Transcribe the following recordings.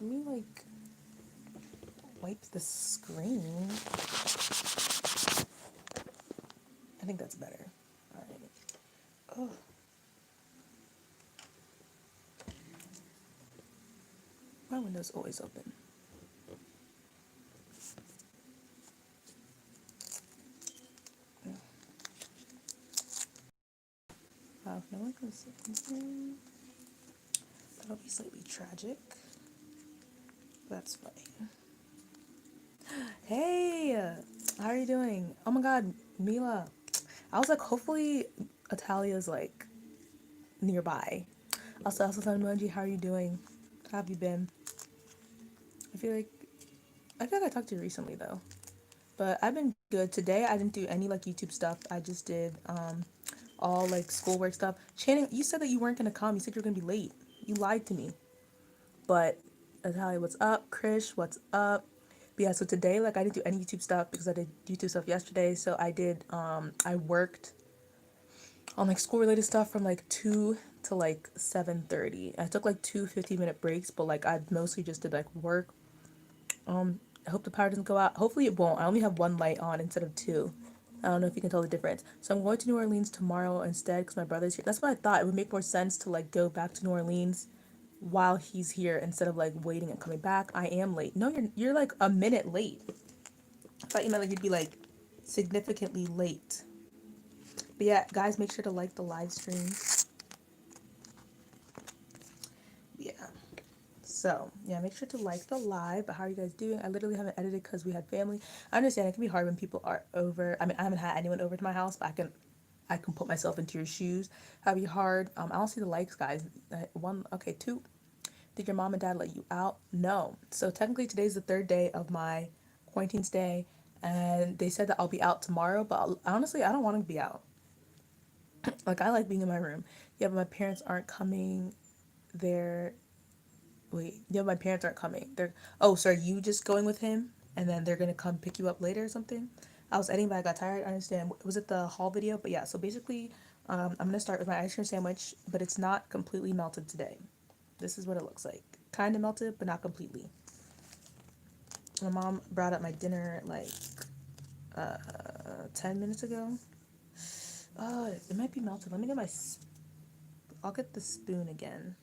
Let me like wipe the screen. I think that's better. All right. Oh, my window's always open. Wow, if no one can see anything, that'll be slightly tragic. That's funny. Hey, how are you doing? Oh my God, Mila. I was like, hopefully, Italia's like nearby. Also, Emoji, how are you doing? How have you been? I feel like I talked to you recently though, but I've been good. Today I didn't do any like YouTube stuff. I just did all like schoolwork stuff. Channing, you said that you weren't gonna come. You said you were gonna be late. You lied to me. But Natalia, what's up? Krish, what's up? But yeah, so today like I didn't do any YouTube stuff because I did YouTube stuff yesterday. So I worked on like school related stuff from like 2 to like 7:30. I took like two 15-minute breaks, but like I mostly just did like work. I hope the power doesn't go out. Hopefully it won't. I only have one light on instead of two. I don't know if you can tell the difference. So I'm going to New Orleans tomorrow instead because my brother's here. That's what I thought. It would make more sense to like go back to New Orleans while he's here instead of like waiting and coming back. I am late. No, you're like a minute late. I thought you meant like you'd be like significantly late. But yeah, guys, make sure to like the live stream. Yeah. So, yeah, make sure to like the live. But how are you guys doing? I literally haven't edited because we had family. I understand it can be hard when people are over. I mean, I haven't had anyone over to my house, but I can put myself into your shoes. That'd be hard. I don't see the likes, guys. One, okay, two. Did your mom and dad let you out? No. So technically today's the third day of my quarantine stay, and they said that I'll be out tomorrow. But honestly, I don't want to be out. Like I like being in my room. Yeah, but my parents aren't coming. They're Wait, yeah, my parents aren't coming. They're Oh, so are you just going with him and then they're gonna come pick you up later or something? I was editing but I got tired. I understand. Was it the haul video? But yeah, so basically, I'm gonna start with my ice cream sandwich, but it's not completely melted today. This is what it looks like. Kind of melted, but not completely. My mom brought up my dinner like 10 minutes ago. It might be melted. Let me get I'll get the spoon again.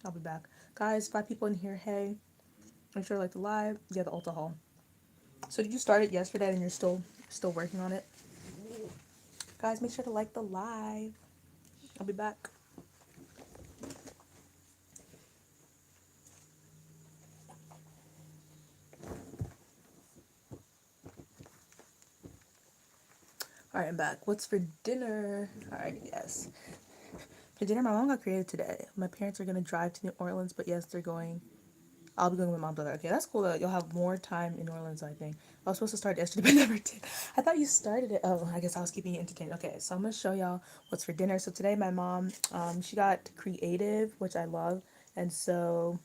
I'll be back. Guys, 5 people in here. Hey, make sure to like the live. Yeah, the Ulta haul. So did you start it yesterday and you're still working on it? Guys, make sure to like the live. I'll be back. All right, I'm back. What's for dinner? All right, yes. For dinner, my mom got creative today. My parents are gonna drive to New Orleans, but yes, they're going. I'll be going with my mom's brother. Okay, that's cool though. You'll have more time in New Orleans, I think. I was supposed to start yesterday, but never did. I thought you started it. Oh, I guess I was keeping you entertained. Okay, so I'm gonna show y'all what's for dinner. So today, my mom, she got creative, which I love, and so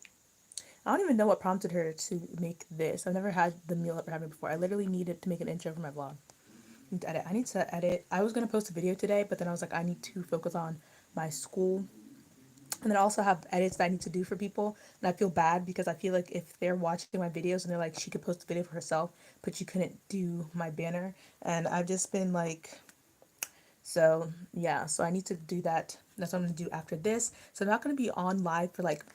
I don't even know what prompted her to make this. I've never had the meal that we're having before. I literally needed to make an intro for my vlog. I need to edit. I was gonna post a video today, but then I was like, I need to focus on my school. And then I also have edits that I need to do for people. And I feel bad because I feel like if they're watching my videos and they're like, she could post a video for herself, but you couldn't do my banner. And I've just been like, so yeah, so I need to do that. That's what I'm gonna do after this. So I'm not gonna be on live for like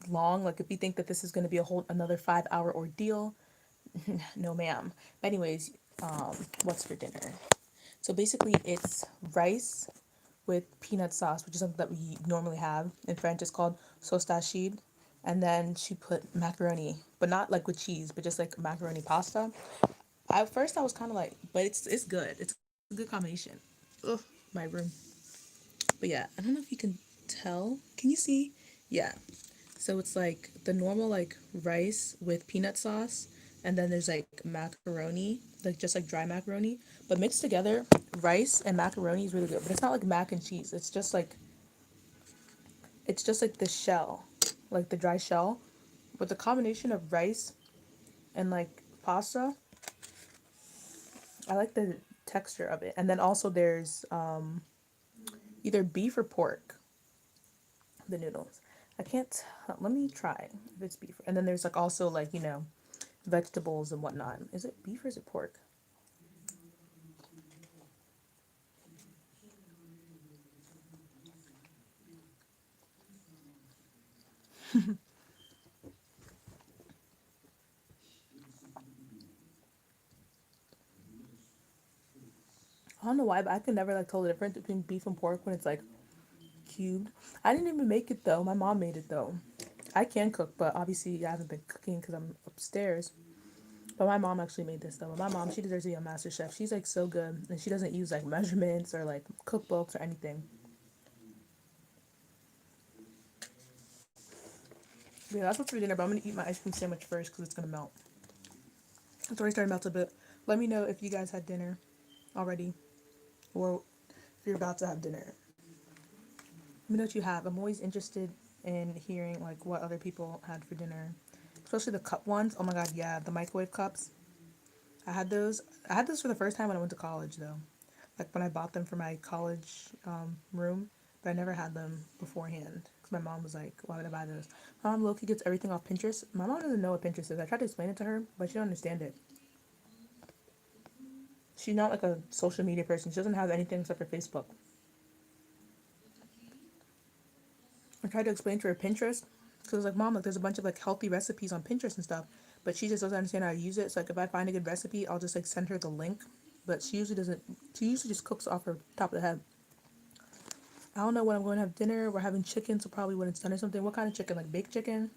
long. Like if you think that this is gonna be a whole another 5 hour ordeal, no ma'am. But anyways, what's for dinner? So basically it's rice with peanut sauce, which is something that we normally have. In French, it's called sostachid. And then she put macaroni, but not like with cheese, but just like macaroni pasta. At first, I was kind of like, but it's good. It's a good combination. Ugh, my room. But yeah, I don't know if you can tell. Can you see? Yeah. So it's like the normal like rice with peanut sauce, and then there's like macaroni, like just like dry macaroni, but mixed together, rice and macaroni is really good. But it's not like mac and cheese. It's just like the shell, like the dry shell, but the combination of rice and like pasta, I like the texture of it. And then also there's either beef or pork, the noodles. I can't. Let me try if it's beef. And then there's like also like vegetables and whatnot. Is it beef or is it pork? I don't know why, but I can never like tell the difference between beef and pork when it's like cubed. I didn't even make it though. My mom made it though. I can cook, but obviously I haven't been cooking because I'm upstairs. But my mom actually made this though. My mom, she deserves to be a master chef. She's like so good, and she doesn't use like measurements or like cookbooks or anything. But yeah, that's what's for dinner. But I'm gonna eat my ice cream sandwich first because it's gonna melt. It's already starting to melt a bit. Let me know if you guys had dinner already, or if you're about to have dinner. Let me know what you have. I'm always interested in hearing like what other people had for dinner, especially the cup ones. Oh my god, yeah, the microwave cups. I had those. I had those for the first time when I went to college though, like when I bought them for my college room. But I never had them beforehand because my mom was like, "Why would I buy those?" My mom Loki gets everything off Pinterest. My mom doesn't know what Pinterest is. I tried to explain it to her, but she don't understand it. She's not like a social media person. She doesn't have anything except for Facebook. I tried to explain to her Pinterest because I was like, Mom, like there's a bunch of like healthy recipes on Pinterest and stuff, but she just doesn't understand how to use it. So like if I find a good recipe, I'll just like send her the link, but she usually doesn't. She usually just cooks off her top of the head. I don't know when I'm going to have dinner. We're having chicken, so probably when it's done or something. What kind of chicken? Like baked chicken?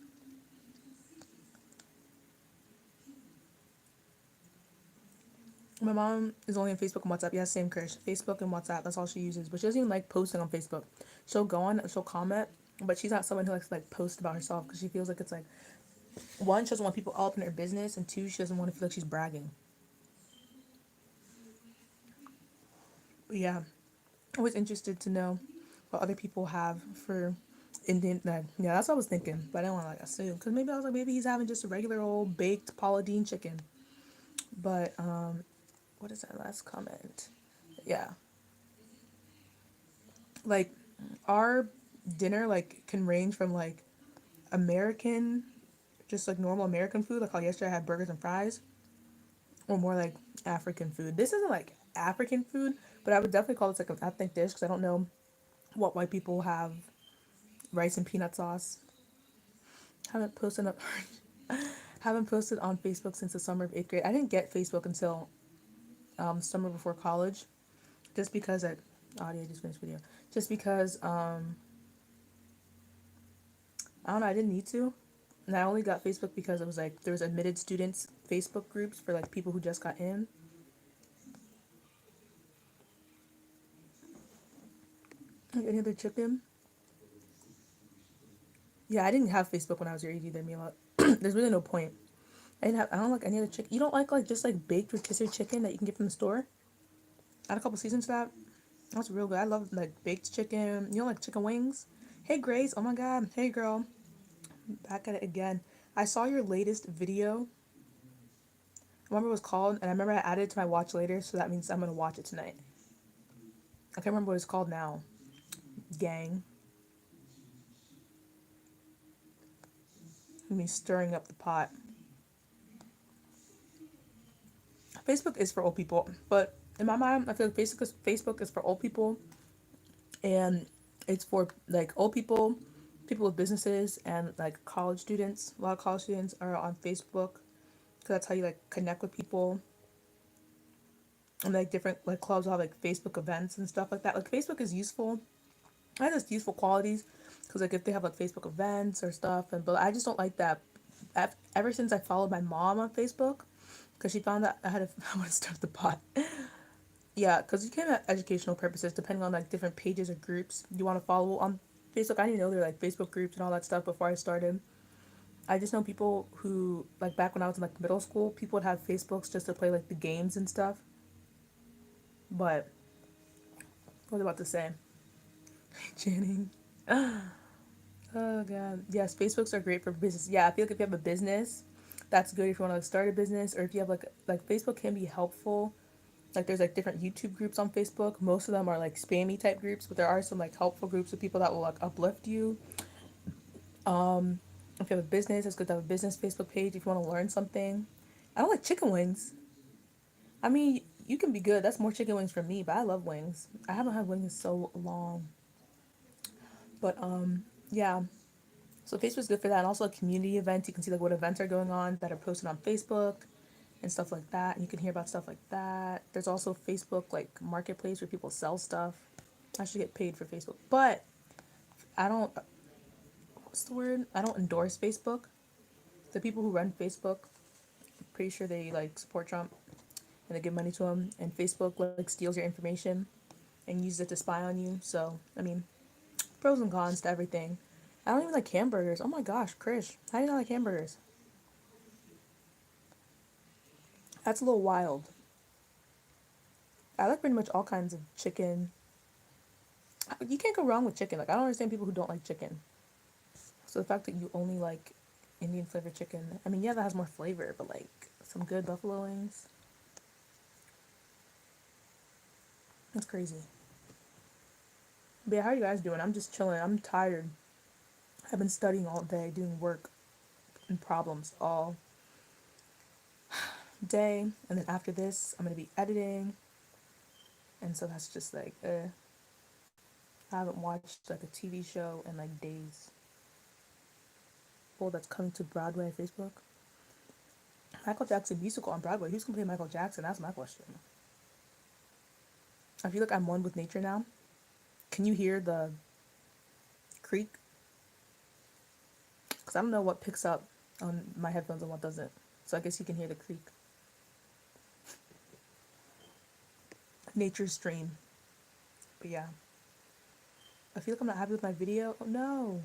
My mom is only on Facebook and WhatsApp. Yeah, same Krish. Facebook and WhatsApp. That's all she uses. But she doesn't even like posting on Facebook. She'll go on, she'll comment, but she's not someone who likes to like post about herself because she feels like it's like one, she doesn't want people all up in her business, and two, she doesn't want to feel like she's bragging. But yeah, I'm always interested to know what other people have for Indian. Yeah, that's what I was thinking, but I didn't want to like assume because maybe I was like maybe he's having just a regular old baked Paula Deen chicken. But what is that last comment? Yeah, like our dinner like can range from like American, just like normal American food, like how yesterday I had burgers and fries, or more like African food. This isn't like African food, but I would definitely call this like an ethnic dish because I don't know what white people have rice and peanut sauce. Haven't posted up, haven't posted on Facebook since the summer of eighth grade. I didn't get Facebook until summer before college, just because I audio just finished video. Just because I don't know, I didn't need to. And I only got Facebook because it was like there was admitted students Facebook groups for like people who just got in. Like any other chicken? Yeah, I didn't have Facebook when I was your age either, Mila. There's really no point. I don't like any other chicken. You don't like just like baked rotisserie chicken that you can get from the store? Add a couple seasons to that. That's real good. I love like baked chicken. You know, like chicken wings. Hey Grace, oh my god. Hey girl, back at it again. I saw your latest video. I remember what it was called, and I remember I added it to my watch later, so that means I'm gonna watch it tonight. I can't remember what it's called now. Gang. Me stirring up the pot. Facebook is for old people, but in my mind, I feel like Facebook is for old people, and it's for like old people, people with businesses, and like college students. A lot of college students are on Facebook because that's how you like connect with people. And like different like clubs will have like Facebook events and stuff like that. Like Facebook is useful. It has its useful qualities because like if they have like Facebook events or stuff, and but I just don't like that. Ever since I followed my mom on Facebook, because she found that I had I want to start the pot. Yeah, because you can have educational purposes depending on like different pages or groups you want to follow on Facebook. I didn't know there were like Facebook groups and all that stuff before I started. I just know people who like back when I was in like middle school, people would have Facebooks just to play like the games and stuff. But what was I about to say? Channing. Oh god. Yes, Facebooks are great for business. Yeah, I feel like if you have a business, that's good if you want to like start a business, or if you have like Facebook can be helpful. Like there's like different YouTube groups on Facebook. Most of them are like spammy type groups, but there are some like helpful groups of people that will like uplift you If you have a business, it's good to have a business Facebook page if you want to learn something. I don't like chicken wings. I mean, you can be good. That's more chicken wings for me, but I love wings. I haven't had wings in so long. But yeah. So Facebook's good for that. And also like community events. You can see like what events are going on that are posted on Facebook and stuff like that. And you can hear about stuff like that. There's also Facebook like marketplace where people sell stuff. I should get paid for Facebook. But I don't, what's the word? I don't endorse Facebook. The people who run Facebook, I'm pretty sure they like support Trump and they give money to him. And Facebook like steals your information and uses it to spy on you. So, I mean, pros and cons to everything. I don't even like hamburgers. Oh my gosh, Krish, how do you not like hamburgers? That's a little wild. I like pretty much all kinds of chicken. You can't go wrong with chicken. Like I don't understand people who don't like chicken. So the fact that you only like Indian flavored chicken, I mean, yeah, that has more flavor, but like some good buffalo wings, that's crazy. But yeah, how are you guys doing? I'm just chilling. I'm tired. I've been studying all day, doing work and problems all day, and then after this, I'm gonna be editing, and so that's just like, I haven't watched like a TV show in like days. Oh, that's coming to Broadway. Facebook. Michael Jackson musical on Broadway. Who's gonna play Michael Jackson? That's my question. I feel like I'm one with nature now. Can you hear the creek? Because I don't know what picks up on my headphones and what doesn't. So I guess you can hear the creek. Nature stream. But yeah. I feel like I'm not happy with my video. Oh no.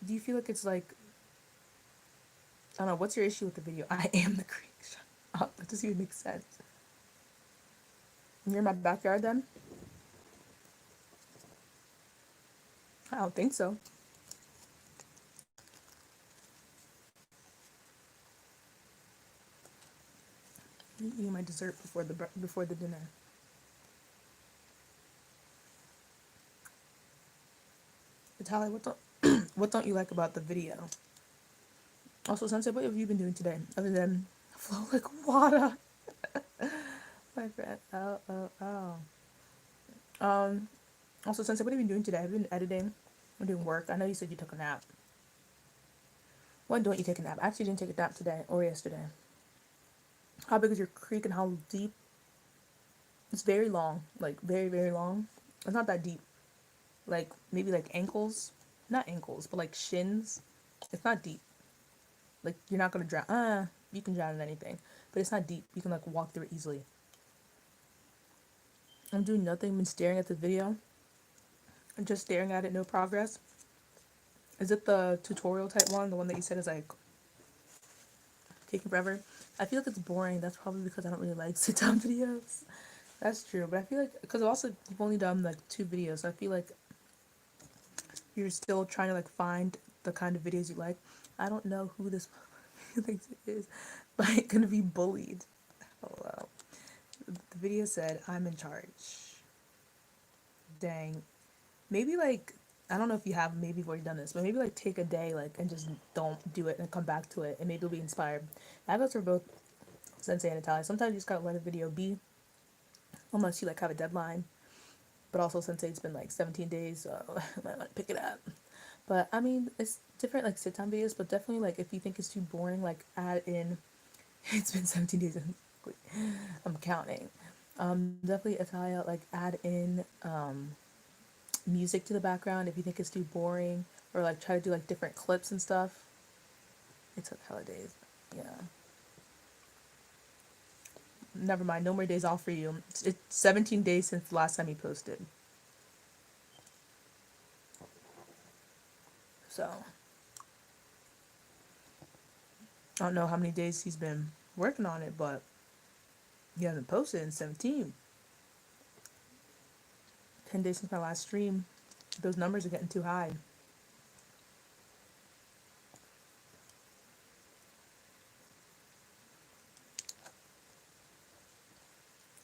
Do you feel like it's like, I don't know, what's your issue with the video? I am the creek. Shut up. That doesn't even make sense. You're in my backyard then? I don't think so. I'm eating my dessert before the dinner. Natalia, what don't you like about the video? Also, Sensei, what have you been doing today other than flow like water? My friend. Oh. Um. Also, Sensei, what have you been doing today? I've been editing. I'm doing work. I know you said you took a nap. When don't you take a nap? I actually didn't take a nap today or yesterday. How big is your creek and how deep? It's very long. Like, very, very long. It's not that deep. Like, maybe like ankles. Not ankles, but like shins. It's not deep. Like, you're not gonna drown. You can drown in anything. But it's not deep. You can like walk through it easily. I'm doing nothing. Been staring at the video. I'm just staring at it, no progress. Is it the tutorial type one? The one that you said is like taking forever? I feel like it's boring. That's probably because I don't really like sit down videos. That's true. But I feel like, because also you've only done like 2 videos. So I feel like you're still trying to like find the kind of videos you like. I don't know who this thinks it is, but I'm gonna be bullied. Oh wow. The video said I'm in charge. Dang. Maybe like, I don't know if you have, maybe you've already done this, but maybe like take a day like and just don't do it and come back to it and maybe you'll be inspired. That goes for both Sensei and Natalia. Sometimes you just gotta let a video be unless you like have a deadline. But also Sensei, it's been like 17 days, so I might want to pick it up. But I mean, it's different like sit down videos, but definitely like if you think it's too boring, like add in. It's been 17 days. I'm counting. Definitely Natalia, like add in music to the background if you think it's too boring, or like try to do like different clips and stuff. It took hella days. Yeah. Never mind. No more days off for you. It's 17 days since the last time you posted. So I don't know how many days he's been working on it, but he hasn't posted in 17. 10 days since my last stream. Those numbers are getting too high.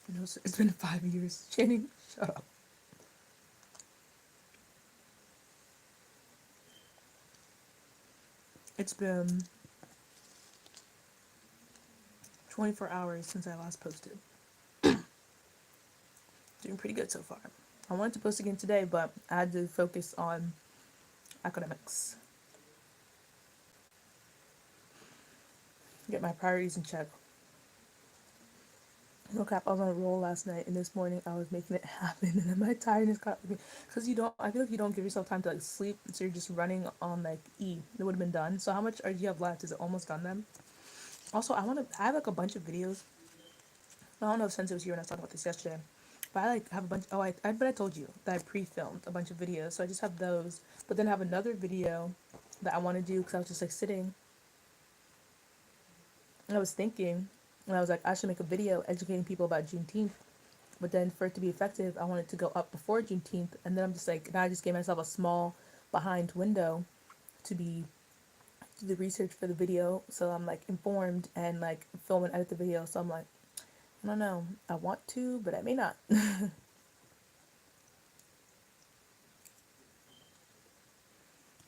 You know, it's been 5 years. Channing, shut up. It's been 24 hours since I last posted. Doing pretty good so far. I wanted to post again today, but I had to focus on academics. Get my priorities in check. No cap, I was on a roll last night, and this morning I was making it happen, and then my tiredness got me. Because I feel like you don't give yourself time to like sleep, so you're just running on like E. It would have been done. So how much do you have left? Is it almost done then? Also, I have like a bunch of videos. I don't know if Sensei was here when I was talking about this yesterday, but I like have a bunch. Oh, but I told you that I pre-filmed a bunch of videos, so I just have those. But then I have another video that I want to do because I was just like sitting and I was thinking, and I was like, I should make a video educating people about Juneteenth. But then for it to be effective, I want it to go up before Juneteenth, and then I'm just like, now I just gave myself a small behind window to be do the research for the video, so I'm like informed and like film and edit the video. So I'm like, I don't know, I want to, but I may not.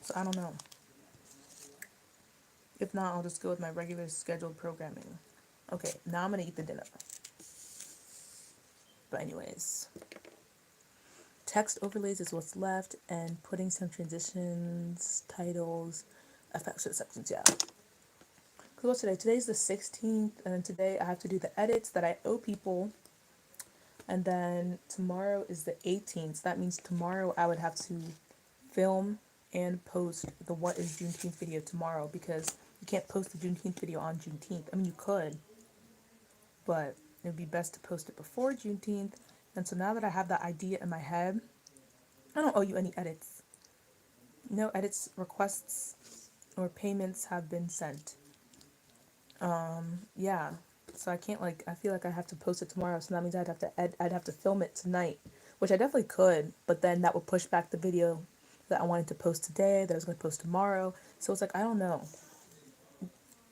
So I don't know. If not, I'll just go with my regular scheduled programming. Okay, now I'm gonna eat the dinner. But anyways, text overlays is what's left, and putting some transitions, titles, effects to the sections. Yeah. Because what's today? Today's the 16th, and then today I have to do the edits that I owe people. And then tomorrow is the 18th. So that means tomorrow I would have to film and post the What is Juneteenth video tomorrow, because you can't post the Juneteenth video on Juneteenth. I mean, you could, but it would be best to post it before Juneteenth. And so now that I have that idea in my head, I don't owe you any edits. No edits requests or payments have been sent. Yeah. So I can't like, I feel like I have to post it tomorrow. So that means I'd have to film it tonight, which I definitely could, but then that would push back the video that I wanted to post today, that I was going to post tomorrow. So it's like, I don't know.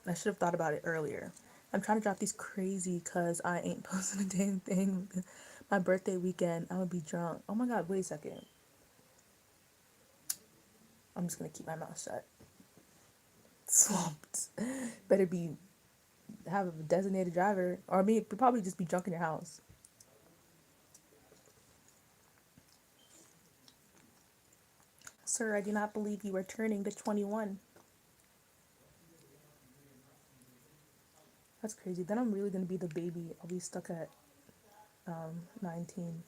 I should have thought about it earlier. I'm trying to drop these crazy because I ain't posting a damn thing. My birthday weekend, I'm going to be drunk. Oh my God, wait a second. I'm just going to keep my mouth shut. Swamped. Better have a designated driver, or I mean, probably just be drunk in your house. Sir, I do not believe you are turning to 21. That's crazy. Then I'm really going to be the baby. I'll be stuck at 19.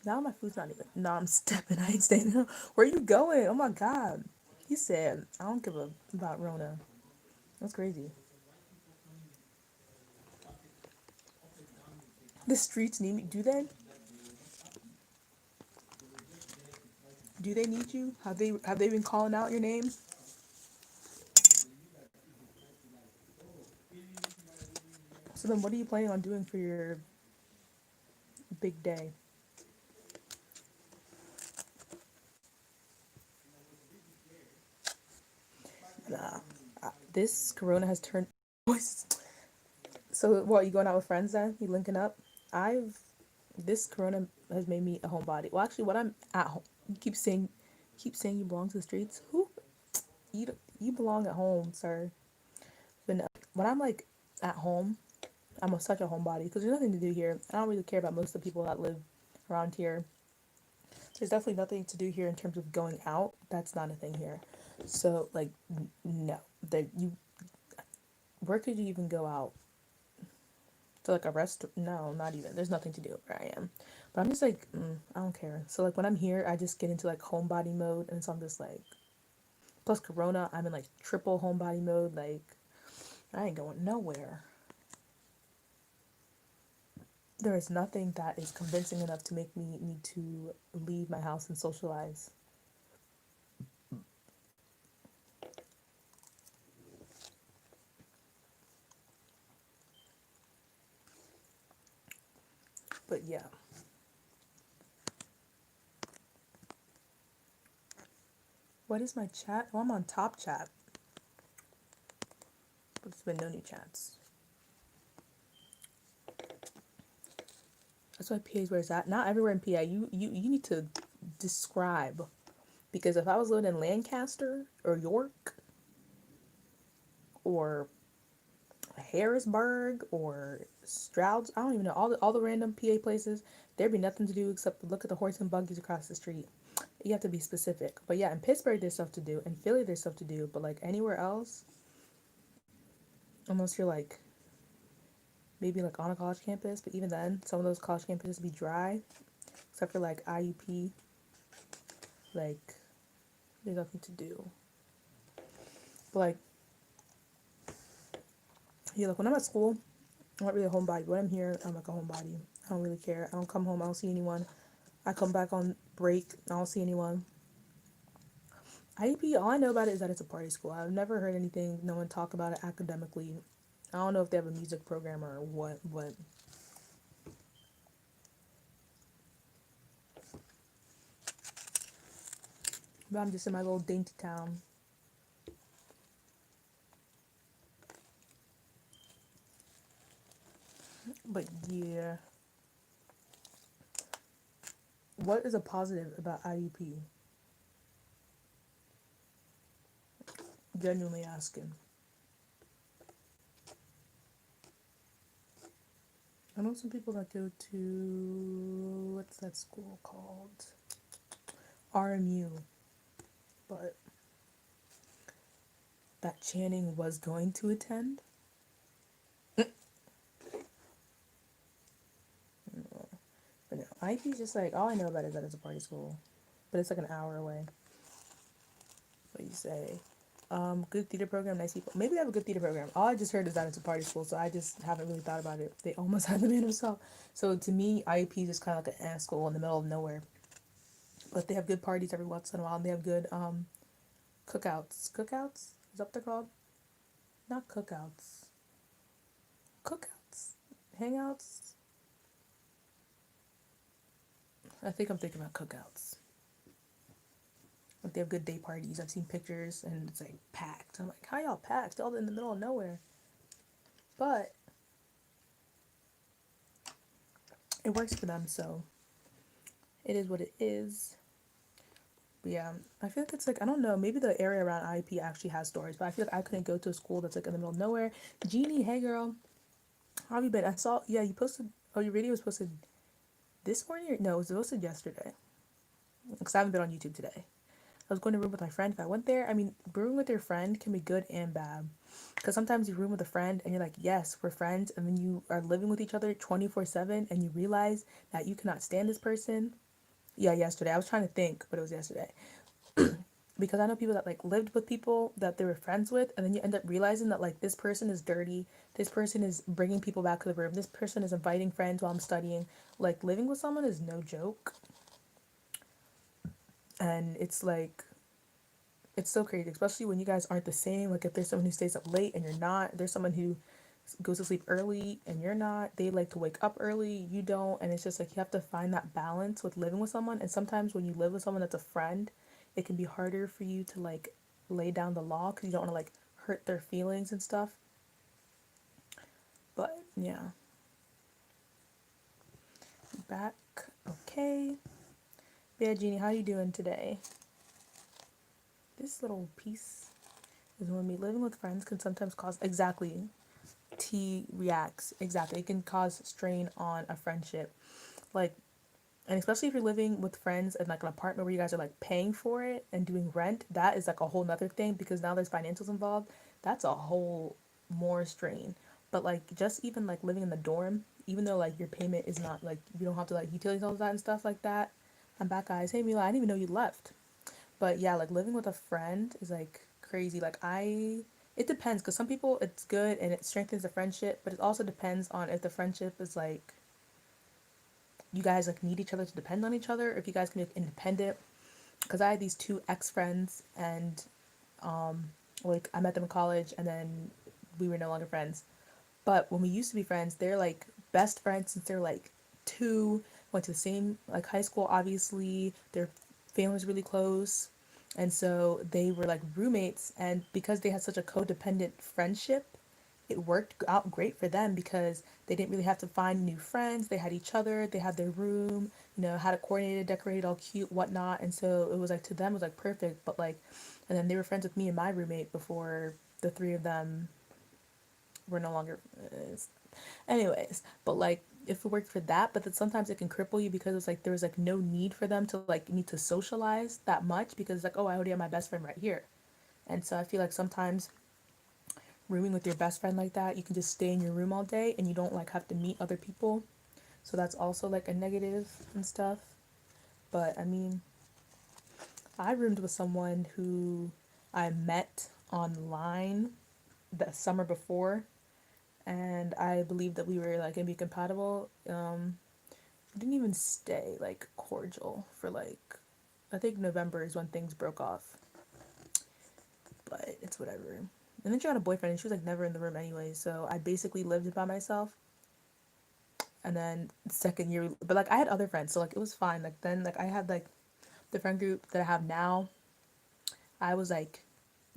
Now my food's not even. No, I'm stepping. I ain't staying. Where are you going? Oh my God. He said, I don't give a about Rona. That's crazy. The streets need me. Do they? Do they need you? Have they been calling out your name? So then what are you planning on doing for your big day? Nah. This corona has turned. So what, you going out with friends then? You linking up? I've This corona has made me a homebody. Well, actually, when I'm at home, you keep saying you belong to the streets. Who you belong at home, sir. But no, when I'm like at home, such a homebody because there's nothing to do here. I don't really care about most of the people that live around here. There's definitely nothing to do here in terms of going out. That's not a thing here. So like, no, that you. Where could you even go out? To like a rest? No, not even. There's nothing to do where I am. But I'm just like, I don't care. So like when I'm here, I just get into like homebody mode, and so I'm just like, plus Corona, I'm in like triple homebody mode. Like I ain't going nowhere. There is nothing that is convincing enough to make me need to leave my house and socialize. But yeah. What is my chat? Oh, I'm on top chat. But there's been no new chats. That's why PA is where it's at. Not everywhere in PA. You need to describe Because if I was living in Lancaster or York or Harrisburg or Strouds, I don't even know, all the random PA places, there'd be nothing to do except look at the horse and buggies across the street. You have to be specific. But yeah, in Pittsburgh there's stuff to do. In Philly there's stuff to do. But like anywhere else, unless you're like maybe like on a college campus, but even then, some of those college campuses be dry, except for like IUP. Like there's nothing to do. But like yeah, like when I'm at school, I'm not really a homebody. When I'm here, I'm like a homebody. I don't really care. I don't come home. I don't see anyone. I come back on break. I don't see anyone. IUP, all I know about it is that it's a party school. I've never heard anything, no one talk about it academically. I don't know if they have a music program or what, but I'm just in my little dainty town. But yeah, what is a positive about IUP? Genuinely asking. I know some people that go to, what's that school called? RMU. But that Channing was going to attend. But no, IUP is just like, all I know about it is that it's a party school. But it's like an hour away. What you say? Good theater program, nice people. Maybe they have a good theater program. All I just heard is that it's a party school, so I just haven't really thought about it. They almost had the man himself. So to me, IUP is just kind of like an ass school in the middle of nowhere. But they have good parties every once in a while. And they have good cookouts. Cookouts? Is that what they're called? Not cookouts. Cookouts? Hangouts? I think I'm thinking about cookouts. Like they have good day parties. I've seen pictures and it's like packed. I'm like, how y'all packed? Y'all in the middle of nowhere. But it works for them, so it is what it is. But yeah, I feel like it's like, I don't know, maybe the area around IEP actually has stores, but I feel like I couldn't go to a school that's like in the middle of nowhere. Jeannie, hey girl, how have you been? I saw, yeah, you posted, oh, your video was posted this morning? Or, no, it was posted yesterday. Because I haven't been on YouTube today. I was going to room with my friend. If I went there, I mean, rooming with your friend can be good and bad. Because sometimes you room with a friend and you're like, yes, we're friends. And then you are living with each other 24/7 and you realize that you cannot stand this person. Yeah, yesterday. I was trying to think, but it was yesterday. Because I know people that like lived with people that they were friends with, and then you end up realizing that like this person is dirty, this person is bringing people back to the room, this person is inviting friends while I'm studying. Like living with someone is no joke, and it's like it's so crazy, especially when you guys aren't the same. Like if there's someone who stays up late and you're not, there's someone who goes to sleep early and you're not, they like to wake up early, you don't, and it's just like you have to find that balance with living with someone. And sometimes when you live with someone that's a friend, it can be harder for you to like lay down the law because you don't want to like hurt their feelings and stuff. But yeah, back. Okay, yeah, Jeannie, how you doing today? This little piece is when me living with friends can sometimes cause, exactly, T reacts, exactly, it can cause strain on a friendship. Like, and especially if you're living with friends in like an apartment where you guys are like paying for it and doing rent, that is like a whole nother thing because now there's financials involved. That's a whole more strain. But like just even like living in the dorm, even though like your payment is not like you don't have to like utilities all that and stuff like that. I'm back, guys. Hey Mila, I didn't even know you left. But yeah, like living with a friend is like crazy. It depends because some people it's good and it strengthens the friendship, but it also depends on if the friendship is like you guys like need each other to depend on each other, if you guys can be like, independent. Because I had these two ex friends and like I met them in college and then we were no longer friends. But when we used to be friends, they're like best friends since they're like two, went to the same like high school, obviously. Their families really close. And so they were like roommates, and because they had such a codependent friendship, it worked out great for them because they didn't really have to find new friends. They had each other, they had their room, had it coordinated, decorated, all cute, whatnot. And so it was like to them, it was like perfect. But like, and then they were friends with me and my roommate before the three of them were no longer. Anyways, but like, if it worked for that, but then sometimes it can cripple you because it's like there was like no need for them to like need to socialize that much because it's like, oh, I already have my best friend right here. And so I feel like sometimes rooming with your best friend like that, you can just stay in your room all day and you don't like have to meet other people. So that's also like a negative and stuff. But I mean, I roomed with someone who I met online the summer before, and I believed that we were like gonna be compatible. We didn't even stay like cordial for like, I think November is when things broke off, but it's whatever. And then she got a boyfriend and she was like never in the room anyway, so I basically lived by myself. And then second year, but like I had other friends, so like it was fine. Like then like I had like the friend group that I have now. I was like,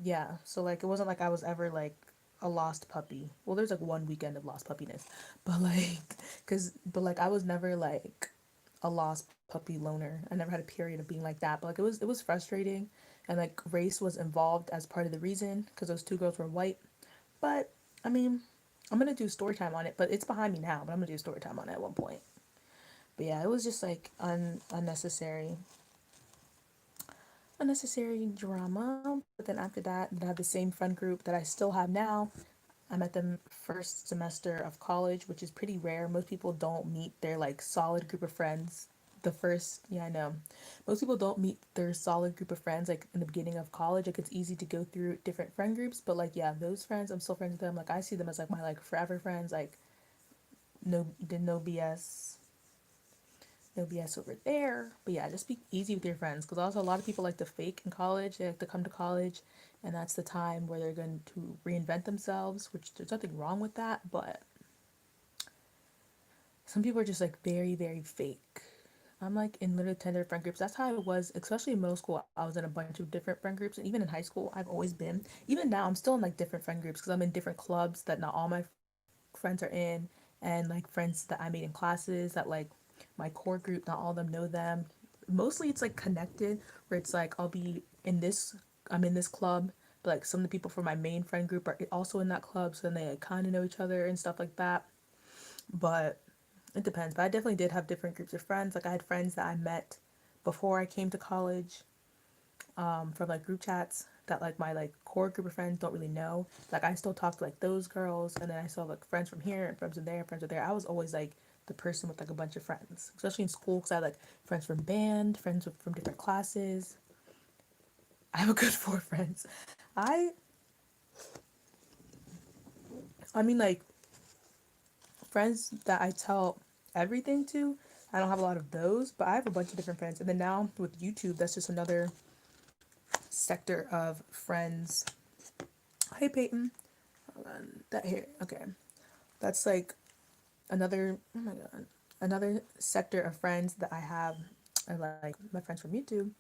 yeah. So like it wasn't like I was ever like a lost puppy. Well, there's like one weekend of lost puppiness, but like, but like I was never like a lost puppy loner. I never had a period of being like that. But like it was frustrating, and like race was involved as part of the reason because those two girls were white. But I mean, I'm gonna do story time on it, but it's behind me now. But I'm gonna do story time on it at one point. But yeah, it was just like unnecessary drama. But then after that, I have the same friend group that I still have now. I met them first semester of college, which is pretty rare. Most people don't meet their like solid group of friends. The first, yeah, I know. Most people don't meet their solid group of friends like in the beginning of college. Like it's easy to go through different friend groups, but like yeah, those friends, I'm still friends with them. Like I see them as like my like forever friends. Like no BS, no BS over there. But yeah, just be easy with your friends because also a lot of people like to fake in college. They like to come to college, and that's the time where they're going to reinvent themselves, which there's nothing wrong with that. But some people are just like very, very fake. I'm like in literally 10 different friend groups. That's how I was, especially in middle school. I was in a bunch of different friend groups. And even in high school, I've always been. Even now, I'm still in like different friend groups because I'm in different clubs that not all my friends are in, and like friends that I made in classes that like my core group, not all of them know them. Mostly it's like connected where it's like I'm in this club, but like some of the people from my main friend group are also in that club, so then they like, kind of know each other and stuff like that. But it depends. But I definitely did have different groups of friends. Like I had friends that I met before I came to college, from like group chats that like my like core group of friends don't really know. Like I still talk to like those girls, and then I still have like friends from here and friends from there, friends from there. I was always like the person with like a bunch of friends, especially in school, because I had like friends from band, from different classes. I have a good four friends. I I mean like friends that I tell everything to. I don't have a lot of those, but I have a bunch of different friends. And then now with YouTube, that's just another sector of friends. Hey Peyton, that here. Okay, that's like another. Oh my god, another sector of friends that I have are like my friends from YouTube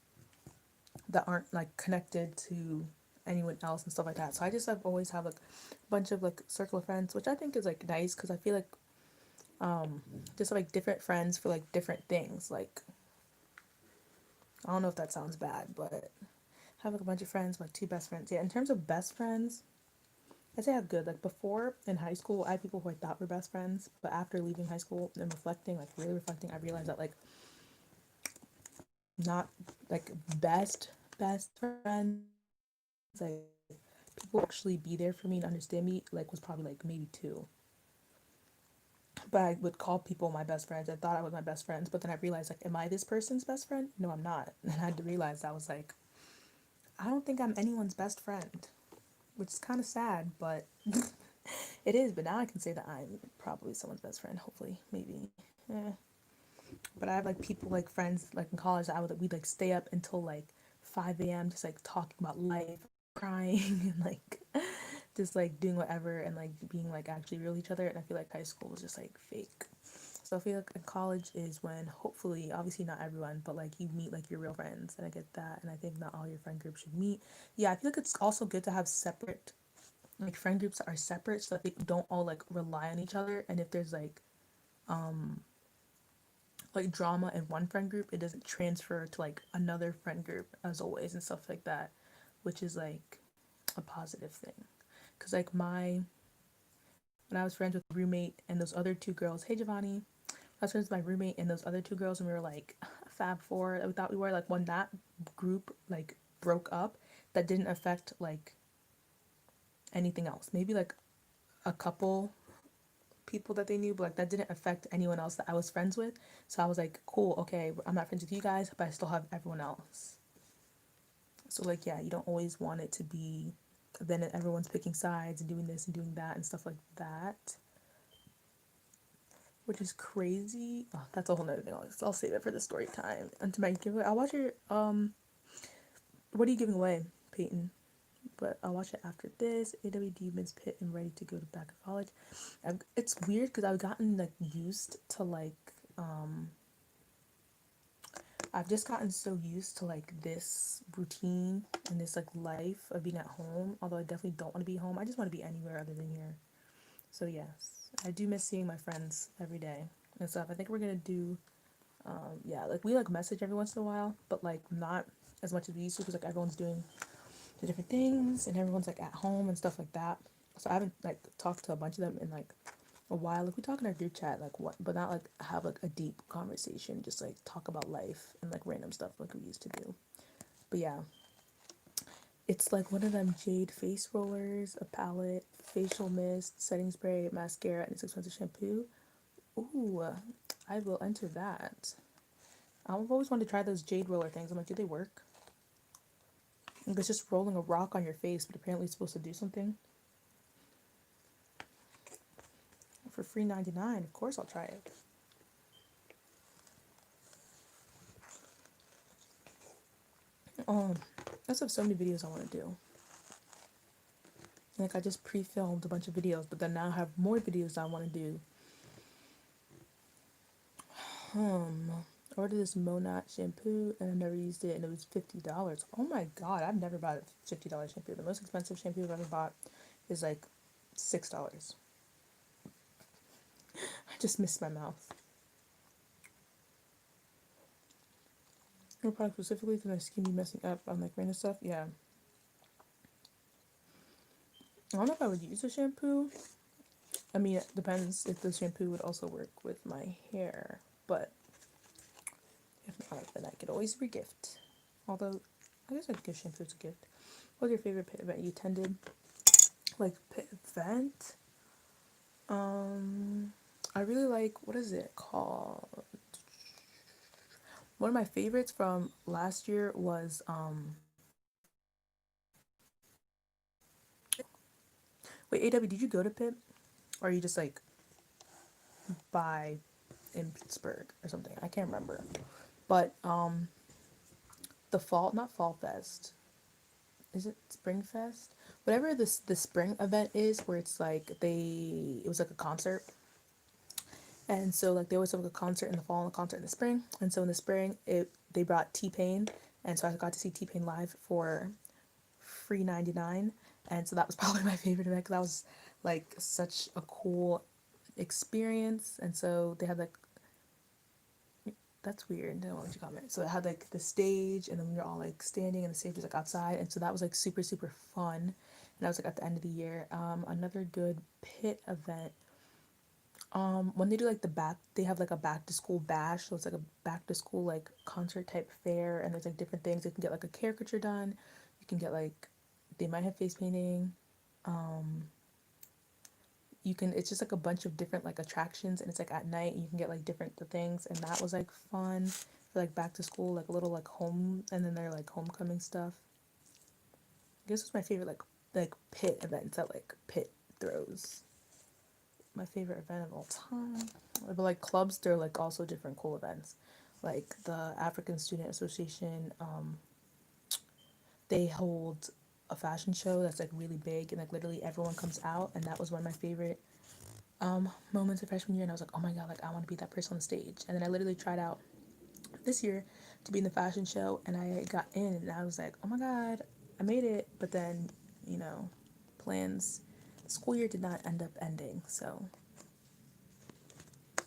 that aren't like connected to anyone else and stuff like that. So I just have always have like a bunch of like circle of friends, which I think is like nice because I feel like just like different friends for like different things. Like I don't know if that sounds bad, but I have like a bunch of friends, my two best friends. Yeah, in terms of best friends, I say I have good. Like before in high school, I had people who I thought were best friends, but after leaving high school and reflecting, like really reflecting, I realized that like not like best friends, like people who actually be there for me and understand me, like was probably like maybe two. But I would call people my best friends. I thought I was my best friends, but then I realized like, am I this person's best friend? No, I'm not. And I had to realize I was like, I don't think I'm anyone's best friend, which is kind of sad, but it is. But now I can say that I'm probably someone's best friend. Hopefully, maybe. Eh. But I have like people like friends like in college that we'd like stay up until like 5 a.m. just like talking about life, crying and like just like doing whatever and like being like actually real with each other. And I feel like high school was just like fake. So I feel like college is when hopefully, obviously not everyone, but like you meet like your real friends, and I get that. And I think not all your friend groups should meet. Yeah, I feel like it's also good to have separate like friend groups that are separate so that they don't all like rely on each other, and if there's like drama in one friend group, it doesn't transfer to like another friend group as always and stuff like that, which is like a positive thing. Because like when I was friends with my roommate and those other two girls, hey Giovanni, I was friends with my roommate and those other two girls, and we were like Fab Four. We thought we were like, when that group like broke up, that didn't affect like anything else. Maybe like a couple people that they knew, but like that didn't affect anyone else that I was friends with. So I was like, cool, okay, I'm not friends with you guys, but I still have everyone else. So like, yeah, you don't always want it to be then everyone's picking sides and doing this and doing that and stuff like that, which is crazy. Oh, that's a whole nother thing. I'll save it for the story time. And to my giveaway, I'll watch your what are you giving away, Peyton? But I'll watch it after this. AWD Miss Pitt and ready to go to back to college. It's weird because I've gotten like used to like I've just gotten so used to like this routine and this like life of being at home. Although I definitely don't want to be home. I just want to be anywhere other than here. So yes, I do miss seeing my friends every day and stuff. I think we're gonna do yeah, like we like message every once in a while, but like not as much as we used to because like everyone's doing the different things and everyone's like at home and stuff like that. So I haven't like talked to a bunch of them in like a while. Like we talk in our group chat, like what, but not like have like a deep conversation. Just like talk about life and like random stuff like we used to do. But yeah, it's like one of them jade face rollers, a palette, facial mist, setting spray, mascara, and 6 months of shampoo. Ooh, I will enter that. I've always wanted to try those jade roller things. I'm like, do they work? Like it's just rolling a rock on your face, but apparently it's supposed to do something. For free 99, of course I'll try it. I just have so many videos I want to do. Like I just pre-filmed a bunch of videos, but then now I have more videos I want to do. I ordered this Monat shampoo and I never used it, and it was $50. Oh my god, I've never bought a $50 shampoo. The most expensive shampoo I've ever bought is like $6. I just missed my mouth. No product specifically because my skin be messing up on like random stuff. Yeah. I don't know if I would use a shampoo. I mean, it depends if the shampoo would also work with my hair, but if not, then I could always regift. Although, I guess I'd give shampoo as a gift. What was your favorite pit event you attended? Like, pit event? I really like, what is it called? One of my favorites from last year was, wait, AW, did you go to pit? Or are you just like by in Pittsburgh or something? I can't remember. But, the fall, not Fall Fest, is it Spring Fest? Whatever this the spring event is, where it's like it was like a concert, and so like they always have like a concert in the fall and a concert in the spring, and so in the spring they brought T-Pain, and so I got to see T-Pain live for free 99, and so that was probably my favorite event because that was like such a cool experience, and so they had like that's weird. I don't want you to comment. So it had like the stage, and then we were all like standing, and the stage was like outside, and so that was like super super fun. And that was like at the end of the year. Another good pit event. When they do like they have like a back to school bash, so it's like a back to school like concert type fair, and there's like different things. You can get like a caricature done. You can get like they might have face painting. You can it's just like a bunch of different like attractions, and it's like at night, and you can get like different things, and that was like fun for like back to school, like a little like home, and then they're like homecoming stuff. This was my favorite like pit events that like pit throws. My favorite event of all time. But like clubs, they're like also different cool events, like the African Student Association. They hold a fashion show that's like really big, and like literally everyone comes out, and that was one of my favorite moments of freshman year, and I was like, oh my god, like I want to be that person on the stage. And then I literally tried out this year to be in the fashion show, and I got in, and I was like, oh my god, I made it. But then, you know, plans school year did not end up ending, so,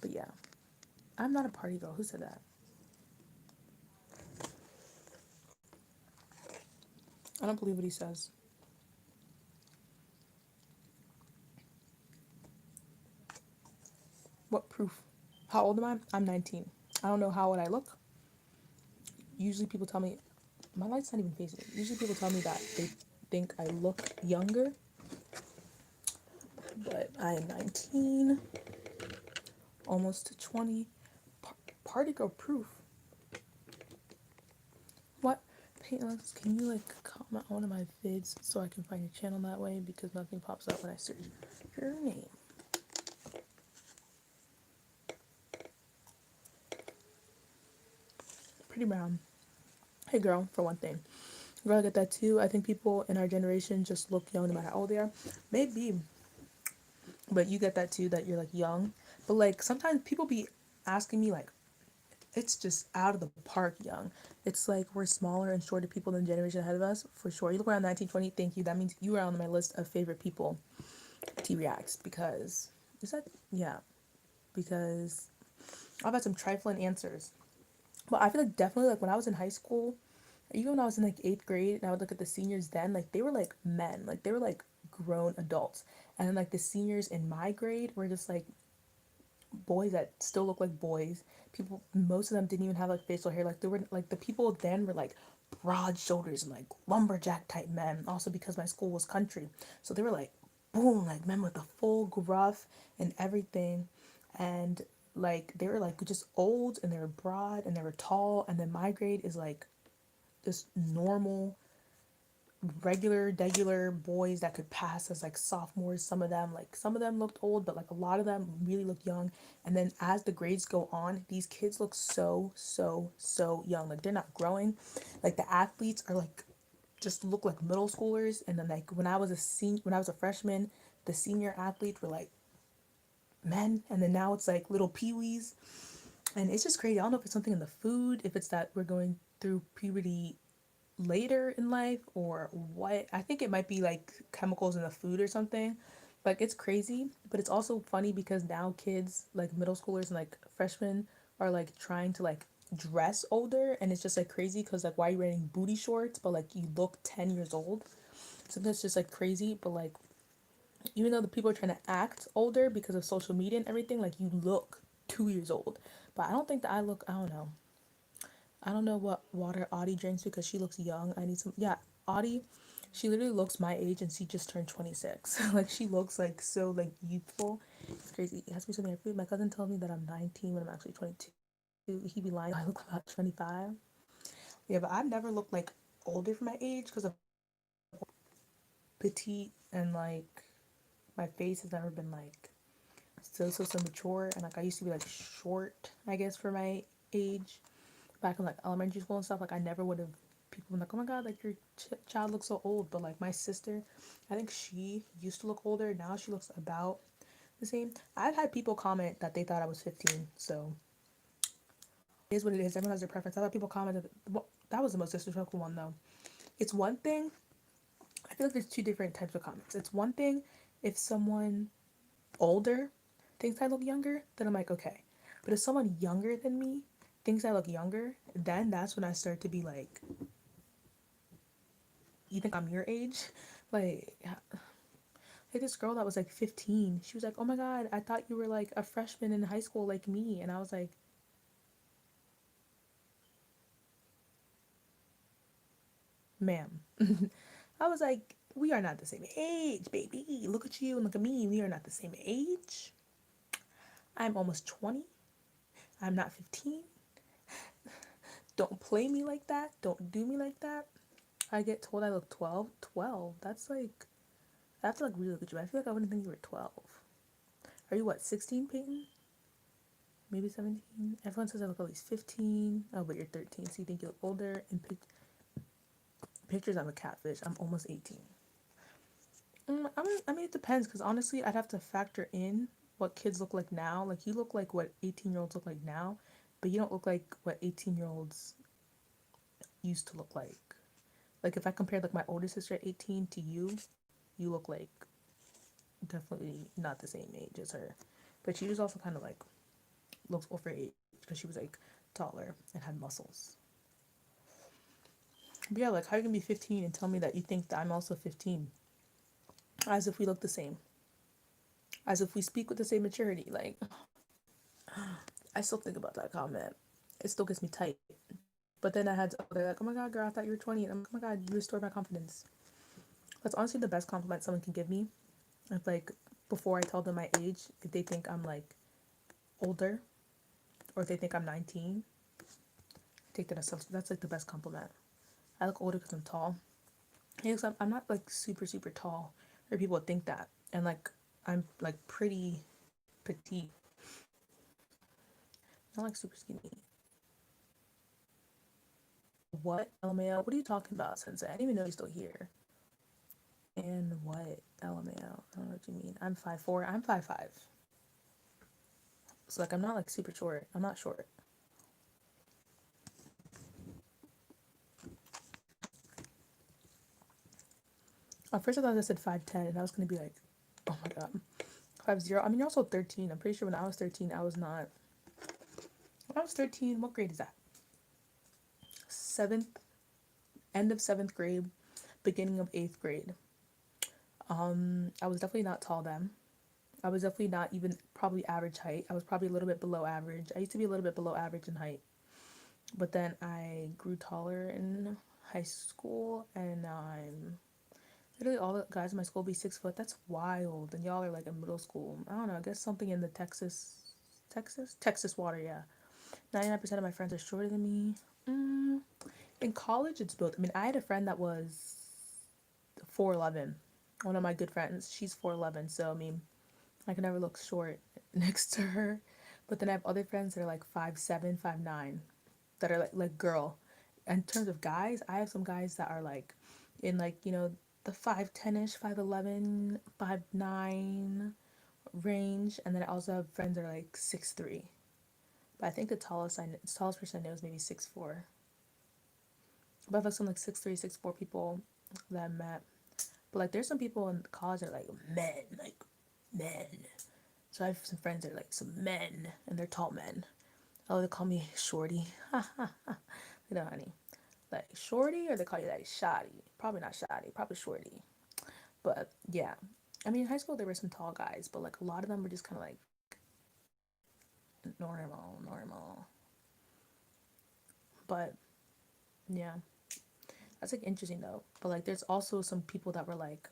but yeah. I'm not a party girl. Who said that? I don't believe what he says. What proof? How old am I? I'm 19. I don't know how would I look. Usually people tell me, my light's not even facing it. Usually people tell me that they think I look younger, but I am 19, almost 20. Party girl proof. What? Paintless, can you like comment on one of my vids so I can find your channel that way? Because nothing pops up when I search your name. Pretty brown. Hey girl, for one thing. Girl, I get that too. I think people in our generation just look young no matter how old they are. Maybe. But you get that too, that you're like young. But like sometimes people be asking me like, it's just out of the park young. It's like we're smaller and shorter people than the generation ahead of us, for sure. You look around 1920, thank you. That means you are on my list of favorite people to react because, is that, yeah, because I've had some trifling answers. But I feel like definitely like when I was in high school, even when I was in like eighth grade and I would look at the seniors then, like they were like men, like they were like grown adults. And then like the seniors in my grade were just like boys that still look like boys. People, most of them didn't even have like facial hair. Like they were like the people then were like broad shoulders and like lumberjack type men. Also because my school was country, so they were like boom, like men with the full gruff and everything, and like they were like just old and they were broad and they were tall. And then my grade is like just normal regular boys that could pass as like sophomores. Some of them looked old, but like a lot of them really looked young. And then as the grades go on, these kids look so young. Like they're not growing. Like the athletes are like just look like middle schoolers. And then like when I was a freshman, the senior athletes were like men, and then now it's like little peewees. And it's just crazy. I don't know if it's something in the food, if it's that we're going through puberty later in life or what. I think it might be like chemicals in the food or something. Like it's crazy, but it's also funny because now kids like middle schoolers and like freshmen are like trying to like dress older, and it's just like crazy because like why are you wearing booty shorts but like you look 10 years old. So that's just like crazy. But like even though the people are trying to act older because of social media and everything, like you look 2 years old. But I don't think that I don't know. I don't know what water Audie drinks because she looks young. I need some. Yeah, Audie, she literally looks my age and she just turned 26. Like she looks like so like youthful. It's crazy. It has to be something I food. My cousin tells me that I'm 19 when I'm actually 22. He be lying. I look about 25. Yeah, but I've never looked like older for my age because of petite, and like my face has never been like so mature, and like I used to be like short, I guess, for my age back in like elementary school and stuff. Like I never would have, people been like, oh my god, like your child looks so old. But like my sister, I think she used to look older. Now she looks about the same. I've had people comment that they thought I was 15, so it is what it is. Everyone has their preference. I've had people comment that, well, that was the most disrespectful one though. It's one thing, I feel like there's two different types of comments. It's one thing if someone older thinks I look younger, then I'm like, okay. But if someone younger than me thinks I look younger, then that's when I start to be like, you think I'm your age? Like, like this girl that was like 15, she was like, oh my god, I thought you were like a freshman in high school like me. And I was like, ma'am. I was like, we are not the same age, baby. Look at you and look at me. We are not the same age. I'm almost 20. I'm not 15. Don't play me like that. Don't do me like that. I get told I look 12. 12? That's like, I have to like really look at you. I feel like I wouldn't think you were 12. Are you what, 16, Peyton? Maybe 17? Everyone says I look at least 15. Oh, but you're 13, so you think you look older. In pictures, I'm a catfish. I'm almost 18. I mean, it depends, because honestly, I'd have to factor in what kids look like now. Like, you look like what 18-year-olds look like now, but you don't look like what 18-year-olds used to look like. Like, if I compared, like, my older sister at 18 to you, you look like definitely not the same age as her. But she was also kind of like looked overage because she was like taller and had muscles. But yeah, like how you can be 15 and tell me that you think that I'm also 15, as if we look the same, as if we speak with the same maturity. Like I still think about that comment. It still gets me tight. But then I had they're like, oh my god, girl, I thought you were 20, and I'm like, oh my god, you restored my confidence. That's honestly the best compliment someone can give me. If like before I tell them my age, if they think I'm like older, or if they think I'm 19, take that as that's like the best compliment. I look older because I'm tall. Yeah, because I'm not like super super tall, or people would think that, and like I'm like pretty petite, not like super skinny. What LMAO? What are you talking about, Sensei? I didn't even know you're still here. And what LMAO? I don't know what you mean. I'm 5'4". I'm 5'5". So like I'm not like super short. I'm not short. At first I thought I said 5'10", and I was gonna be like, oh my god, 5'0". I mean, you're also 13. I'm pretty sure when I was 13, I was not. When I was 13, what grade is that? Seventh, end of seventh grade, beginning of eighth grade. I was definitely not tall then. I was definitely not even probably average height. I was probably a little bit below average. I used to be a little bit below average in height. But then I grew taller in high school, and now I'm literally all the guys in my school be 6 foot. That's wild. And y'all are like in middle school. I don't know. I guess something in the Texas water. Yeah, 99% of my friends are shorter than me. In college, it's both. I mean, I had a friend that was 4'11". One of my good friends, she's 4'11". So I mean, I can never look short next to her. But then I have other friends that are like 5'7", 5'9", that are like girl. In terms of guys, I have some guys that are like in like, the 5'10"ish, 5'11", 5'9" range, and then I also have friends that are like 6'3". But I think the tallest person I know is maybe 6'4". But I have like some like 6'3", 6'4" people that I met. But like there's some people in college that are like men, like men. So I have some friends that are like some men, and they're tall men. Oh, they call me shorty. You know, honey. Like shorty, or they call you like shoddy. Probably not shoddy, probably shorty. But yeah. I mean, in high school there were some tall guys, but like a lot of them were just kind of like normal. But yeah, that's like interesting though. But like there's also some people that were like,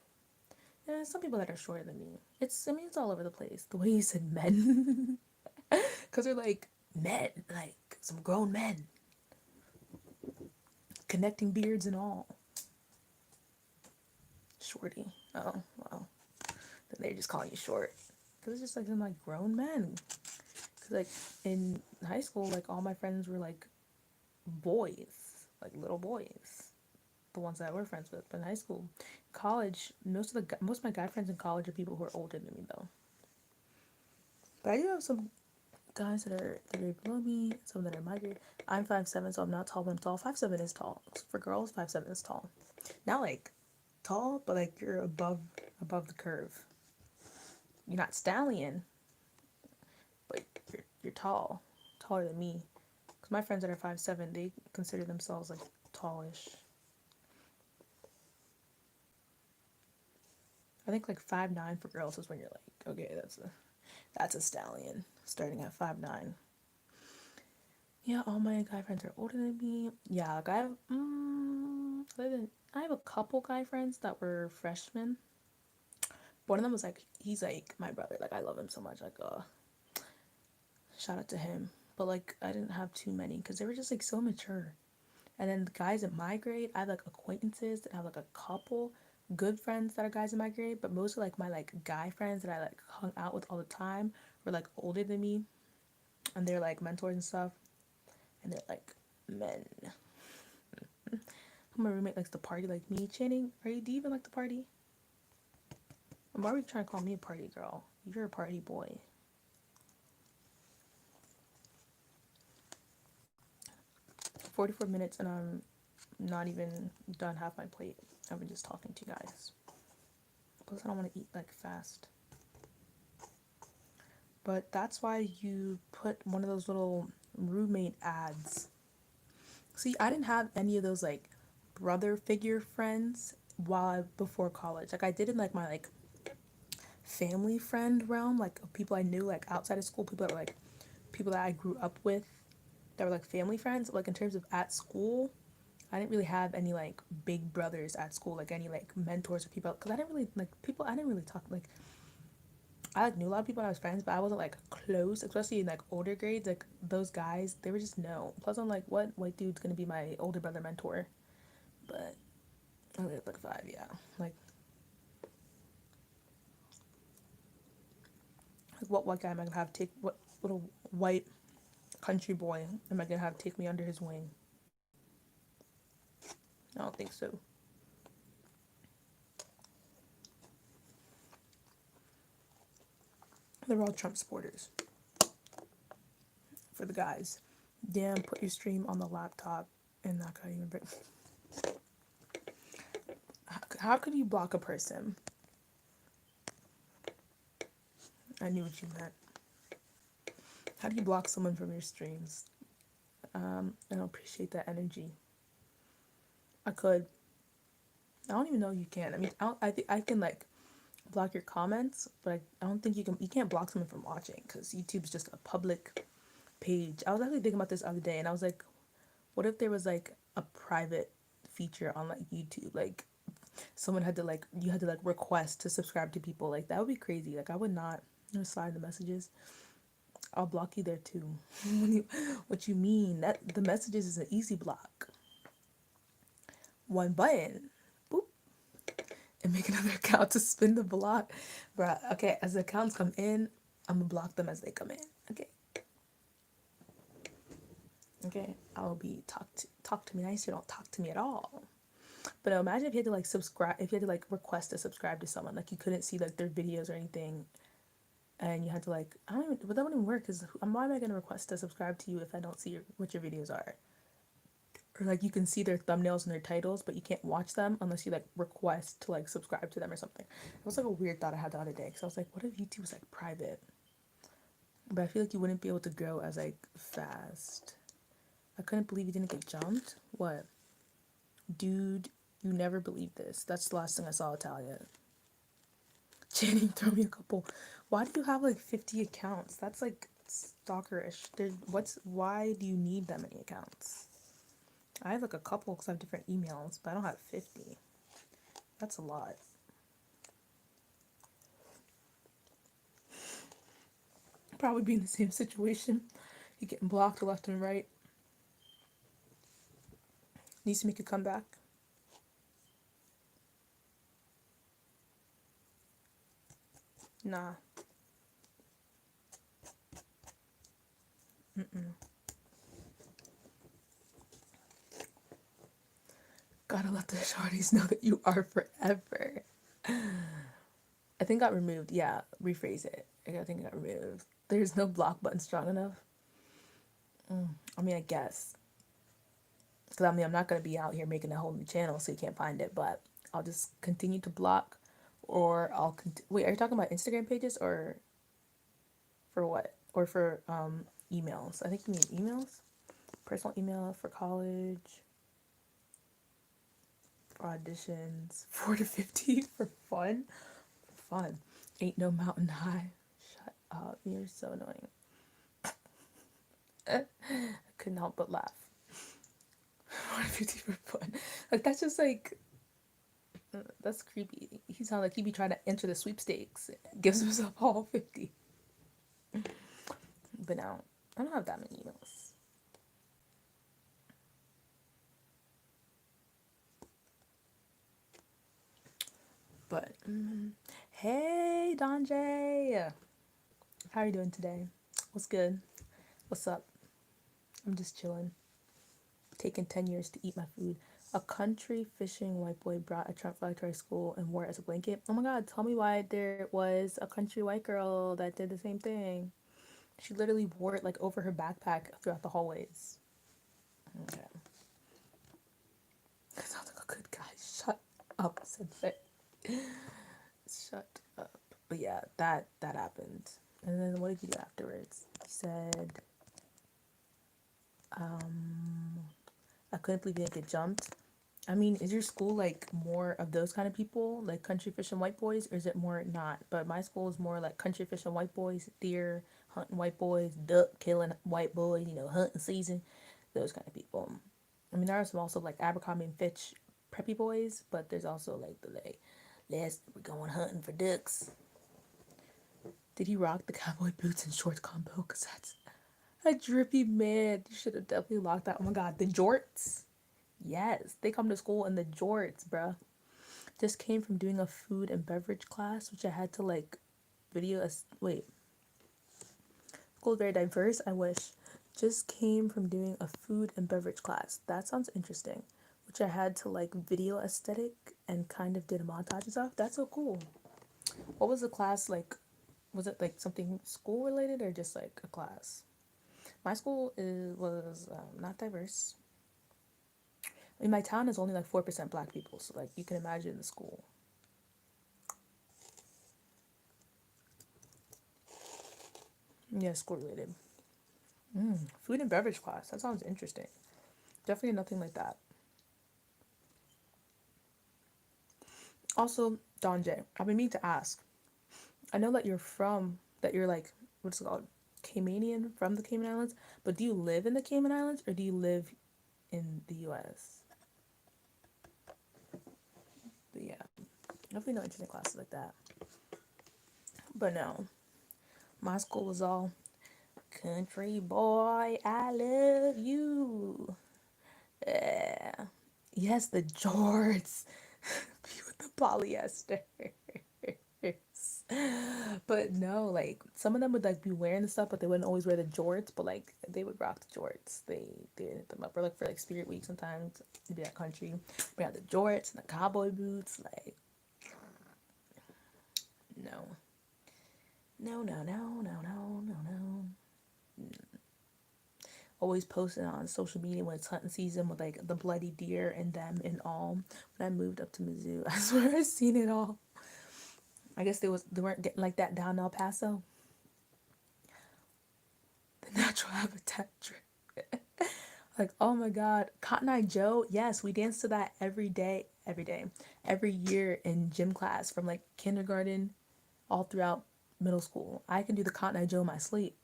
some people that are shorter than me. I mean, it's all over the place. The way you said men. Because they're like men, like some grown men. Connecting beards and all. Shorty. Oh, well. Then they're just calling you short. Because it's just like some like grown men. Because like in high school, like all my friends were like boys. Like little boys. The ones that I were friends with. But in high school, college, most of my guy friends in college are people who are older than me though. But I do have some guys that are 3 grade below me, some that are my grade. I'm 5'7", so I'm not tall, but I'm tall. 5'7" is tall. For girls, 5'7" is tall. Not like tall, but like you're above the curve. You're not stallion, but you're tall. Taller than me. Because my friends that are 5'7", they consider themselves like tallish. I think like 5'9" for girls is when you're like, okay, that's a stallion. Starting at 5'9". Yeah, all my guy friends are older than me. Yeah, like I have a couple guy friends that were freshmen. One of them was like, he's like my brother. Like I love him so much. Like shout out to him. But like I didn't have too many because they were just like so mature. And then the guys in my grade, I have like acquaintances that have like a couple good friends that are guys in my grade, but most of like my like guy friends that I like hung out with all the time were like older than me, and they're like mentors and stuff, and they're like men. My roommate likes to party like me. Channing, do you even like to party? Why are you trying to call me a party girl? You're a party boy. 44 minutes and I'm not even done half my plate. I've been just talking to you guys. Plus I don't want to eat like fast. But that's why you put one of those little roommate ads. See, I didn't have any of those like brother figure friends before college. Like I did in like my like family friend realm, like people I knew like outside of school, people that I grew up with that were like family friends. Like in terms of at school, I didn't really have any like big brothers at school, like any like mentors or people. Cause I didn't really like people. I didn't really talk like I like knew a lot of people when I was friends, but I wasn't like close, especially in like older grades. Like those guys, they were just no. Plus, I'm like, what white dude's gonna be my older brother mentor? But I lived like five, yeah. Like what white guy am I gonna have take what little white country boy am I gonna have take me under his wing? I don't think so. They're all Trump supporters for the guys. Damn, put your stream on the laptop and not gonna even bring. How could you block a person? I knew what you meant. How do you block someone from your streams? I don't appreciate that energy. I could. I don't even know you can. I mean, I think I can like block your comments, but I don't think you can. You can't block someone from watching because YouTube's just a public page. I was actually thinking about this the other day, and I was like, what if there was like a private feature on like YouTube, like someone had to like you had to like request to subscribe to people, like that would be crazy. Like I would not slide the messages. I'll block you there too. What you mean? That the messages is an easy block. One button. Boop. And make another account to spin the block. Bruh, okay, as the accounts come in, I'm gonna block them as they come in. Okay. Okay. I'll be talk to me nice or don't talk to me at all. But imagine if you had to like subscribe if you had to like request to subscribe to someone. Like you couldn't see like their videos or anything. And you had to like I don't even but that wouldn't work because why am I gonna request to subscribe to you if I don't see what your videos are? Or like you can see their thumbnails and their titles, but you can't watch them unless you like request to like subscribe to them or something. It was like a weird thought I had the other day because I was like, what if YouTube was like private? But I feel like you wouldn't be able to grow as like fast. I couldn't believe you didn't get jumped. What, dude? You never believed this. That's the last thing I saw of Talia. Channing, throw me a couple. Why do you have like 50 accounts? That's like stalkerish. Why do you need that many accounts? I have like a couple because I have different emails, but I don't have 50. That's a lot. Probably be in the same situation. You getting blocked left and right. Needs to make a comeback. Nah. Mm-mm. Gotta let the shorties know that you are forever. I think it got removed. Yeah, rephrase it. I think it got removed. There's no block button strong enough. I mean, I guess. Because I mean, I'm not going to be out here making a whole new channel so you can't find it, but I'll just continue to block or wait, are you talking about Instagram pages or for what? Or for emails? I think you mean emails? Personal email for college, for auditions, 4 to 50 for fun. For fun. Ain't no mountain high. Shut up. You're so annoying. I couldn't help but laugh. 4 to 50 for fun. Like, that's just like, that's creepy. He sounds like he'd be trying to enter the sweepstakes. Gives himself all 50. But now, I don't have that many emails. But, hey, Don J. How are you doing today? What's good? What's up? I'm just chilling. Taking 10 years to eat my food. A country fishing white boy brought a Trump flag to our school and wore it as a blanket. Oh my god, tell me why there was a country white girl that did the same thing. She literally wore it like over her backpack throughout the hallways. Okay. Sounds like a good guy. Shut up, Sensei. Shut up. But yeah, that happened. And then what did you do afterwards? You said, I couldn't believe you didn't get jumped. I mean, is your school like more of those kind of people, like country fishing white boys, or is it more not? But my school is more like country fishing white boys, deer hunting white boys, duck killing white boys, hunting season, those kind of people. I mean, there are some also like Abercrombie and Fitch preppy boys, but there's also like the like, let's we're going hunting for ducks. Did you rock the cowboy boots and shorts combo? Cause that's a drippy man. You should have definitely locked that. Oh my god, the jorts. Yes, they come to school in the jorts, bruh. Just came from doing a food and beverage class, which I had to like video. Wait, school is very diverse. I wish. Just came from doing a food and beverage class. That sounds interesting. Which I had to like video aesthetic and kind of did a montage and stuff. That's so cool. What was the class like? Was it like something school related or just like a class? My school was not diverse. I mean, my town is only like 4% black people, so like you can imagine the school. Yeah, school related. Food and beverage class. That sounds interesting. Definitely nothing like that. Also, Donjay, I've been meaning to ask. I know that you're like, what's it called? Caymanian from the Cayman Islands, but do you live in the Cayman Islands or do you live in the US? But yeah, definitely no interesting classes like that. But no, my school was all country boy, I love you. Yeah. Yes, the jorts with the polyester. But no, like some of them would like be wearing the stuff, but they wouldn't always wear the jorts. But like they would rock the jorts. They would hit them up. Or like for like Spirit Week sometimes it'd be that country. We had the jorts and the cowboy boots. Like no, no, no, no, no, no, no, no. Always posting on social media when it's hunting season with like the bloody deer and them and all. When I moved up to Mizzou, I swear I seen it all. I guess they weren't getting like that down in El Paso. The natural habitat trip. Like, oh my God, Cotton Eye Joe. Yes, we danced to that every year in gym class from like kindergarten all throughout middle school. I can do the Cotton Eye Joe in my sleep.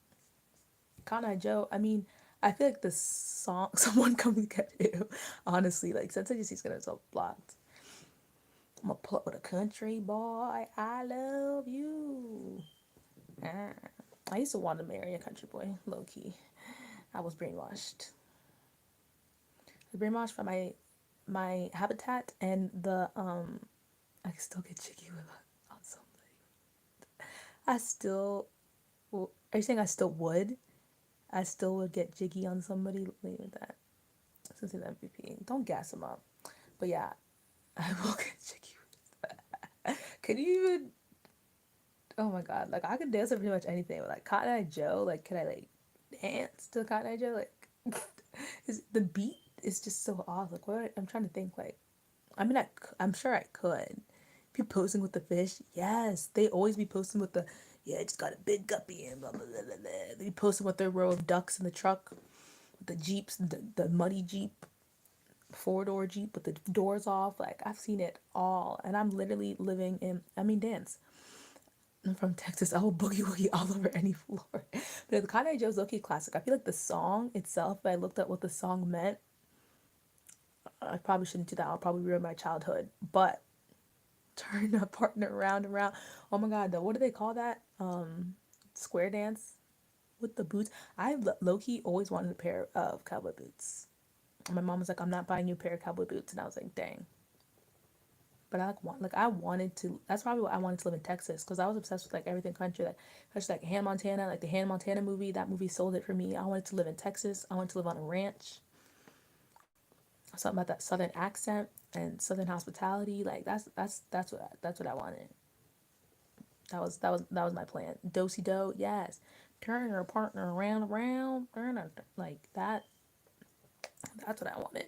Cotton Eye Joe, I mean, I feel like the song, someone come and get you. Honestly, like, since I just he's gonna self blocked. I'm gonna pull up with a country boy. I love you. Ah. I used to want to marry a country boy, low key. I was brainwashed. Brainwashed by my habitat and the I still get jiggy with on somebody. I still are you saying I still would? I still would get jiggy on somebody. Leave with that. Since he's MVP. Don't gas him up. But yeah, I will get jiggy with that. Can you even oh my god, like I can dance to pretty much anything. But like Cotton Eye Joe, like can I like dance to Cotton Eye Joe? Like is the beat is just so off. Like what I'm trying to think like I mean, I'm sure I could. Be posting with the fish. Yes, they always be posting with the, yeah, I just got a big guppy and blah, blah, blah, blah, blah. They be posting with their row of ducks in the truck, with the Jeeps, the muddy Jeep, four-door Jeep with the doors off. Like, I've seen it all. And I'm literally living in, I mean, dance. I'm from Texas. I will boogie woogie all over any floor. But the Kanye Joe's Loki classic. I feel like the song itself, if I looked at what the song meant, I probably shouldn't do that. I'll probably ruin my childhood. But turn a partner around and around. Oh my god, though, what do they call that? Square dance with the boots. I low key always wanted a pair of cowboy boots. My mom was like, "I'm not buying you a pair of cowboy boots," and I was like, "Dang." But I wanted to. That's probably why I wanted to live in Texas because I was obsessed with like everything country, like such like Hannah Montana, like the Hannah Montana movie. That movie sold it for me. I wanted to live in Texas. I wanted to live on a ranch. Something about that southern accent and southern hospitality. Like that's what I wanted. That was my plan. Dosey do, yes. Turn your partner around, turn her, like that. That's what I wanted.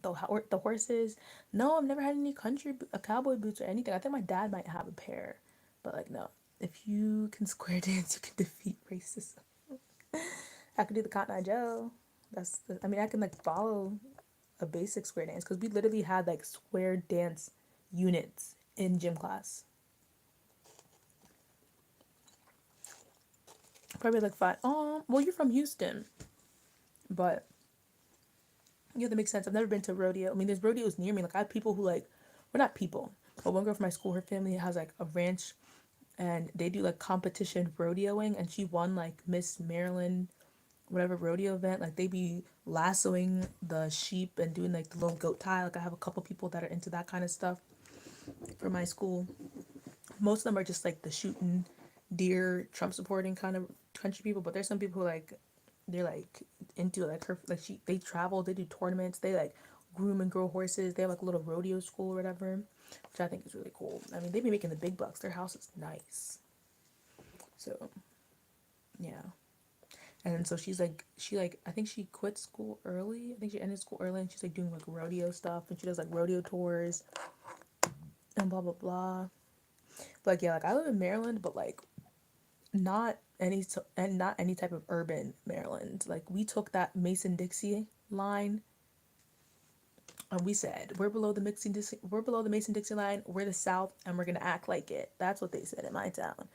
The horses. No, I've never had any cowboy boots or anything. I think my dad might have a pair, but like no. If you can square dance, you can defeat racism. I could do the Cotton Eye Joe. I mean, I can like follow a basic square dance because we literally had like square dance units in gym class. Probably like five. Oh, well, you're from Houston, but yeah, that makes sense. I've never been to a rodeo. I mean, there's rodeos near me. Like I have people who like, well, not people, but one girl from my school, her family has like a ranch, and they do like competition rodeoing, and she won like Miss Maryland, whatever rodeo event. Like they be lassoing the sheep and doing like the little goat tie. Like I have a couple people that are into that kind of stuff for my school. Most of them are just like the shooting deer, Trump supporting kind of country people, but there's some people who like they're like into like her like she they travel, they do tournaments, they like groom and grow horses. They have like a little rodeo school or whatever, which I think is really cool. I mean, they be making the big bucks. Their house is nice. So yeah. And so she like I think she quit school early. I think she ended school early and she's like doing like rodeo stuff and she does like rodeo tours and blah blah blah. But yeah, like I live in Maryland, but like not any type of urban Maryland. Like we took that Mason Dixie line and we said we're below the Mason Dixie line. We're the South and we're gonna act like it. That's what they said in my town.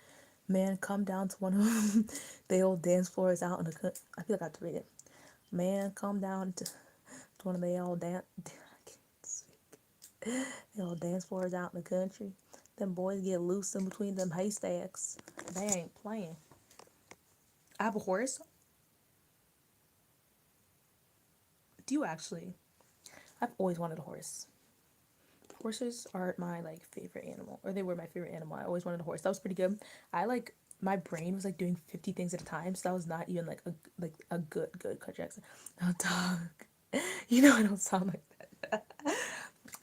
Man, come down to one of them. The old dance floors out in the. I feel like I have to read it. Man, come down to one of the old dance. I can't speak. The old dance floors out in the country. Them boys get loose in between them haystacks. They ain't playing. I have a horse. Do you actually? I've always wanted a horse. Horses are my like favorite animal, or they were my favorite animal. I always wanted a horse. That was pretty good. I like my brain was like doing 50 things at a time, so that was not even like a good country accent. No dog. You know I don't sound like that.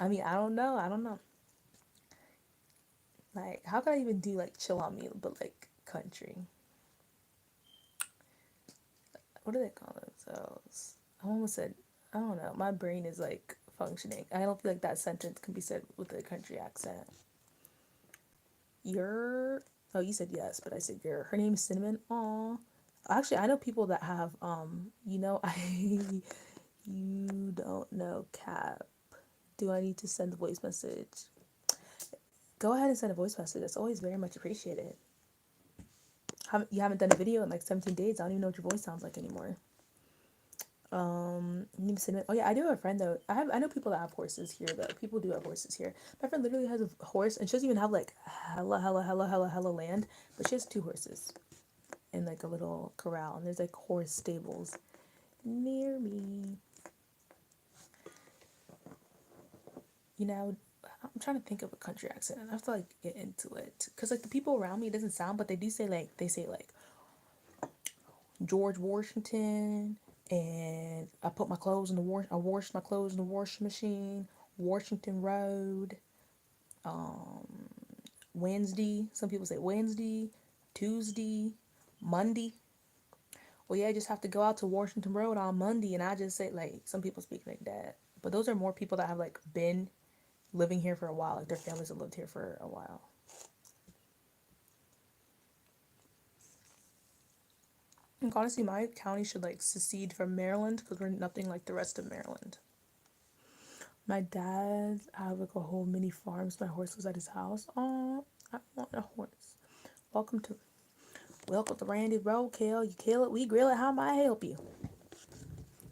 I mean, I don't know. I don't know. Like, how can I even do like chill on me, but like country? What do they call themselves? I almost said, I don't know. My brain is like functioning. I don't feel like that sentence can be said with a country accent. You're. Oh, you said yes, but I said you're. Her name is Cinnamon. Aw. Actually, I know people that have, I, you don't know Cap. Do I need to send a voice message? Go ahead and send a voice message. It's always very much appreciated. You haven't done a video in like 17 days. I don't even know what your voice sounds like anymore. Oh yeah, I do have a friend though. I know people that have horses here though. People do have horses here. My friend literally has a horse, and she doesn't even have like hella land, but she has two horses in like a little corral, and there's like horse stables near me. You know, I'm trying to think of a country accent, and I have to like get into it, cause like the people around me it doesn't sound, but they say like George Washington, and I put my clothes in the wash. I washed my clothes in the washing machine. Washington Road. Wednesday. Some people say Wednesday, Tuesday, Monday. Well, yeah, I just have to go out to Washington Road on Monday, and I just say like some people speak like that. But those are more people that have like been living here for a while, like their families have lived here for a while. And honestly, my county should like secede from Maryland because we're nothing like the rest of Maryland. My dad had like a whole mini farm, so my horse was at his house. Oh, I want a horse. Welcome to Randy Roadkill. You kill it, we grill it. How may I help you?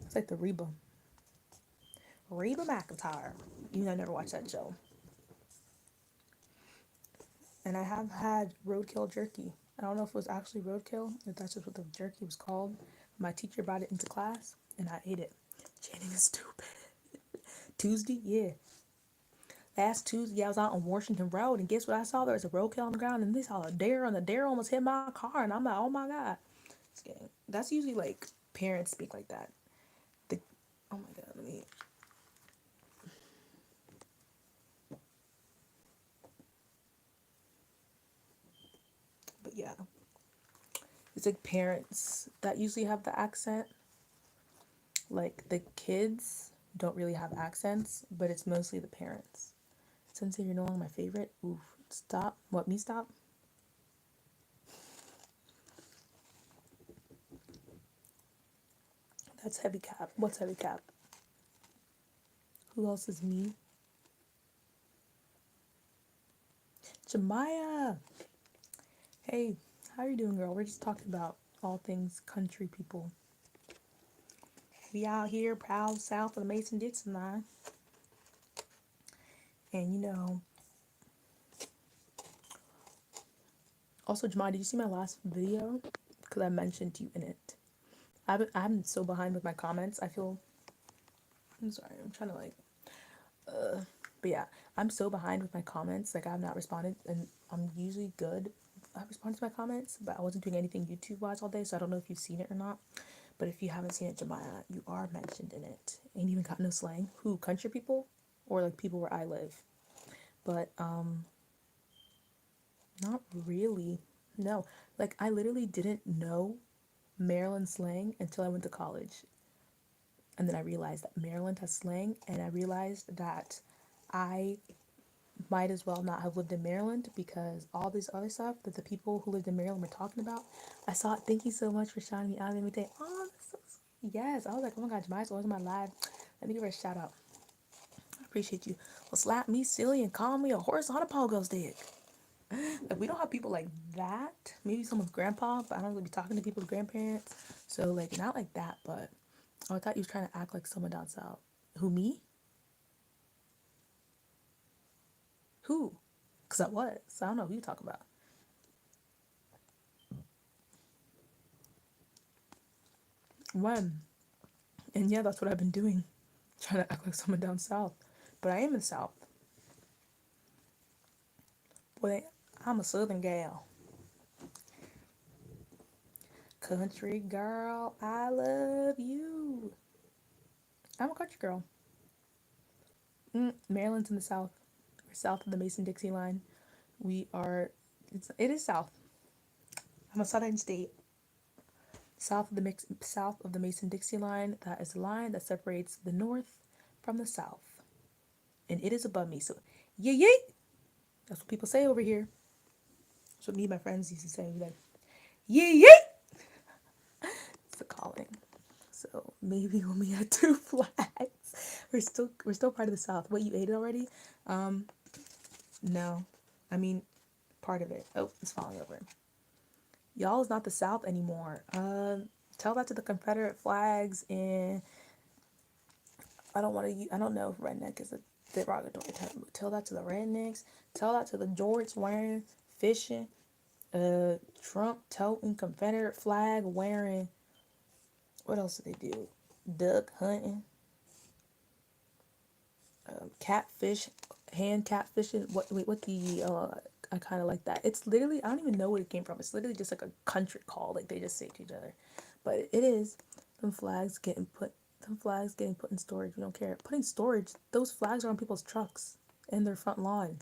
It's like the Reba McEntire. You know, I never watched that show. And I have had roadkill jerky. I don't know if it was actually roadkill, if that's just what the jerky was called. My teacher brought it into class, and I ate it. Channing is stupid. Tuesday, yeah. Last Tuesday, I was out on Washington Road, and guess what I saw? There was a roadkill on the ground, and they saw a deer, and the deer almost hit my car, and I'm like, oh my god. Just kidding. That's usually like parents speak like that. The, oh my god, let me. But yeah, it's like parents that usually have the accent. Like the kids don't really have accents, but it's mostly the parents. Sensei, you're no longer my favorite. Oof. Stop. What, me stop? That's heavy cap. What's heavy cap? Who else is me? Jemiah. Hey, how are you doing, girl? We're just talking about all things country people. We out here proud south of the Mason-Dixon line. And also, Jemiah, did you see my last video? Because I mentioned you in it. I'm so behind with my comments. I'm sorry, I'm trying to but yeah, I'm so behind with my comments. Like, I've not responded, and I'm usually good. I respond to my comments, but I wasn't doing anything YouTube wise all day, so I don't know if you've seen it or not. But if you haven't seen it, Jemiah, you are mentioned in it. Ain't even got no slang. Who, country people? Or like people where I live? But not really. No. Like, I literally didn't know Maryland slang until I went to college. And then I realized that Maryland has slang, and I realized that I might as well not have lived in Maryland, because all this other stuff that the people who lived in Maryland were talking about, I saw it. Thank you so much for shouting me out and everything. Oh, that's so sweet. Yes, I was like, oh my god, Jemiah's always in my live. Let me give her a shout out. I appreciate you. Well, slap me silly and call me a horse on a pogo stick. Like, we don't have people like that. Maybe someone's grandpa, but I don't really be talking to people's grandparents. So, like, not like that, but oh, I thought you was trying to act like someone down south. Who, me? Who? Because I was. So I don't know who you talking about. When? And yeah, that's what I've been doing. Trying to act like someone down south. But I am in the south. Boy, I'm a southern gal. Country girl, I love you. I'm a country girl. Maryland's in the south. We're south of the Mason-Dixie line. We are, it is south. I'm a southern state. South of the Mason-Dixie line. That is the line that separates the north from the south. And it is above me. So, yay, yay! That's what people say over here. That's what me and my friends used to say. We'd be like, yay, yay! It's the calling. So maybe when we had two flags, we're still part of the South. What, you ate it already? No, I mean part of it. Oh, it's falling over. Y'all is not the South anymore. Tell that to the Confederate flags, and I don't want to. I don't know if redneck is a derogatory term, but tell that to the rednecks. Tell that to the George wearing, fishing, Trump toting, Confederate flag wearing. What else do they do? Duck hunting, catfish, hand catfishing. What the I kind of like that. It's literally, I don't even know where it came from. It's literally just like a country call, like they just say to each other. But it is them flags getting put in storage. We don't care. Putting storage. Those flags are on people's trucks in their front lawn,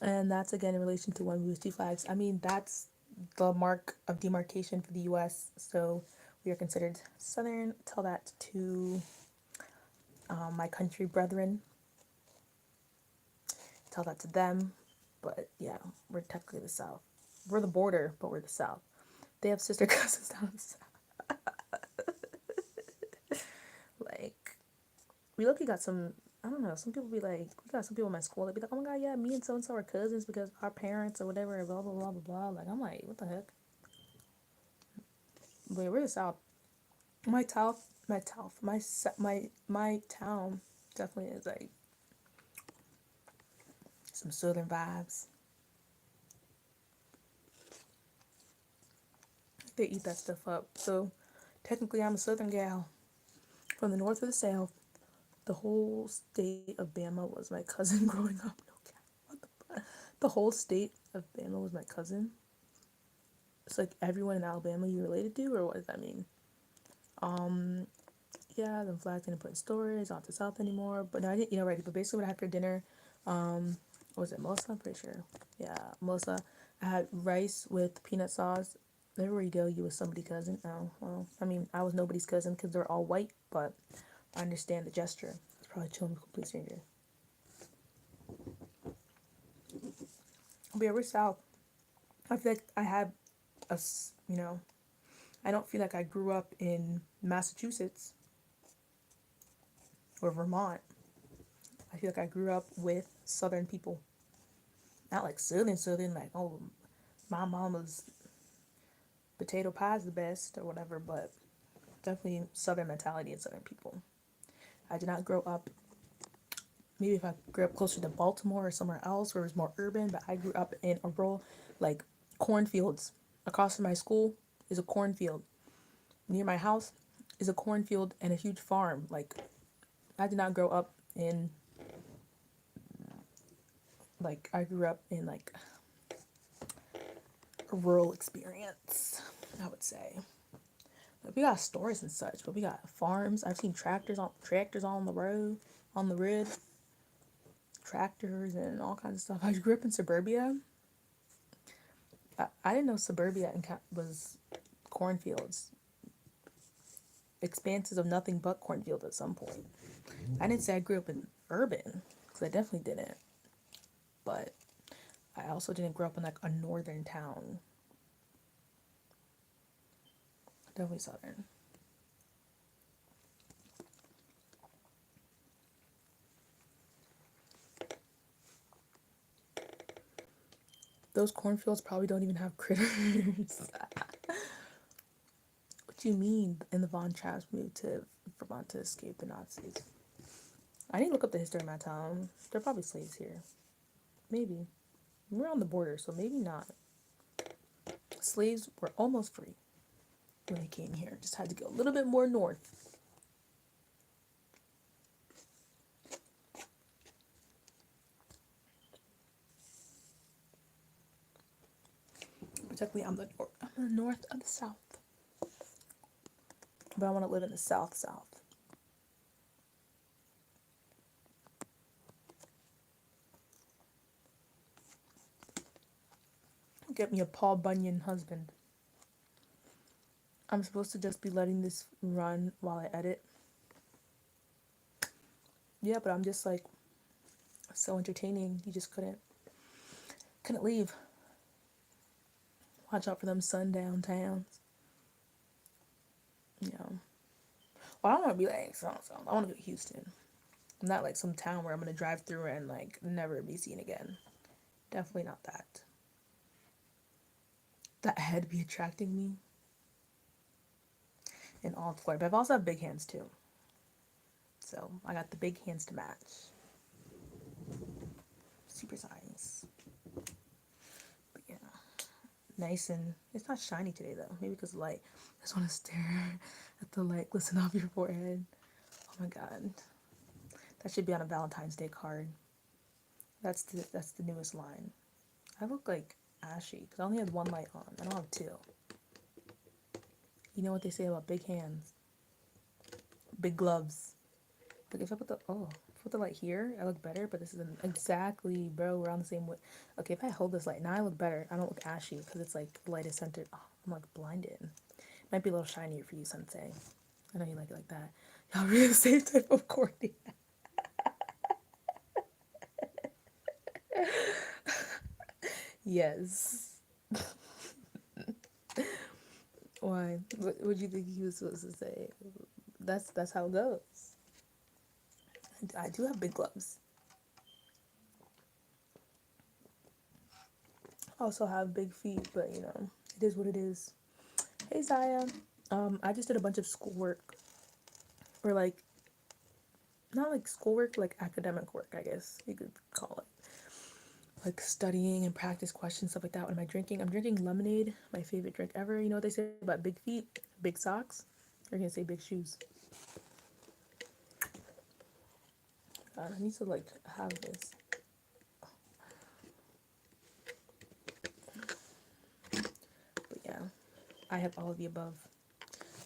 and that's again in relation to when we use two flags. I mean, that's the mark of demarcation for the U.S. So we are considered Southern. Tell that to my country brethren. Tell that to them. But yeah, we're technically the South. We're the border, but we're the South. They have sister cousins down the South. Like, we lucky got some. I don't know. Some people be like, we got some people in my school. They be like, oh my god, yeah, me and so are cousins because our parents or whatever, blah blah blah blah blah. Like, I'm like, what the heck? But yeah, we're the South. My town definitely is like some Southern vibes. They eat that stuff up. So technically, I'm a Southern gal from the north or the south. The whole state of Bama was my cousin growing up. No cap. What the fuck? The whole state of Bama was my cousin. It's like everyone in Alabama you related to, or what does that mean? Um, yeah, the flags didn't put in storage, not the South anymore. But no, I didn't eat already. But basically, what I had for dinner, what was it, Melissa? I'm pretty sure. Yeah, Melissa. I had rice with peanut sauce. Everywhere you go, you was somebody's cousin. Oh, well, I mean, I was nobody's cousin because they're all white, but I understand the gesture. It's probably chilling with a complete stranger. But yeah, we're South. I feel like I have a, you know, I don't feel like I grew up in Massachusetts or Vermont. I feel like I grew up with Southern people. Not like Southern, like, oh, my mama's potato pie is the best or whatever, but definitely Southern mentality and Southern people. I did not grow up, maybe if I grew up closer to Baltimore or somewhere else where it was more urban, but I grew up in a rural, like, cornfields. Across from my school is a cornfield. Near my house is a cornfield and a huge farm. Like, I did not grow up in, like, I grew up in, like, a rural experience, I would say. Like, we got stores and such, but we got farms. I've seen tractors on the road, on the road, tractors and all kinds of stuff. I grew up in suburbia. I didn't know suburbia was cornfields, expanses of nothing but cornfields at some point. I didn't say I grew up in urban, because I definitely didn't. But I also didn't grow up in like a northern town. Definitely southern. Those cornfields probably don't even have critters. What do you mean in the Von Traps moved to Vermont to escape the Nazis? I need to look up the history of my town. There are probably slaves here. Maybe. We're on the border, so maybe not. Slaves were almost free when they came here. Just had to go a little bit more north. Particularly, I'm the north of the south. But I want to live in the south. Get me a Paul Bunyan husband. I'm supposed to just be letting this run while I edit. Yeah, but I'm just like so entertaining. You just couldn't leave. Watch out for them sundown towns. You know. Well, I don't want to be like so. I want to go to Houston. Not like some town where I'm gonna drive through and like never be seen again. Definitely not that. That head be attracting me in all Florida. But I've also have big hands too. So I got the big hands to match. Super size. But yeah. Nice, and it's not shiny today though. Maybe because light. I just want to stare at the light glisten off your forehead. Oh my god. That should be on a Valentine's Day card. That's the newest line. I look like ashy because I only had one light on. I don't have two. You know what they say about big hands, big gloves. Like if I put the light here, I look better. But this isn't exactly, bro. We're on the same way. Okay, if I hold this light now, I look better. I don't look ashy because it's like the light is centered. Oh, I'm like blinded. Might be a little shinier for you, Sensei. I know you like it like that. Y'all really the same type of corny. Yes. Why? What would you think he was supposed to say? That's how it goes. I do have big gloves. I also have big feet, but you know, it is what it is. Hey Zaya. I just did a bunch of schoolwork. Or like not like schoolwork, like academic work, I guess you could call it. Like studying and practice questions, stuff like that. What am I drinking? I'm drinking lemonade, my favorite drink ever. You know what they say about big feet, big socks? They're gonna say big shoes. God, I need to like have this. But yeah, I have all of the above.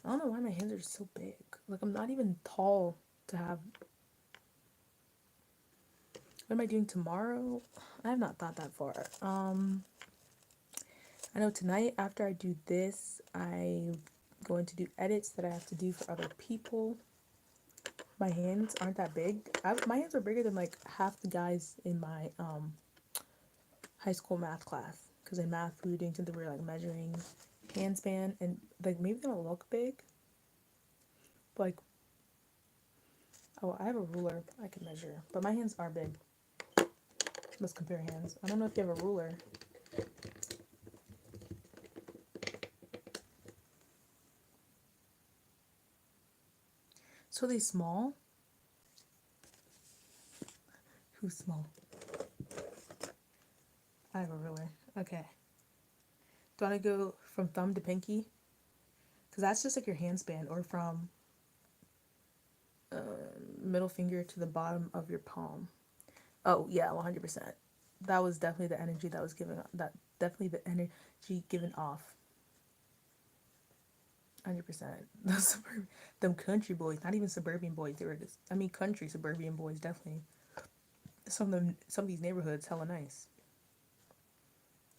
I don't know why my hands are so big. Like I'm not even tall to have. What am I doing tomorrow? I have not thought that far. I know tonight after I do this, I'm going to do edits that I have to do for other people. My hands aren't that big. My hands are bigger than like half the guys in my high school math class. Because in math we were doing something where we were like measuring handspan, and like maybe they don't look big, but like, oh, I have a ruler I can measure, but my hands are big. Let's compare hands. I don't know if you have a ruler. So they small? Who's small? I have a ruler. Okay. Do I want to go from thumb to pinky? Because that's just like your hand span, or from middle finger to the bottom of your palm. Oh, yeah, 100%. That was definitely the energy that was given, that definitely the energy given off. 100%. Those suburban, them country boys, not even suburban boys. They were just, I mean, country suburban boys, definitely. Some of these neighborhoods, hella nice.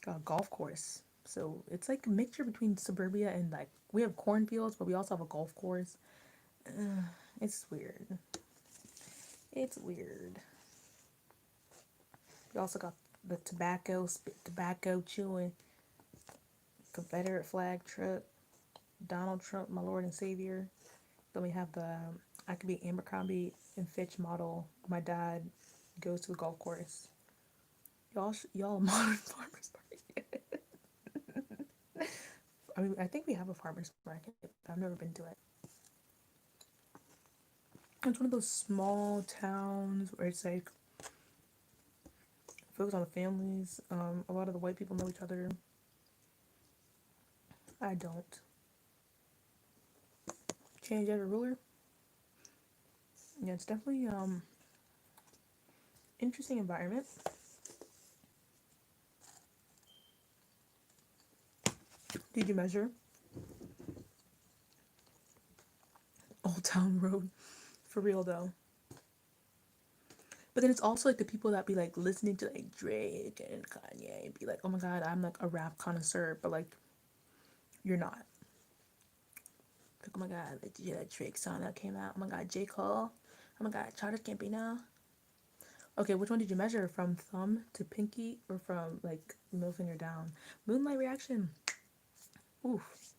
Got a golf course. So it's like a mixture between suburbia and like, we have cornfields, but we also have a golf course. It's weird. It's weird. We also got the tobacco, spit tobacco chewing, Confederate flag truck, Donald Trump, my Lord and Savior. Then we have the I could be Abercrombie and Fitch model. My dad goes to the golf course. Y'all modern farmers market. I mean, I think we have a farmers market. I've never been to it. It's one of those small towns where it's like focus on the families. A lot of the white people know each other. I don't. Change every ruler. Yeah, it's definitely interesting environment. Did you measure Old Town Road? For real though. But then it's also like the people that be like listening to like Drake and Kanye and be like, oh my god, I'm like a rap connoisseur, but like you're not. Like, oh my god, like, did you hear that Drake song that came out? Oh my god, J. Cole. Oh my god, Childish Gambino. Okay, which one did you measure? From thumb to pinky, or from like middle finger down? Moonlight reaction. Oof.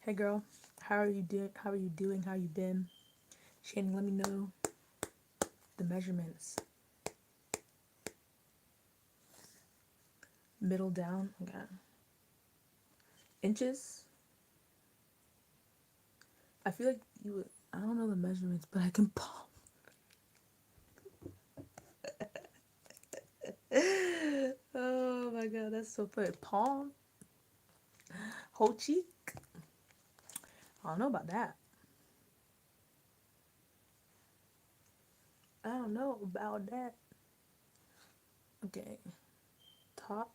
Hey girl, how are you doing? How are you doing? How you been? Shannon, let me know the measurements. Middle down. Okay. Inches. I feel like you would. I don't know the measurements, but I can palm. Oh my god, that's so funny. Palm, whole cheek. I don't know about that. I don't know about that. Okay, top.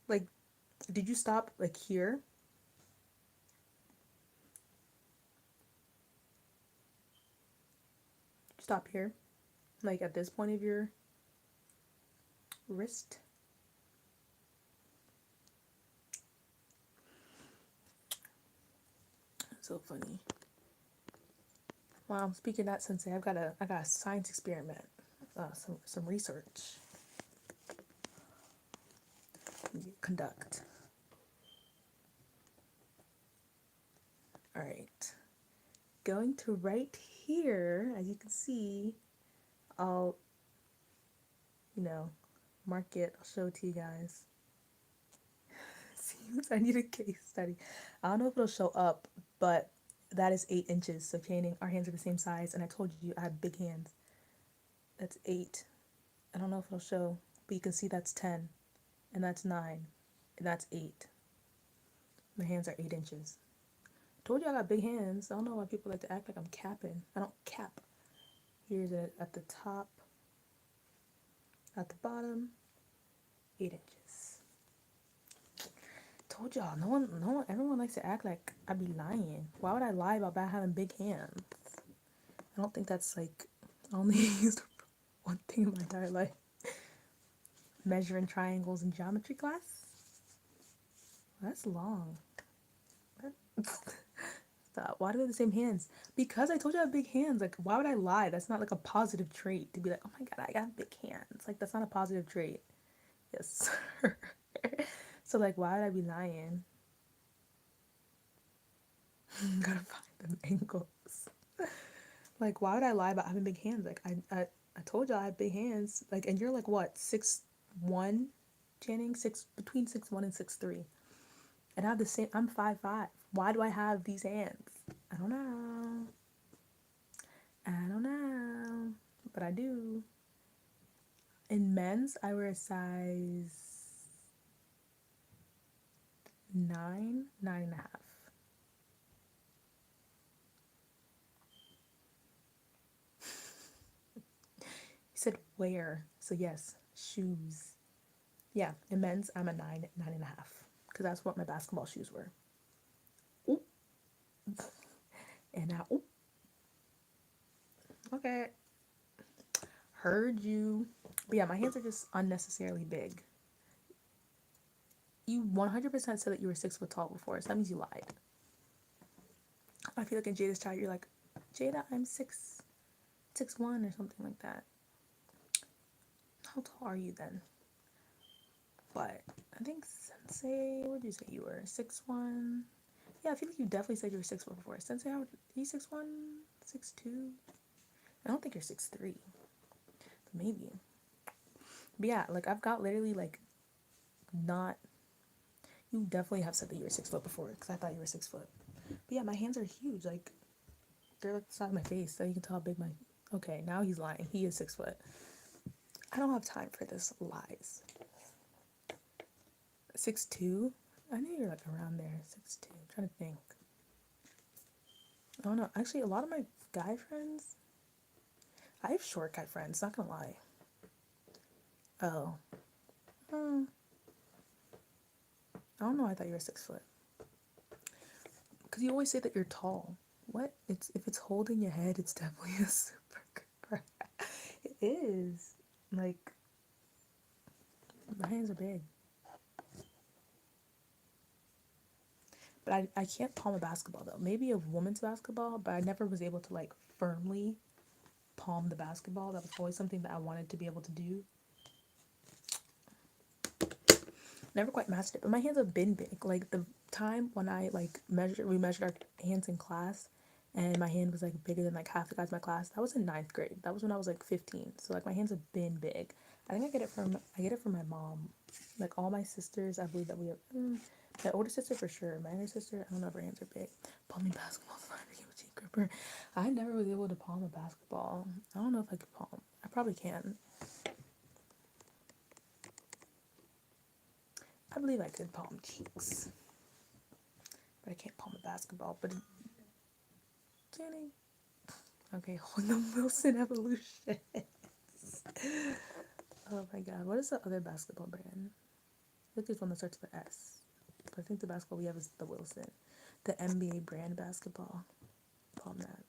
Like, did you stop like here? Stop here, like at this point of your wrist. So funny. Wow, speaking of that, sensei, I got a science experiment, some research conduct. All right, going to right here, as you can see, I'll you know mark it. I'll show it to you guys. Seems I need a case study. I don't know if it'll show up, but that is 8 inches. So Channing, our hands are the same size, and I told you I have big hands. That's 8. I don't know if it'll show, but you can see that's 10, and that's 9, and that's 8. My hands are 8 inches. Told you I got big hands. I don't know why people like to act like I'm capping. I don't cap. Here's it at the top, at the bottom, 8 inches. Told y'all, no one, everyone likes to act like I be lying. Why would I lie about having big hands? I don't think that's like, I only used one thing in my entire life. Measuring triangles in geometry class? That's long. Stop. Why do we have the same hands? Because I told you I have big hands. Like, why would I lie? That's not like a positive trait to be like, oh my god, I got big hands. Like, that's not a positive trait. Yes, sir. So like, why would I be lying? Gotta find them angles. Like, why would I lie about having big hands? Like, I told you I have big hands. Like, and you're like what, 6'1", Channing? Between 6'1" and 6'3". And I have the same. I'm 5'5". Why do I have these hands? I don't know. I don't know, but I do. In men's, I wear a size 9, 9.5. He said wear, so yes, shoes. Yeah, in men's, I'm a 9, 9.5, because that's what my basketball shoes were. Ooh. And now, ooh. Okay, heard you. But yeah, my hands are just unnecessarily big. You 100% said that you were 6 foot tall before, so that means you lied. I feel like in Jada's chat, you're like, Jada, I'm 6'1" or something like that. How tall are you then? But I think Sensei, what did you say you were? 6'1"? Yeah, I feel like you definitely said you were 6 foot before. Sensei, how are you 6'1", 6'2"? I don't think you're 6'3", but maybe. But yeah, like I've got literally like not. You definitely have said that you were 6 foot before because I thought you were 6 foot. But yeah, my hands are huge. Like they're like the side of my face, so you can tell how big my. Okay, now he's lying. He is 6 foot. I don't have time for this lies. 6'2"? I knew you're like around there. 6'2". I'm trying to think. I don't know. Actually, a lot of my guy friends. I have short guy friends. Not gonna lie. Oh. I don't know. I thought you were 6 foot. Because you always say that you're tall. What? It's if it's holding your head, it's definitely a super good. It is. Like my hands are big. But I can't palm a basketball though. Maybe a woman's basketball, but I never was able to like firmly palm the basketball. That was always something that I wanted to be able to do. Never quite mastered it, but my hands have been big. Like the time when I like we measured our hands in class, and my hand was like bigger than like half the guys in my class. That was in ninth grade. That was when I was like 15. So like my hands have been big. I think I get it from my mom. Like all my sisters, I believe that we have. My older sister for sure. My younger sister, I don't know if her hands are big. Palming basketball's not a cheek gripper. I never was able to palm a basketball. I don't know if I could palm. I probably can. I believe I could palm cheeks, but I can't palm a basketball. But Jenny, okay, hold on, Wilson Evolution. Oh my god, what is the other basketball brand? I think there's one that starts with S. But I think the basketball we have is the Wilson. The NBA brand basketball. Palm that.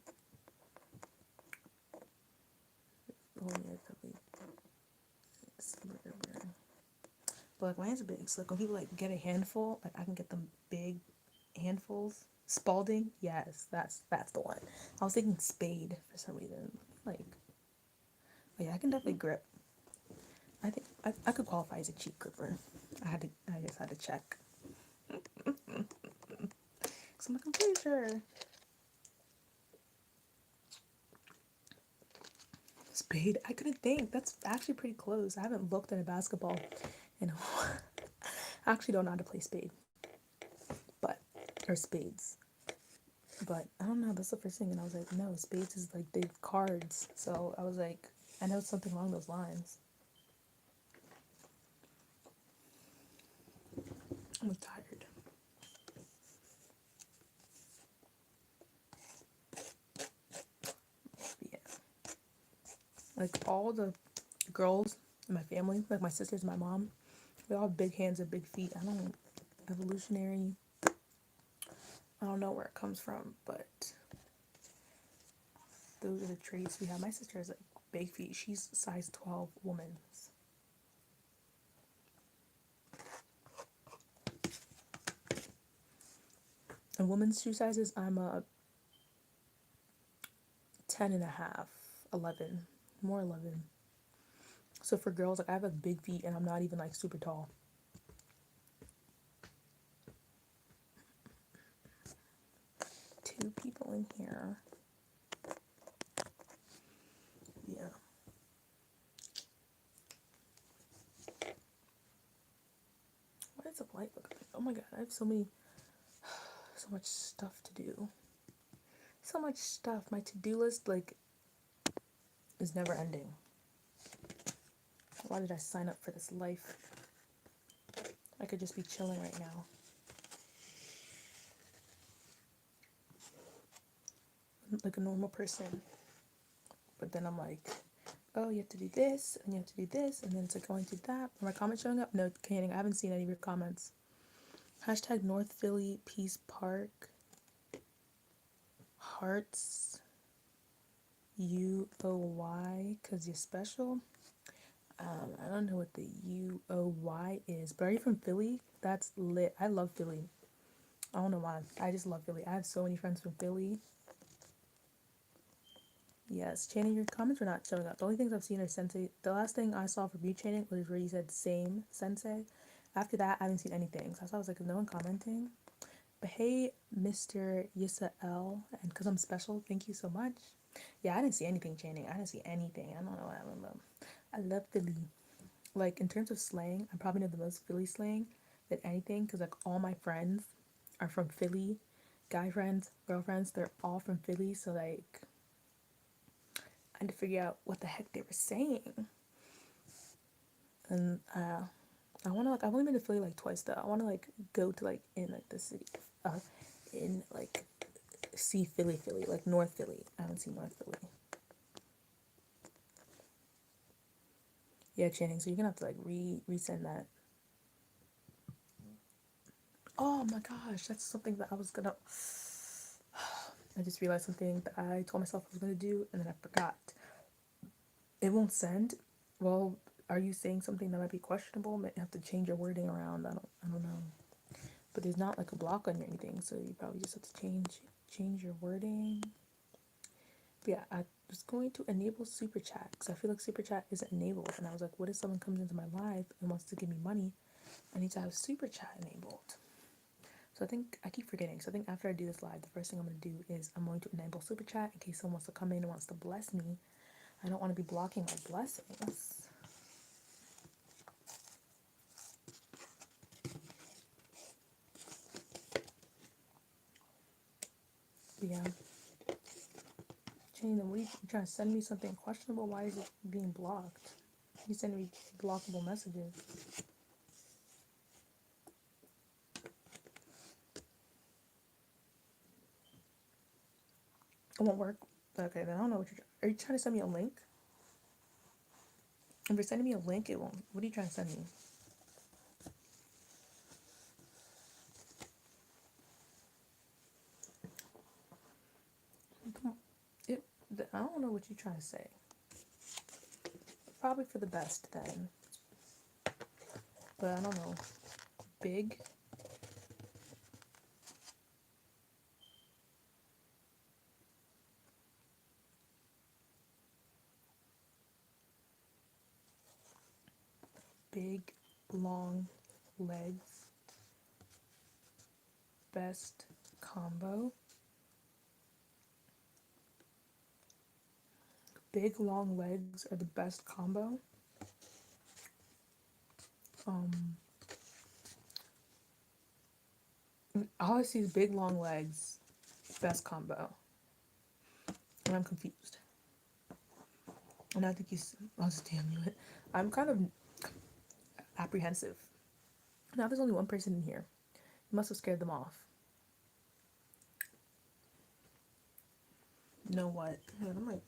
But like my hands are big, so like when people like get a handful, like I can get them big handfuls. Spalding, yes, that's the one. I was thinking Spade for some reason. Like, oh yeah, I can definitely grip. I think I could qualify as a cheek gripper. I just had to check. Cause I'm like, I'm pretty sure. Spade, I couldn't think. That's actually pretty close. I haven't looked at a basketball in a while. I actually don't know how to play spade. But, or spades. But I don't know, that's the first thing. And I was like, no, spades is like the cards. So I was like, I know something along those lines. I'm tired. Yeah. Like all the girls in my family, like my sisters and my mom, they all have big hands and big feet. I don't evolutionary. I don't know where it comes from, but those are the traits we have. My sister has like big feet. She's size 12 woman. And women's shoe sizes, I'm a 10 and a half, 11, more 11. So for girls, like I have like big feet and I'm not even like super tall. Two people in here. Yeah. What is the light look like? Oh my god, I have so much stuff to do. So much stuff. My to-do list like is never ending. Why did I sign up for this life? I could just be chilling right now. Like a normal person. But then I'm like, oh, you have to do this, and you have to do this, and then it's like going to that. Are my comments showing up? No, kidding. I haven't seen any of your comments. Hashtag North Philly Peace Park. Hearts. UOY, because you're special. I don't know what the UOY is, but are you from Philly? That's lit. I love Philly. I don't know why. I just love Philly. I have so many friends from Philly. Yes, Channing, your comments are not showing up. The only things I've seen are Sensei. The last thing I saw from you, Channing, was where you said same Sensei. After that, I haven't seen anything. So I was like, is no one commenting? But hey, Mr. Yisrael, and because I'm special, thank you so much. Yeah, I didn't see anything, Channing. I didn't see anything. I don't know what happened, but I love Philly. Like, in terms of slang, I probably know the most Philly slang than anything because, like, all my friends are from Philly. Guy friends, girlfriends, they're all from Philly. So, like, I had to figure out what the heck they were saying. And I want to, like, I've only been to Philly, like, twice, though. I want to, like, go to, like, in, like, the city, in, like, see Philly, like, North Philly. I haven't seen North Philly. Yeah, Channing, so you're gonna have to, like, resend that. Oh my gosh, that's something that I was gonna. I just realized something that I told myself I was gonna do and then I forgot. It won't send. Well, are you saying something that might be questionable? Might have to change your wording around. I don't know. But there's not like a block on you or anything, so you probably just have to change your wording. But yeah, I was going to enable super chat because I feel like super chat isn't enabled, and I was like, what if someone comes into my live and wants to give me money? I need to have super chat enabled. So I think I keep forgetting. So I think after I do this live, the first thing I'm going to do is I'm going to enable super chat in case someone wants to come in and wants to bless me. I don't want to be blocking my blessings. But yeah. Jane, what are you trying to send me something questionable? Why is it being blocked? You send me blockable messages. It won't work. Okay, then I don't know what you're. Are you trying to send me a link? If you're sending me a link, it won't. What are you trying to send me? It. I don't know what you're trying to say. Probably for the best then. But I don't know. Big. Big, long legs. Best combo. Big, long legs are the best combo. All I see is big, long legs, best combo. And I'm confused. And I think I'll just damn you it. I'm kind of apprehensive. Now there's only one person in here. You must have scared them off. You know what? Man, I'm like,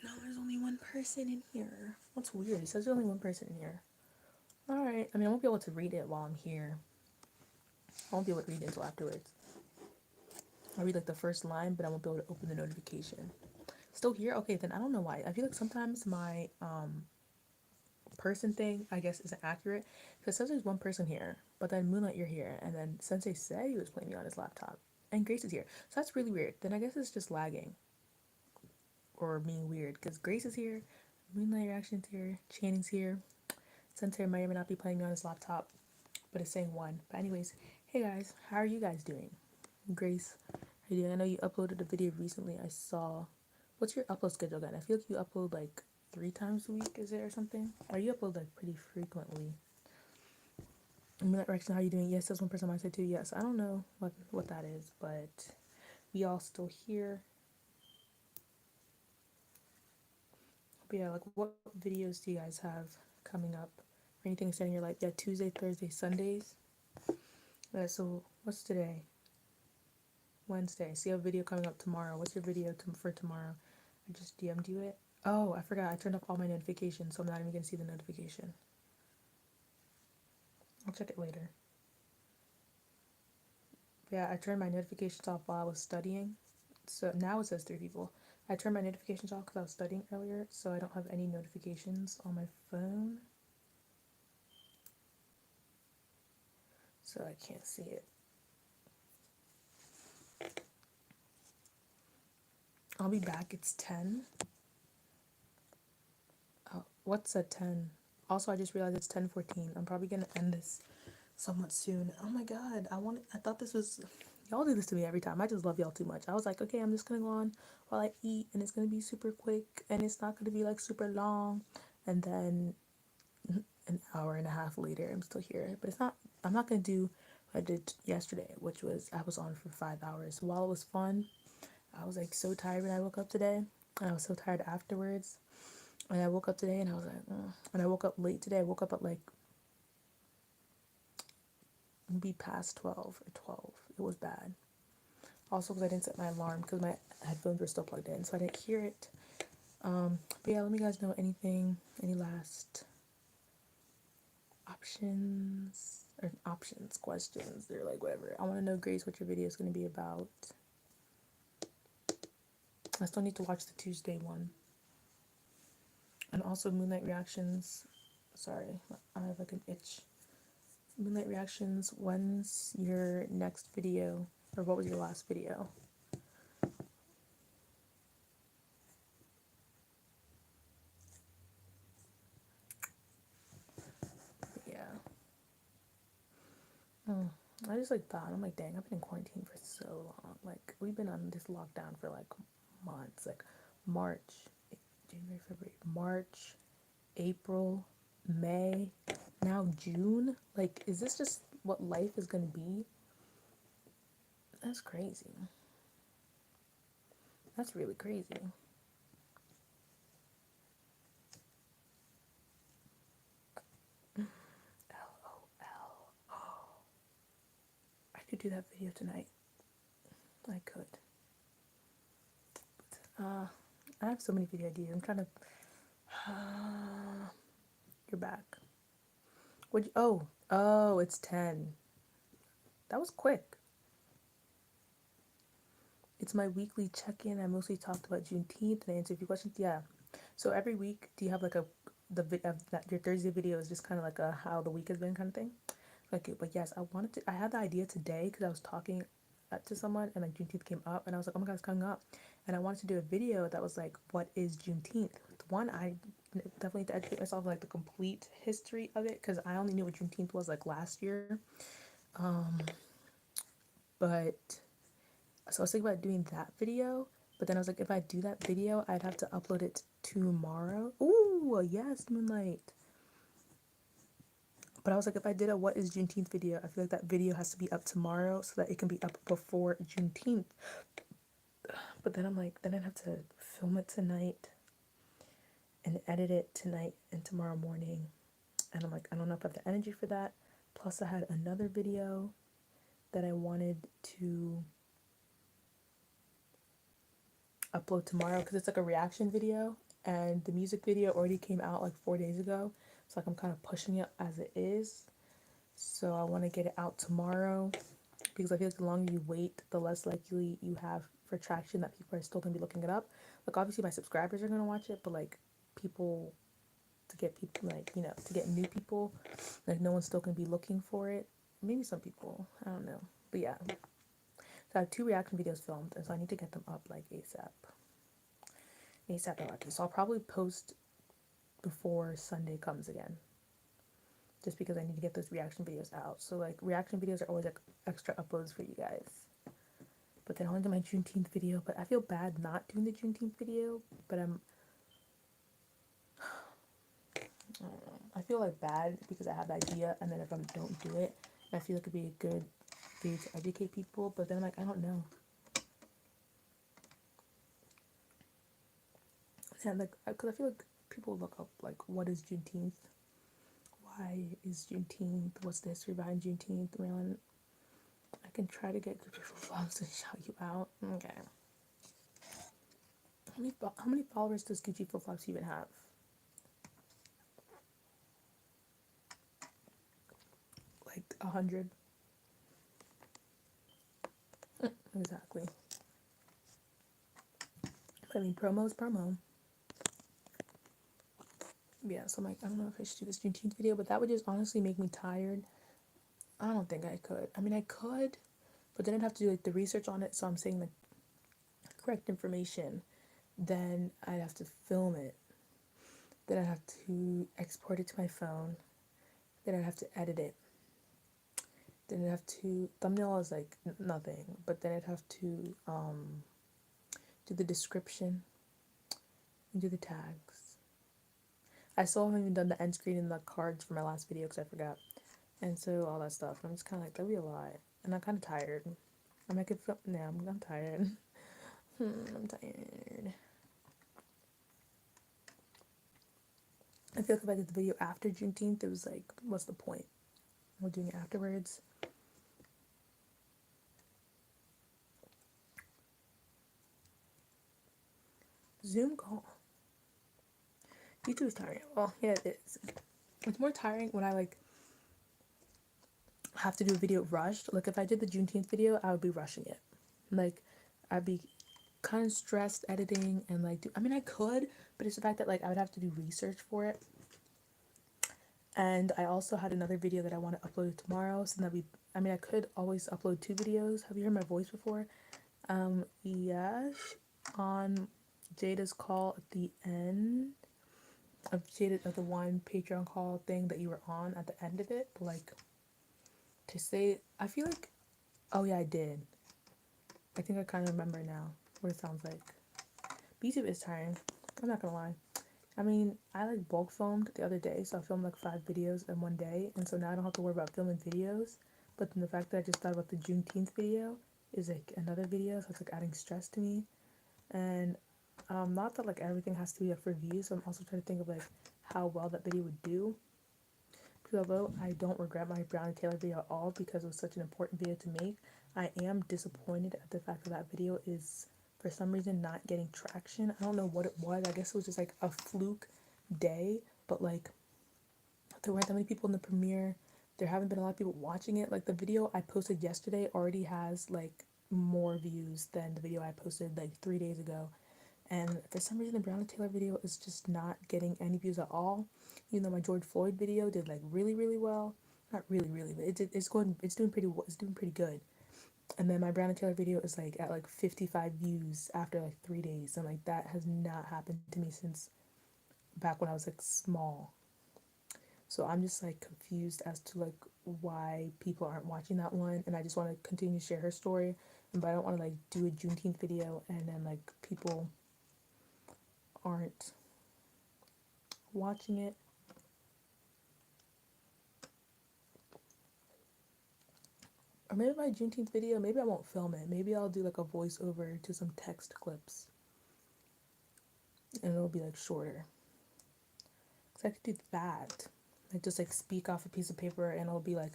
no, there's only one person in here. What's weird? It says there's only one person in here. Alright. I mean, I won't be able to read it while I'm here. I won't be able to read it until afterwards. I'll read like the first line, but I won't be able to open the notification. Still here? Okay, then I don't know why. I feel like sometimes my person thing, I guess, isn't accurate. Because it says there's one person here, but then Moonlight, you're here, and then Sensei said he was playing me on his laptop, and Grace is here. So that's really weird. Then I guess it's just lagging. or being weird because Grace is here, Moonlight Reaction's here, Channing's here. Sensei may or may not be playing me on his laptop, but it's saying one. But anyways, hey guys, how are you guys doing? Grace, how you doing? I know you uploaded a video recently. I saw. What's your upload schedule again? I feel like you upload like 3 times a week, is it, or something? Or you upload like pretty frequently. Moonlight Reaction, how are you doing? Yes, there's one person I said too. Yes, I don't know what that is, but we all still here. But yeah, like what videos do you guys have coming up? Or anything exciting in your life? Yeah, Tuesday, Thursday, Sundays. So what's today? Wednesday. So you have a video coming up tomorrow. What's your video for tomorrow? I just DM'd you it. Oh, I forgot. I turned off all my notifications, so I'm not even gonna see the notification. I'll check it later. But yeah, I turned my notifications off while I was studying. So now it says 3 people. I turned my notifications off because I was studying earlier, so I don't have any notifications on my phone. So I can't see it. I'll be back. It's 10. Oh, what's at 10? Also, I just realized it's 10:14. I'm probably gonna end this somewhat soon. Oh my god, I thought this was, y'all do this to me every time. I just love y'all too much. I was like, okay, I'm just gonna go on while I eat, and it's gonna be super quick, and it's not gonna be like super long, and then an hour and a half later, I'm still here. But it's not. I'm not gonna do what I did yesterday, which was I was on for 5 hours. While it was fun, I was like so tired when I woke up today, and I was so tired afterwards. And I woke up today, and I was like, and I woke up late today. I woke up at like be past 12 or 12. It was bad. Also because I didn't set my alarm because my headphones were still plugged in, so I didn't hear it. But yeah, let me guys know any last options, questions, or like whatever. I want to know, Grace, what your video is going to be about. I still need to watch the Tuesday one. And also Moonlight Reactions. Sorry, I have like an itch. Moonlight Reactions, when's your next video? Or what was your last video? But yeah. I just like thought, I'm like, dang, I've been in quarantine for so long. Like, we've been on this lockdown for like months. Like, March, January, February, March, April, May, now June. Like, is this just what life is gonna be? That's crazy. That's really crazy. LOL. I could do that video tonight. I could. I have so many video ideas. I'm trying to. You're back. Would you? Oh, it's 10. That was quick. It's my weekly check-in. I mostly talked about Juneteenth and I answered a few questions. Yeah. So every week, do you have like your Thursday video is just kind of like a how the week has been kind of thing? Okay, but yes, I had the idea today because I was talking to someone and like Juneteenth came up and I was like, oh my god, it's coming up. And I wanted to do a video that was like, what is Juneteenth? One, I definitely need to educate myself on like the complete history of it because I only knew what Juneteenth was like last year. But so I was thinking about doing that video, but then I was like, if I do that video, I'd have to upload it tomorrow. Ooh, yes, Moonlight. But I was like, if I did a what is Juneteenth video, I feel like that video has to be up tomorrow so that it can be up before Juneteenth. But then I'm like, then I'd have to film it tonight and edit it tonight and tomorrow morning. And I'm like, I don't know if I have the energy for that. Plus, I had another video that I wanted to upload tomorrow because it's like a reaction video and the music video already came out like 4 days ago. So like I'm kind of pushing it as it is. So I want to get it out tomorrow because I feel like the longer you wait, the less likely you have for traction that people are still going to be looking it up. Like obviously my subscribers are going to watch it, but like people, to get people like, to get new people, like no one's still going to be looking for it. Maybe some people, I don't know. But yeah. So I have 2 reaction videos filmed and so I need to get them up like ASAP. ASAP or lucky. So I'll probably post before Sunday comes again. Just because I need to get those reaction videos out. So like reaction videos are always like extra uploads for you guys. But then I want to do my Juneteenth video, but I feel bad not doing the Juneteenth video, but I feel like bad because I have the idea, and then if I don't do it, I feel like it'd be a good video to educate people, but then I'm like, I don't know. Yeah, like, because I feel like people look up, like, what is Juneteenth? Why is Juneteenth? What's the history behind Juneteenth? Marilyn, I can try to get good vlogs to shout you out. Okay. How many followers does Gucci Flip Flops even have? Like 100. Exactly. I mean, promo is promo. Yeah, so I'm like, I don't know if I should do this Juneteenth video, but that would just honestly make me tired. I don't think I could. I mean, I could, but then I'd have to do like the research on it. So I'm saying the correct information. Then I'd have to film it. Then I'd have to export it to my phone. Then I'd have to edit it. Then I'd have to thumbnail is like nothing, but then I'd have to do the description and do the tags. I still haven't even done the end screen and the cards for my last video because I forgot. And so all that stuff. And I'm just kind of like, that'd be a lot. And I'm kind of tired. I'm like, I'm tired. I'm tired. I feel like if I did the video after Juneteenth, it was like, what's the point? We're doing it afterwards. Zoom call. YouTube is tiring. Well, yeah, it is. It's more tiring when I like have to do a video rushed. Like if I did the Juneteenth video, I would be rushing it. Like I'd be kind of stressed editing and like I mean I could, but it's the fact that like I would have to do research for it. And I also had another video that I want to upload tomorrow, so that I mean I could always upload 2 videos. Have you heard my voice before? Yes, on Jada's call at the end of the one Patreon call thing that you were on at the end of it, but like to say, I feel like, oh yeah, I did. I think I kind of remember now what it sounds like. YouTube is tiring. I'm not gonna lie. I mean, I like bulk filmed the other day, so I filmed like 5 videos in one day, and so now I don't have to worry about filming videos. But then the fact that I just thought about the Juneteenth video is like another video, so it's like adding stress to me. And not that like everything has to be up for views, so I'm also trying to think of like how well that video would do. Because although I don't regret my Brown Taylor video at all because it was such an important video to make, I am disappointed at the fact that that video is for some reason not getting traction. I don't know what it was. I guess it was just like a fluke day, but like there weren't that many people in the premiere. There haven't been a lot of people watching it. Like the video I posted yesterday already has like more views than the video I posted like 3 days ago. And for some reason, the Brown Taylor video is just not getting any views at all. Even though my George Floyd video did like really, really well. Not really, really, but it's doing pretty good. And then my Brown Taylor video is like at like 55 views after like 3 days, and like that has not happened to me since back when I was like small. So I'm just like confused as to like why people aren't watching that one, and I just want to continue to share her story, but I don't want to like do a Juneteenth video and then like people aren't watching it. Or maybe my Juneteenth video, maybe I won't film it. Maybe I'll do like a voiceover to some text clips. And it'll be like shorter. Because I could do that. Like just like speak off a piece of paper and it'll be like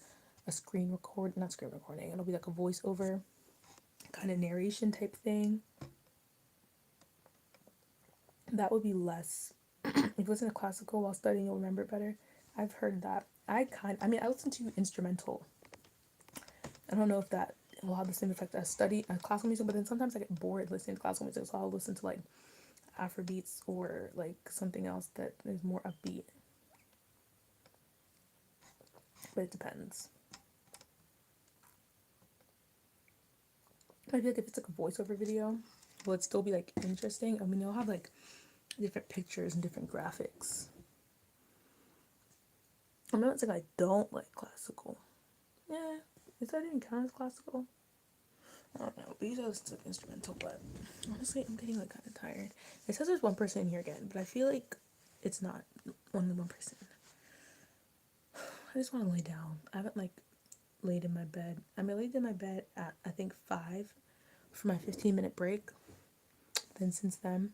a not screen recording. It'll be like a voiceover kind of narration type thing. That would be less. If you listen to classical while studying, you'll remember it better. I've heard that. I listen to instrumental. I don't know if that will have the same effect as classical music, but then sometimes I get bored listening to classical music, so I'll listen to like Afrobeats or like something else that is more upbeat. But it depends. I feel like if it's like a voiceover video, will it still be like interesting? I mean, it'll have like different pictures and different graphics. I'm not saying I don't like classical. Yeah, is that even count as classical? I don't know. These are like instrumental, but honestly, I'm getting like kind of tired. It says there's 1% in here again, but I feel like it's not only 1%. I just want to lay down. I haven't like laid in my bed. I laid in my bed at I think 5 for my 15-minute break. Then since then,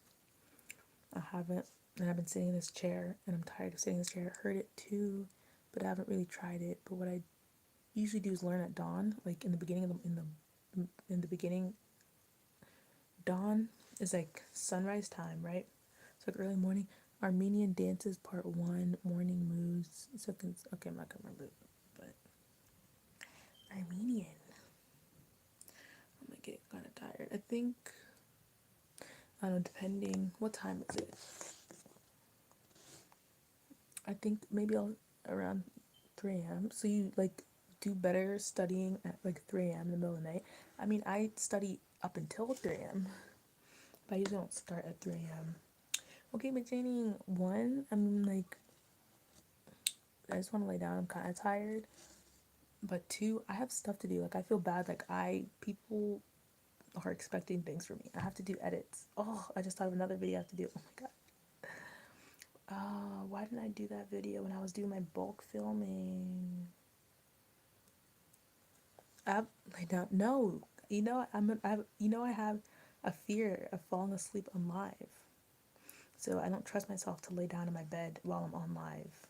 I haven't. And I've been sitting in this chair, and I'm tired of sitting in this chair. I heard it too, but I haven't really tried it. But what I usually do is learn at dawn, like in the beginning of in the beginning. Dawn is like sunrise time, right? It's like early morning. Armenian dances part 1, morning moves. Second, okay, I'm not gonna remember, but Armenian. I'm like getting kind of tired. I think I don't know. Depending, what time is it? I think maybe I'll around 3 a.m. So you like do better studying at like 3 a.m. in the middle of the night. I mean, I study up until 3 a.m. But I usually don't start at 3 a.m. Okay, but Janie, one, I'm like, I just want to lay down. I'm kind of tired. But two, I have stuff to do. Like, I feel bad. Like, people are expecting things from me. I have to do edits. Oh, I just thought of another video I have to do. Oh my God. Why didn't I do that video when I was doing my bulk filming? I lay down. No, I have a fear of falling asleep on live, so I don't trust myself to lay down in my bed while I'm on live.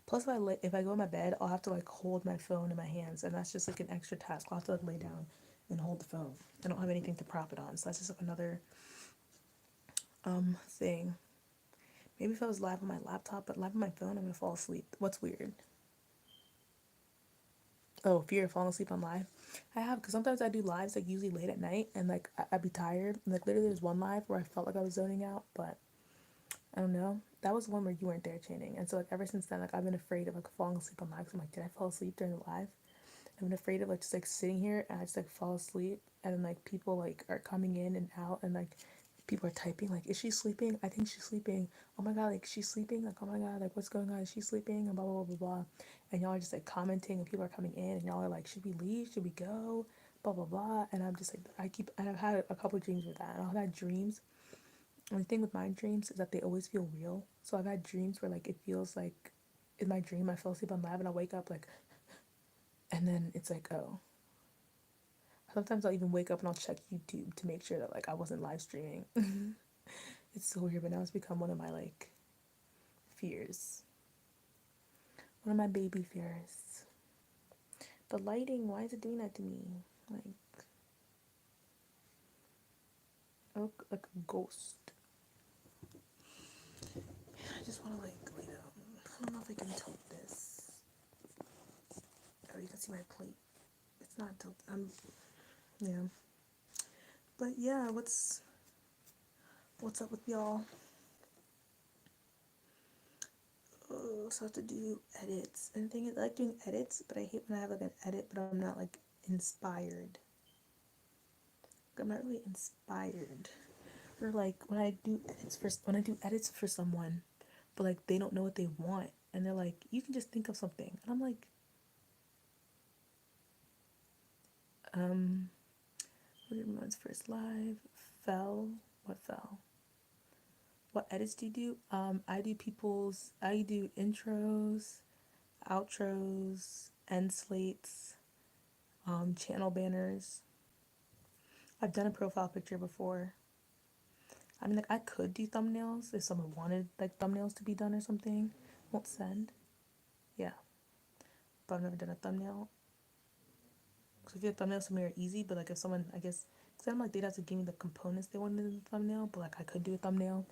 Plus, if I go in my bed, I'll have to like hold my phone in my hands, and that's just like an extra task. I'll have to like lay down and hold the phone. I don't have anything to prop it on, so that's just like another thing. Maybe if I was live on my laptop, but live on my phone, I'm gonna fall asleep. What's weird? Oh, fear of falling asleep on live. I have, because sometimes I do lives like usually late at night, and like I'd be tired. And, like literally, there's one live where I felt like I was zoning out, but I don't know. That was the one where you weren't there, Channing. And so like ever since then, like I've been afraid of like falling asleep on live. Cause I'm like, did I fall asleep during the live? I've been afraid of like just like sitting here and I just like fall asleep, and then like people like are coming in and out, and like people are typing like, is she sleeping? I think she's sleeping. Oh my God, like she's sleeping. Like, oh my God, like what's going on? Is she sleeping? And blah blah blah blah blah. And y'all are just like commenting, and people are coming in, and y'all are like, should we leave? Should we go? Blah blah blah. And I'm just like, and I've had a couple dreams with that. And I've had dreams. And the thing with my dreams is that they always feel real. So I've had dreams where like it feels like in my dream I fell asleep on live, and I wake up like, and then it's like, oh. Sometimes I'll even wake up and I'll check YouTube to make sure that like I wasn't live streaming. It's so weird, but now it's become one of my like fears. One of my baby fears. The lighting, why is it doing that to me? Like, I look like a ghost. I just want to like lay down. I don't know if I can tilt this. Oh, you can see my plate. It's not tilted. Yeah. But yeah, what's up with y'all? Oh, so I have to do edits. And the thing is, I like doing edits, but I hate when I have like an edit, but I'm not like inspired. I'm not really inspired. Or like when I do edits for someone, but like they don't know what they want, and they're like, you can just think of something, and I'm like, what did everyone's first live fell? What fell? What edits do you do? I do intros, outros, end slates, channel banners. I've done a profile picture before. I mean, like, I could do thumbnails if someone wanted, like, thumbnails to be done or something. Won't send. Yeah. But I've never done a thumbnail. Because I feel like thumbnails to me are easy, but, like, if someone, I guess, because I'm like, they'd have to give me the components they wanted in the thumbnail, but, like, I could do a thumbnail.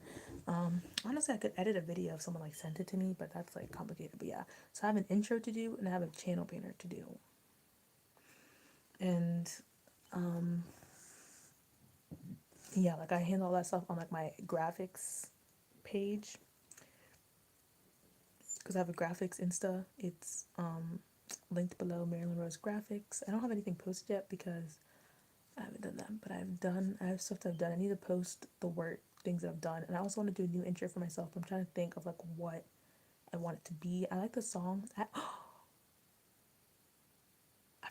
Honestly, I could edit a video if someone, like, sent it to me, but that's, like, complicated. But, yeah. So I have an intro to do, and I have a channel banner to do. And, yeah, like, I handle all that stuff on, like, my graphics page. Because I have a graphics Insta. It's linked below, Marilyn Rose Graphics. I don't have anything posted yet because I haven't done that, but I have stuff that I've done. I need to post the work things that I've done, and I also want to do a new intro for myself. I'm trying to think of like what I want it to be. I like the song. I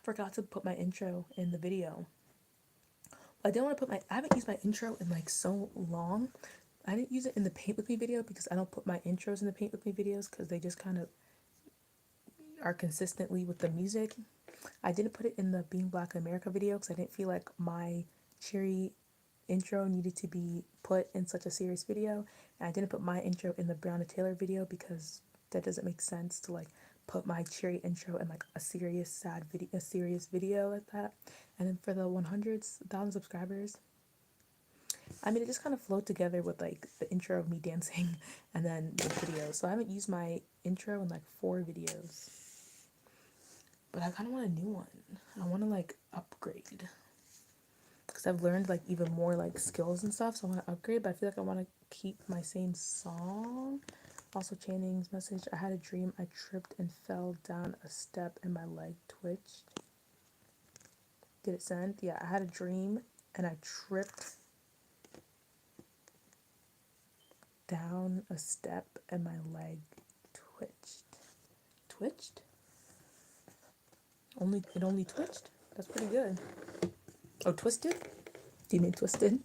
forgot to put my intro in the video. I didn't want to put my. I haven't used my intro in like so long. I didn't use it in the Paint With Me video because I don't put my intros in the Paint With Me videos because they just kind of are consistently with the music. I didn't put it in the Being Black in America video because I didn't feel like my cheery intro needed to be put in such a serious video. And I didn't put my intro in the Breonna Taylor video because that doesn't make sense to like put my cheery intro in like a serious sad video, a serious video like that. And then for the 1,000 subscribers, I mean, it just kind of flowed together with like the intro of me dancing and then the video. So I haven't used my intro in like 4 videos. But I kind of want a new one. I want to like upgrade. Because I've learned like even more like skills and stuff. So I want to upgrade. But I feel like I want to keep my same song. Also, Channing's message. I had a dream. I tripped and fell down a step and my leg twitched. Did it send? Yeah, I had a dream and I tripped down a step and my leg twitched. Twitched? It only twitched? That's pretty good. Oh, twisted? Do you mean twisted?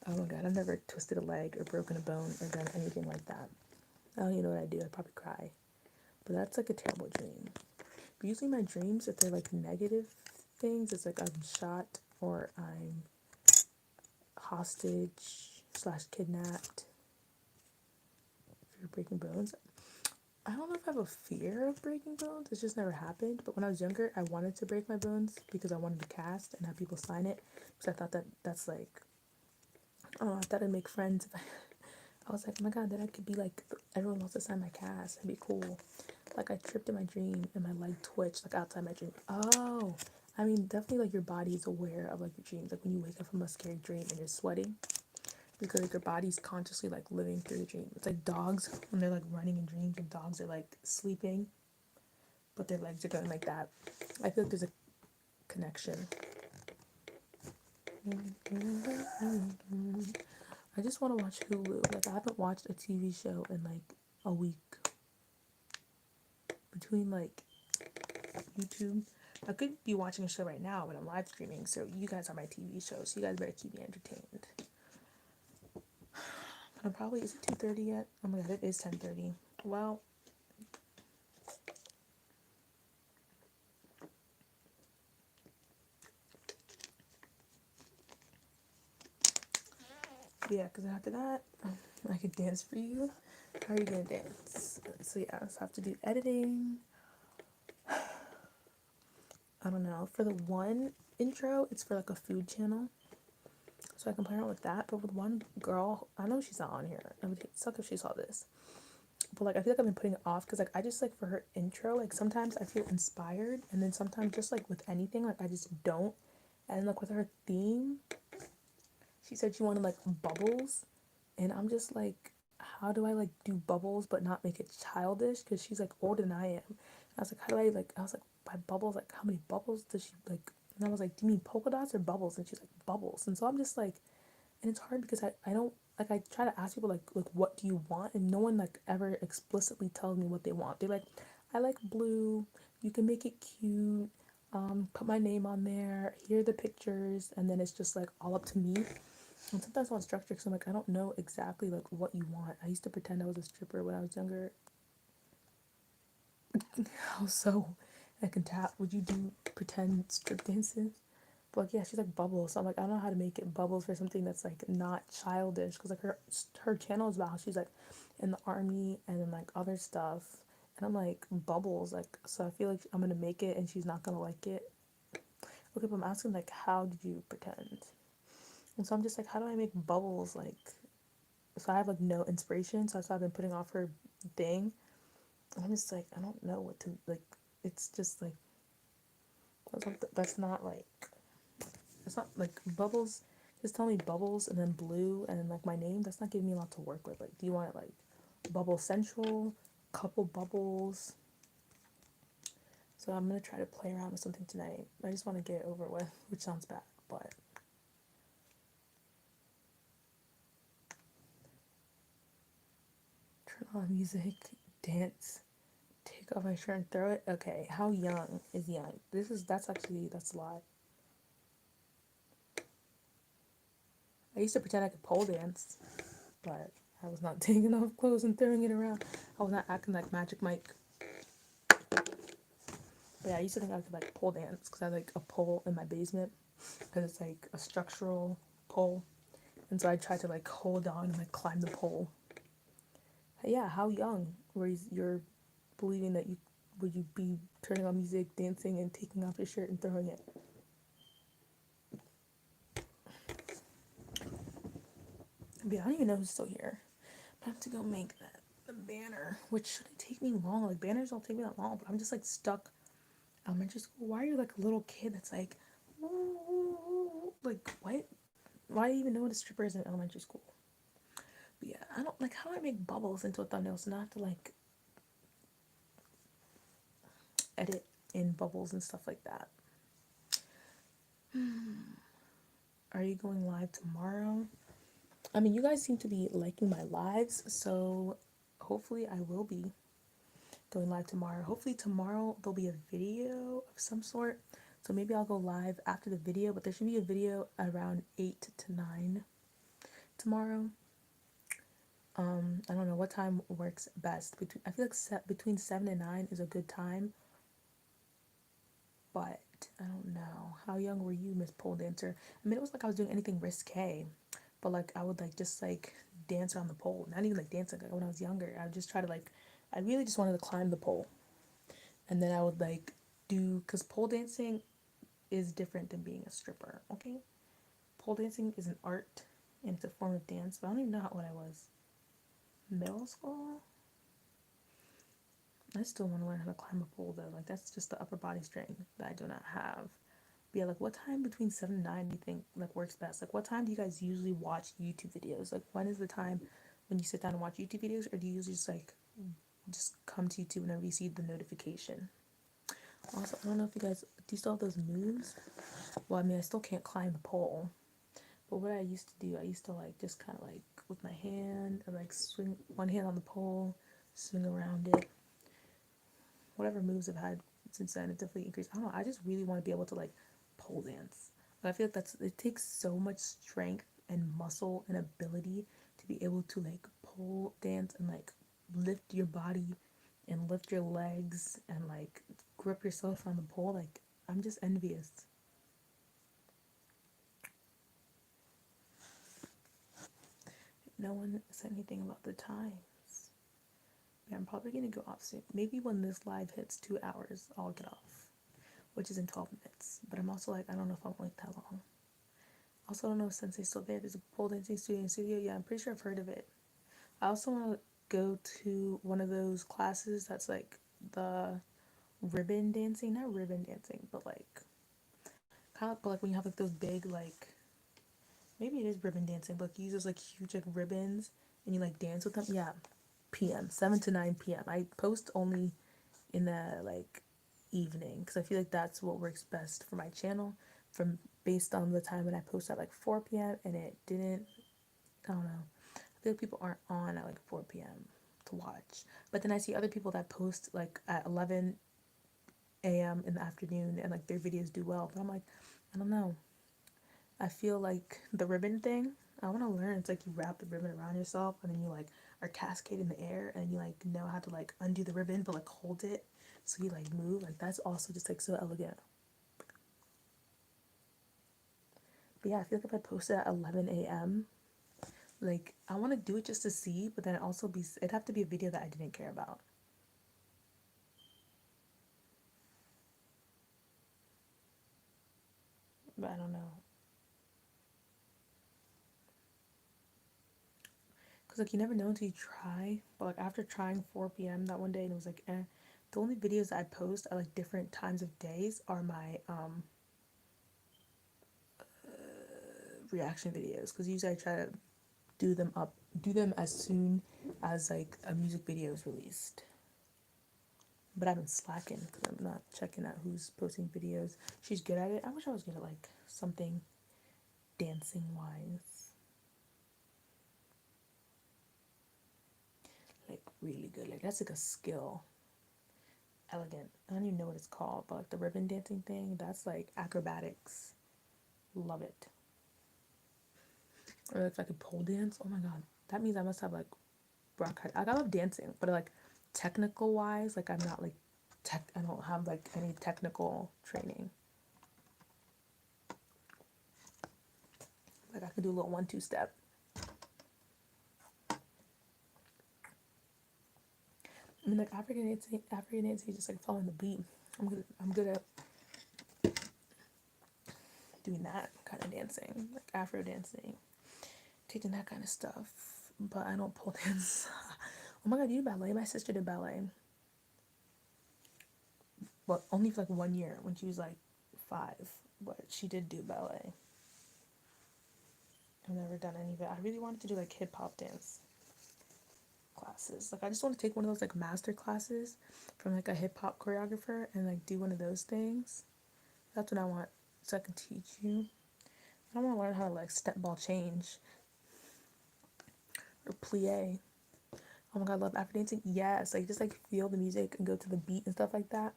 Oh my god, I've never twisted a leg or broken a bone or done anything like that. I don't even know what I'd do. I'd probably cry. But that's like a terrible dream. But usually my dreams, if they're like negative things, it's like I'm shot or I'm hostage / kidnapped. If you're breaking bones. I don't know if I have a fear of breaking bones. It's just never happened. But when I was younger, I wanted to break my bones because I wanted to cast and have people sign it. Because I thought that's like, I thought I'd make friends. I was like, oh my god, then I could be like, everyone wants to sign my cast. It'd be cool. Like, I tripped in my dream and my leg twitched, like, outside my dream. Oh, I mean, definitely, like, your body is aware of, like, your dreams. Like, when you wake up from a scary dream and you're sweating, because, like, your body's consciously, like, living through the dream. It's like dogs, when they're, like, running in dreams, and dogs are, like, sleeping, but their legs are going like that. I feel like there's a connection. I just want to watch Hulu. Like, I haven't watched a TV show in, like, a week. Between, like, YouTube. I could be watching a show right now, but I'm live streaming, so you guys are my TV shows. So you guys better keep me entertained. I'm probably, is it 2:30 yet? Oh my god, it is 10:30. Well, yeah, because after that, I could dance for you. How are you gonna dance? So yeah, so I have to do editing. I don't know. For the one intro, it's for like a food channel. So I can play around with that. But with one girl, I know she's not on here. It would suck if she saw this. But like I feel like I've been putting it off because like I just like for her intro, like sometimes I feel inspired and then sometimes just like with anything, like I just don't. And like with her theme, she said she wanted like bubbles. And I'm just like, how do I like do bubbles but not make it childish? Because she's like older than I am. And I was like, how do I like, I was like, by bubbles, like how many bubbles does she like? And I was like, do you mean polka dots or bubbles? And she's like, bubbles. And so I'm just like, and it's hard because I don't, like I try to ask people like what do you want? And no one like ever explicitly tells me what they want. They're like, I like blue, you can make it cute, put my name on there, here are the pictures, and then it's just like all up to me. And sometimes I want structure because I'm like, I don't know exactly like what you want. I used to pretend I was a stripper when I was younger. Also, I can tap. Would you do pretend strip dances? But like, yeah, she's like bubbles. So I'm like, I don't know how to make it bubbles for something that's like not childish. Because like her channel is about how she's like in the army and then like other stuff. And I'm like, bubbles. Like, so I feel like I'm gonna make it and she's not gonna like it. Okay, but I'm asking like, how did you pretend? And so I'm just like, how do I make bubbles? Like, so I have like no inspiration. So I've been putting off her thing. And I'm just like, I don't know what to like. It's just like that's not like it's not like bubbles. Just tell me bubbles and then blue and then like my name. That's not giving me a lot to work with. Like, do you want it like bubble central, couple bubbles? So I'm gonna try to play around with something tonight. I just want to get it over with, which sounds bad, but Turn on music, dance, take off my shirt and throw it. Okay, how young is young? That's a lot. I used to pretend I could pole dance, but I was not taking off clothes and throwing it around. I was not acting like Magic Mike. But yeah, I used to think I could like pole dance because I had like a pole in my basement because it's like a structural pole, and so I tried to like hold on and like climb the pole. Hey, yeah, how young were you're believing that you would you be turning on music, dancing, and taking off your shirt and throwing it? But yeah, I don't even know who's still here. I have to go make that the banner, which shouldn't take me long. Like banners don't take me that long, but I'm just like stuck. Elementary school. Why are you like a little kid that's like, like what? Why do you even know what a stripper is in elementary school? But yeah, I don't like how do I make bubbles into a thumbnail so not have to like edit in bubbles and stuff like that. Are you going live tomorrow? I mean, you guys seem to be liking my lives, so hopefully I will be going live tomorrow. Hopefully tomorrow there'll be a video of some sort. So maybe I'll go live after the video, but there should be a video around 8 to 9 tomorrow. I don't know what time works best. I feel like between 7 and 9 is a good time. But I don't know. How young were you, Miss Pole Dancer? I mean, it was like I was doing anything risque, but like I would like just like dance around the pole. Not even like dancing. Like when I was younger, I would just try to like, I really just wanted to climb the pole, and then I would like because pole dancing is different than being a stripper. Okay, pole dancing is an art and it's a form of dance. But I don't even know what I was. Middle school. I still want to learn how to climb a pole though. Like that's just the upper body strength that I do not have. But yeah, like what time between 7 and 9 do you think like works best? Like what time do you guys usually watch YouTube videos? Like when is the time when you sit down and watch YouTube videos, or do you usually just like just come to YouTube whenever you see the notification? Also, I don't know if you guys do you still have those moves? Well, I mean I still can't climb the pole. But what I used to do, I used to like just kinda like with my hand and like swing one hand on the pole, swing around it. Whatever moves I've had since then, it definitely increased. I don't know. I just really want to be able to like pole dance. But I feel like it takes so much strength and muscle and ability to be able to like pole dance and like lift your body and lift your legs and like grip yourself on the pole. Like I'm just envious. No one said anything about the times. Yeah, I'm probably gonna go off soon. Maybe when this live hits 2 hours, I'll get off, which is in 12 minutes. But I'm also like, I don't know if I'll wait that long. Also, I don't know if Sensei's still there. There's a pole dancing studio. Yeah, I'm pretty sure I've heard of it. I also want to go to one of those classes that's like the ribbon dancing. Not ribbon dancing, but like kind of like when you have like those big like maybe it is ribbon dancing, but like you use those like huge like ribbons and you like dance with them. Yeah, p.m. 7 to 9 p.m. I post only in the like evening because I feel like that's what works best for my channel from based on the time when I post at like 4 p.m. and it didn't I don't know. I feel like people aren't on at like 4 p.m. to watch. But then I see other people that post like at 11 a.m. in the afternoon and like their videos do well. But I'm like, I don't know. I feel like the ribbon thing, I want to learn. It's like you wrap the ribbon around yourself and then you like are cascade in the air and you like know how to like undo the ribbon but like hold it so you like move. Like that's also just like so elegant. But yeah, I feel like if I posted at 11 a.m., like I want to do it just to see, but then it'd have to be a video that I didn't care about. But I don't know. Because like you never know until you try. But like after trying 4 p.m. that one day and it was like the only videos that I post at like different times of days are my reaction videos because usually I try to do them as soon as like a music video is released. But I've been slacking because I'm not checking out who's posting videos. She's good at it. I wish I was good at like something dancing wise. Like really good. Like that's like a skill. Elegant. I don't even know what it's called, but like the ribbon dancing thing, that's like acrobatics. Love it. Or if I could pole dance, oh my god. That means I must have like bronchitis. Like, I love dancing, but like technical wise, like I'm not like I don't have like any technical training. Like I could do a little 1-2 step. I mean, like African dancing is just like following the beat. I'm good at doing that kind of dancing, like Afro dancing, taking that kind of stuff. But I don't pole dance. Oh my god, you do ballet? My sister did ballet. Well, only for like 1 year when she was like 5, but she did do ballet. I've never done any of it. I really wanted to do like hip hop dance classes. Like I just want to take one of those like master classes from like a hip hop choreographer and like do one of those things. That's what I want, so I can teach you. I don't want to learn how to like step ball change or plie. Oh my god, I love Afro dancing. Yes, like just like feel the music and go to the beat and stuff like that.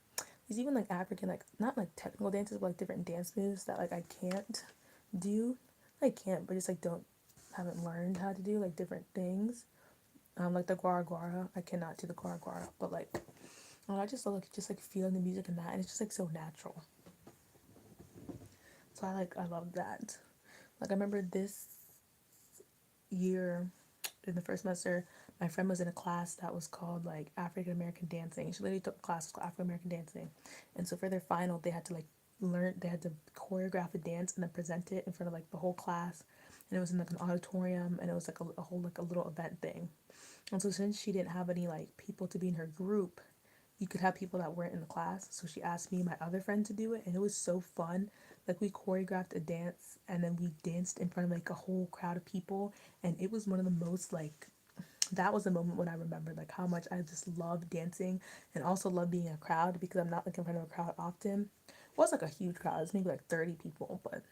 There's even like African, like not like technical dances, but like different dance moves that like I can't do. I can't, but just like haven't learned how to do like different things. Like the guara guara, I cannot do the guara guara, but like, I just love like just like feeling the music and that, and it's just like so natural. So I love that. Like I remember this year in the first semester, my friend was in a class that was called like African American dancing. She literally took a class called African American dancing, and so for their final, they had to like they had to choreograph a dance and then present it in front of like the whole class, and it was in like an auditorium, and it was like a whole like a little event thing. And so since she didn't have any like people to be in her group, you could have people that weren't in the class. So she asked me and my other friend to do it, and it was so fun. Like we choreographed a dance and then we danced in front of like a whole crowd of people, and it was one of the most like, that was a moment when I remembered like how much I just love dancing and also love being in a crowd, because I'm not like in front of a crowd often. It was like a huge crowd. It was maybe like 30 people, but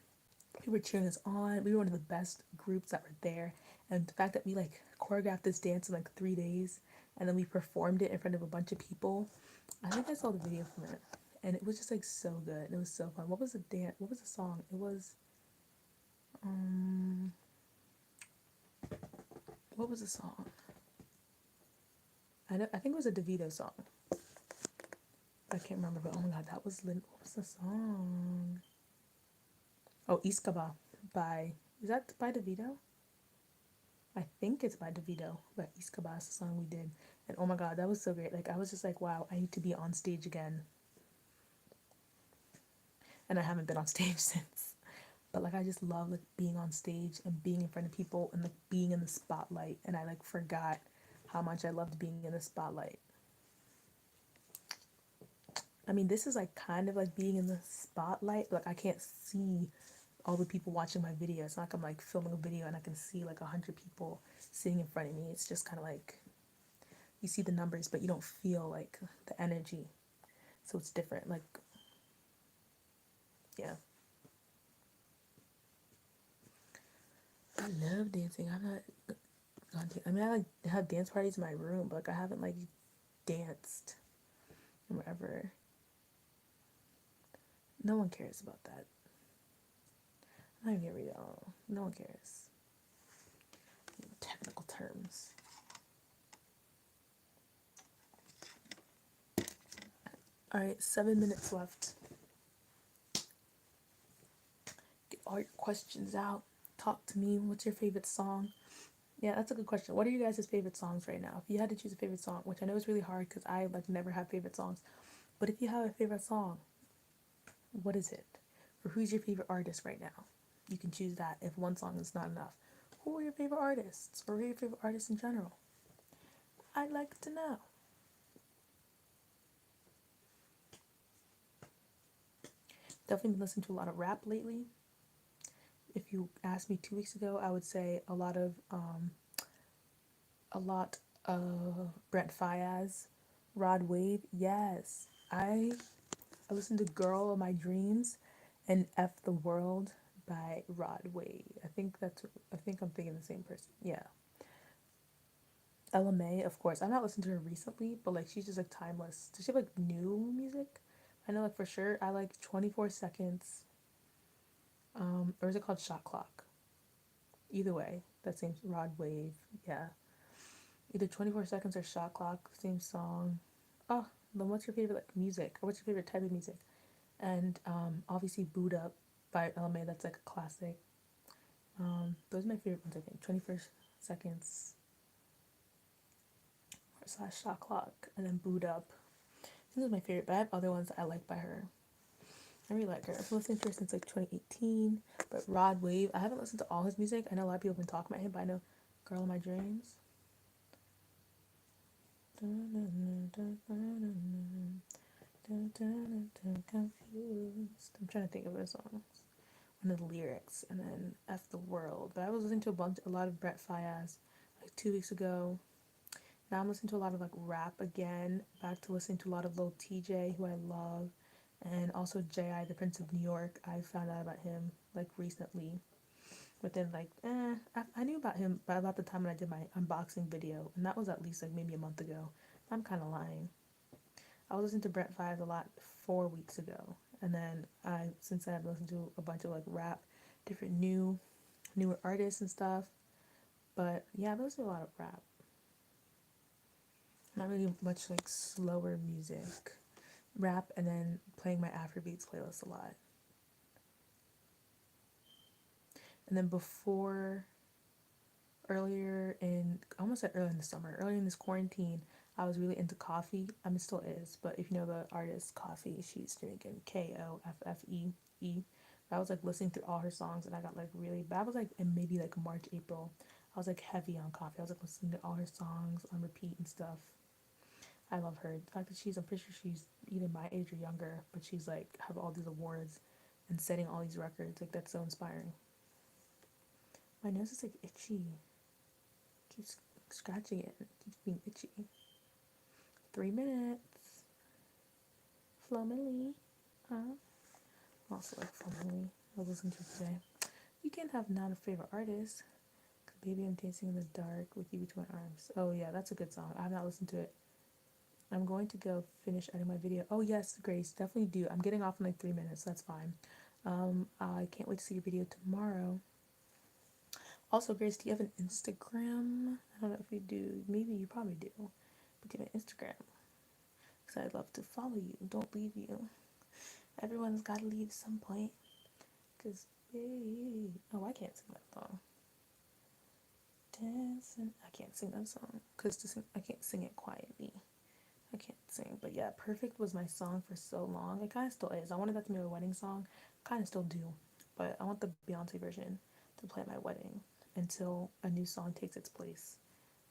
people were cheering us on. We were one of the best groups that were there. And the fact that we like choreographed this dance in like 3 days and then we performed it in front of a bunch of people. I think I saw the video from it. And it was just like so good. It was so fun. What was the dance? What was the song? It was um what was the song? I think it was a DeVito song. I can't remember, but oh my god, that was what was the song? Oh, Iskaba by, is that by DeVito? I think it's by DeVito, but Iskaba is the song we did. And oh my god, that was so great. Like I was just like, wow, I need to be on stage again. And I haven't been on stage since. But like I just love like being on stage and being in front of people and like being in the spotlight. And I like forgot how much I loved being in the spotlight. I mean, this is like kind of like being in the spotlight. Like I can't see all the people watching my video. It's not like I'm like filming a video and I can see like 100 people sitting in front of me. It's just kind of like you see the numbers, but you don't feel like the energy. So it's different. Like, yeah. I love dancing. I'm not gone to, I mean, I like have dance parties in my room, but like I haven't like danced or whatever. No one cares about that. I'm not even gonna read it all. No one cares. Technical terms. Alright, 7 minutes left. Get all your questions out. Talk to me. What's your favorite song? Yeah, that's a good question. What are you guys' favorite songs right now? If you had to choose a favorite song, which I know is really hard because I like never have favorite songs, but if you have a favorite song, what is it? Or who's your favorite artist right now? You can choose that if one song is not enough. Who are your favorite artists? Or who are your favorite artists in general? I'd like to know. Definitely been listening to a lot of rap lately. If you asked me 2 weeks ago, I would say a lot of Brent Faiyaz, Rod Wave. Yes, I listened to "Girl of My Dreams" and "F the World" by Rod Wave. I think I'm thinking the same person. Yeah, LMA, of course. I've not listened to her recently, but like she's just like timeless. Does she have like new music? I know like for sure I like 24 seconds. Or is it called Shot Clock? Either way, that same Rod Wave. Yeah. Either 24 seconds or Shot Clock, same song. Oh, then what's your favorite like music? Or what's your favorite type of music? And obviously Boot Up by LMA, that's like a classic. Those are my favorite ones, I think. 21st Seconds slash Shot Clock, and then Boot Up. I think those are my favorite, but I have other ones that I like by her. I really like her. I've been listening to her since like 2018. But Rod Wave, I haven't listened to all his music. I know a lot of people have been talking about him, but I know Girl in My Dreams. Confused. I'm trying to think of the songs. One of the lyrics, and then F the World. But I was listening to a lot of Brett Fayez like 2 weeks ago. Now I'm listening to a lot of like rap again. Back to listening to a lot of Lil TJ, who I love, and also J.I. the Prince of New York. I found out about him like recently. Within like, I knew about him by about the time when I did my unboxing video, and that was at least like maybe a month ago. I'm kind of lying. I was listening to Brett Fayez a lot 4 weeks ago, and then since then I've listened to a bunch of like rap, different newer artists and stuff. But yeah, I've listened to a lot of rap. Not really much like slower music, rap, and then playing my Afrobeats playlist a lot. And then earlier in, I almost said earlier in the summer, earlier in this quarantine, I was really into coffee. I mean, it still is, but if you know the artist Coffee, she's drinking Koffee. I was like listening through all her songs, and I got like really bad. I was like in maybe like March, April. I was like heavy on Coffee. I was like listening to all her songs on repeat and stuff. I love her. The fact that I'm pretty sure she's either my age or younger, but she's like have all these awards and setting all these records. Like that's so inspiring. My nose is like itchy. Keeps scratching it. It keeps being itchy. 3 minutes. Flo Millie. Also like Flo Millie. I was listening to it today. You can't have not a favorite artist. Baby, I'm dancing in the dark with you between my arms. Oh yeah, that's a good song. I have not listened to it. I'm going to go finish editing my video. Oh yes, Grace, definitely do. I'm getting off in like 3 minutes. That's fine. I can't wait to see your video tomorrow. Also, Grace, do you have an Instagram? I don't know if you do. Maybe you probably do. But do you have an Instagram? Because I'd love to follow you. Don't leave you. Everyone's got to leave some point. Because, oh, I can't sing that song. Dancing. I can't sing that song. Because I can't sing it quietly. I can't sing. But yeah, Perfect was my song for so long. It kind of still is. I wanted that to be my wedding song. Kind of still do. But I want the Beyonce version to play at my wedding until a new song takes its place.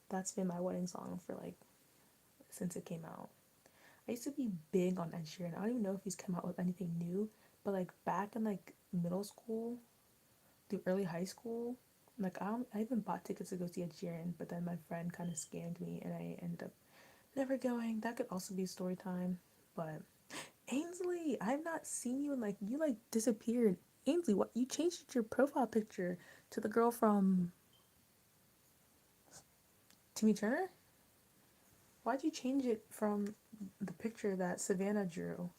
That's been my wedding song for like since it came out. I used to be big on Ed Sheeran. I don't even know if he's come out with anything new, but like back in like middle school through early high school, like I even bought tickets to go see Ed Sheeran, but then my friend kind of scammed me and I ended up never going. That could also be a story time. But Ainsley, I've not seen you in like you like disappeared. Ainsley, what you changed your profile picture to the girl from Timmy Turner? Why'd you change it from the picture that Savannah drew?